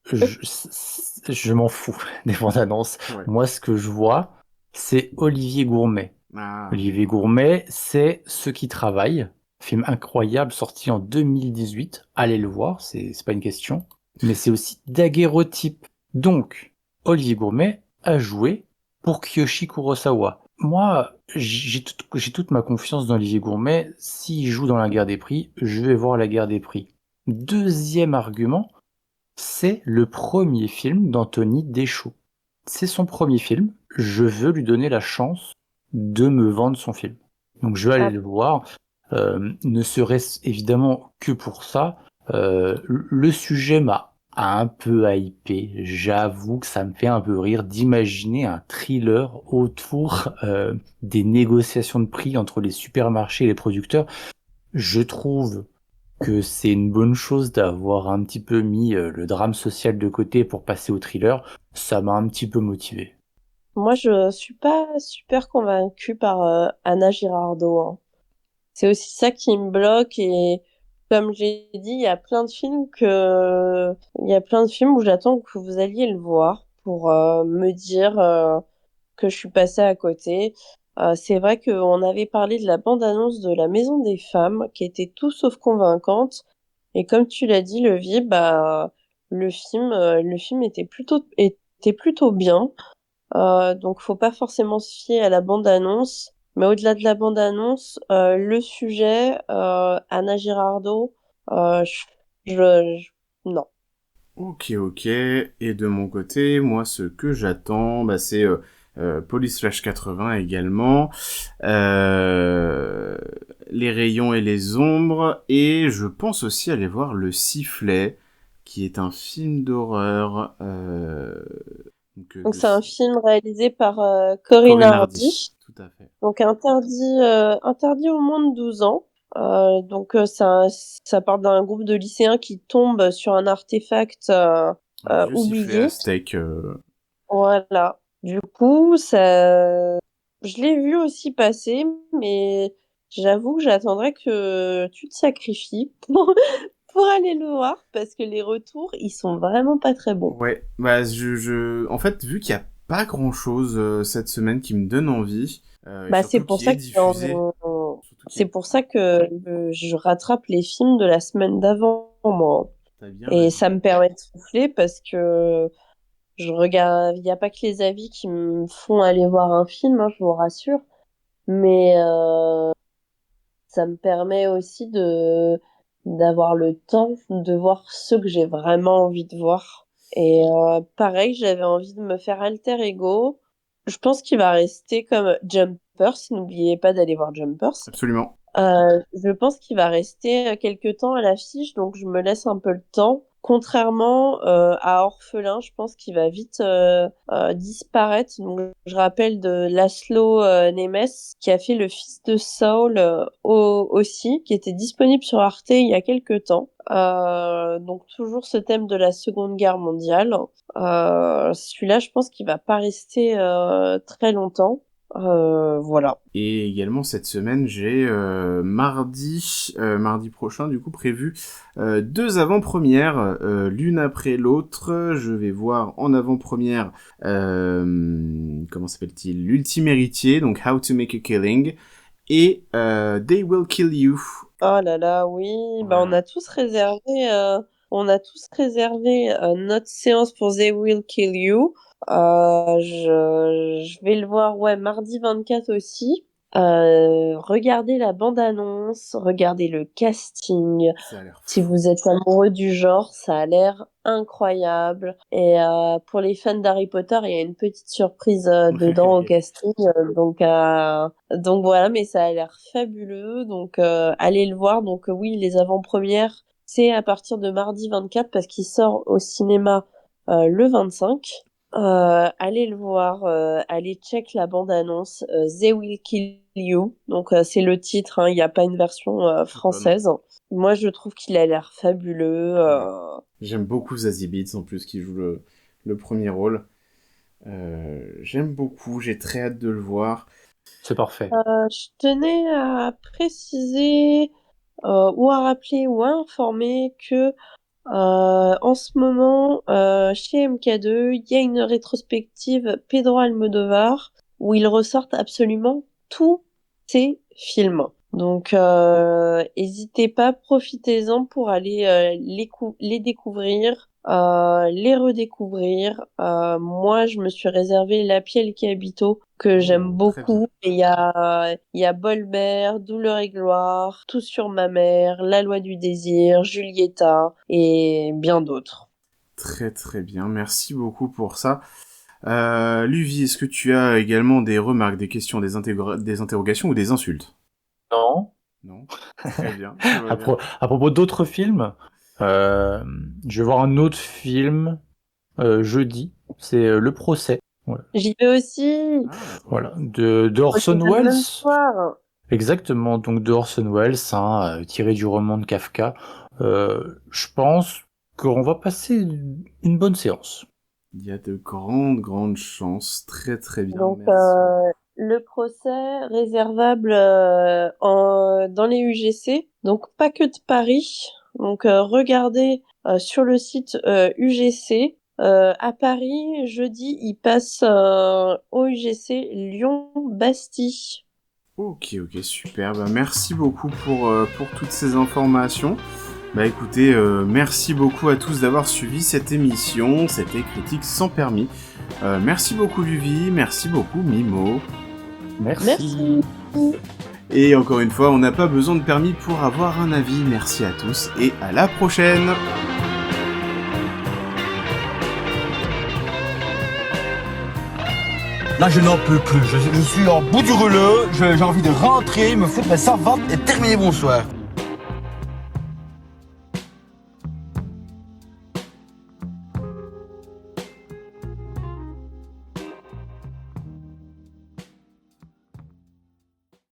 Je m'en fous des bandes annonces. Ouais. Moi, ce que je vois, c'est Olivier Gourmet. Olivier Gourmet, c'est Ceux qui travaillent. Film incroyable, sorti en 2018. Allez le voir, c'est pas une question. Mais c'est aussi daguerreotype. Donc, Olivier Gourmet a joué pour Kiyoshi Kurosawa. Moi, j'ai toute ma confiance dans Olivier Gourmet. S'il joue dans La Guerre des Prix, je vais voir La Guerre des Prix. Deuxième argument, c'est le premier film d'Anthony Deschaux. C'est son premier film. Je veux lui donner la chance de me vendre son film. Donc je vais aller le voir. Ne serait-ce évidemment que pour ça. Le sujet m'a un peu hypé. J'avoue que ça me fait un peu rire d'imaginer un thriller autour des négociations de prix entre les supermarchés et les producteurs. Je trouve que c'est une bonne chose d'avoir un petit peu mis le drame social de côté pour passer au thriller. Ça m'a un petit peu motivé. Moi, je suis pas super convaincue par Anna Girardot, hein. C'est aussi ça qui me bloque, et comme j'ai dit, il y a plein de films où j'attends que vous alliez le voir pour me dire que je suis passée à côté. C'est vrai qu'on avait parlé de la bande-annonce de La Maison des Femmes, qui était tout sauf convaincante. Et comme tu l'as dit, Levi, le film était plutôt bien. Donc faut pas forcément se fier à la bande-annonce. Mais au-delà de la bande-annonce, le sujet, Anna Girardot, non. Ok. Et de mon côté, moi, ce que j'attends, c'est Police Flash 80 également, Les Rayons et les Ombres, et je pense aussi aller voir Le Sifflet, qui est un film d'horreur. Donc c'est un film réalisé par Corinne Hardy. Tout à fait. Donc interdit aux moins de 12 ans. Donc ça part d'un groupe de lycéens qui tombent sur un artefact oublié. Steak, Voilà. Du coup, je l'ai vu aussi passer, mais j'avoue que j'attendrai que tu te sacrifies pour aller le voir, parce que les retours, ils sont vraiment pas très bons. Ouais, en fait, vu qu'il y a pas grand-chose cette semaine qui me donne envie, c'est pour ça que je rattrape les films de la semaine d'avant, moi. Et ça me permet de souffler, parce que je regarde, il n'y a pas que les avis qui me font aller voir un film, hein, je vous rassure, mais ça me permet aussi d'avoir le temps de voir ceux que j'ai vraiment envie de voir. Et pareil, j'avais envie de me faire alter ego. Je pense qu'il va rester comme Jumpers. N'oubliez pas d'aller voir Jumpers. Absolument. Je pense qu'il va rester quelques temps à l'affiche, donc je me laisse un peu le temps. Contrairement à Orphelin, je pense qu'il va vite disparaître. Donc, je rappelle de Laszlo Nemes, qui a fait Le Fils de Saul aussi, qui était disponible sur Arte il y a quelques temps. Donc, toujours ce thème de la Seconde Guerre mondiale. Celui-là, je pense qu'il va pas rester très longtemps. Voilà. Et également cette semaine, j'ai mardi prochain du coup prévu 2 avant-premières, l'une après l'autre. Je vais voir en avant-première comment s'appelle-t-il, L'Ultime Héritier, donc How to Make a Killing, et They Will Kill You. Oh là là, oui, bah on a tous réservé notre séance pour They Will Kill You. Je vais le voir, mardi 24 aussi. Regardez la bande-annonce, regardez le casting. Si vous êtes amoureux du genre, ça a l'air incroyable. Et pour les fans d'Harry Potter, il y a une petite surprise dedans au casting. Donc voilà, mais ça a l'air fabuleux. Donc allez le voir. Donc oui, les avant-premières, c'est à partir de mardi 24 parce qu'il sort au cinéma le 25. Allez le voir, allez check la bande-annonce, They Will Kill You, donc c'est le titre, hein, il n'y a pas une version française. Moi je trouve qu'il a l'air fabuleux. J'aime beaucoup Zazie Beetz en plus qui joue le premier rôle. J'aime beaucoup, j'ai très hâte de le voir. C'est parfait. Je tenais à préciser ou à rappeler ou à informer que en ce moment, chez MK2, il y a une rétrospective Pedro Almodóvar où ils ressortent absolument tous ses films. Donc, n'hésitez pas, profitez-en pour aller les découvrir, les redécouvrir. Moi, je me suis réservé La Piel qui habito, que j'aime beaucoup. Et il y a Bolbert, Douleur et gloire, Tout sur ma mère, La loi du désir, Julieta et bien d'autres. Très très bien, merci beaucoup pour ça. Luvi, est-ce que tu as également des remarques, des questions, des interrogations ou des insultes? Non. Très bien. À propos d'autres films, je vais voir un autre film jeudi, c'est Le Procès. Voilà. J'y vais aussi. Voilà, de Orson Welles. Exactement, donc de Orson Welles, tiré du roman de Kafka. Je pense qu'on va passer une bonne séance. Il y a de grandes chances. Très très bien. Donc, merci. Le Procès réservable dans les UGC, donc pas que de Paris. Donc regardez sur le site UGC. À Paris, jeudi, il passe au UGC Lyon-Bastille. Ok, super. Bah, merci beaucoup pour toutes ces informations. Bah écoutez, merci beaucoup à tous d'avoir suivi cette émission. C'était Critique sans permis. Merci beaucoup Luvi, merci beaucoup Mimo. Merci. Et encore une fois, on n'a pas besoin de permis pour avoir un avis. Merci à tous et à la prochaine. Là, je n'en peux plus. Je suis en bout du rouleau. J'ai envie de rentrer, me foutre ma savate et terminer mon soir.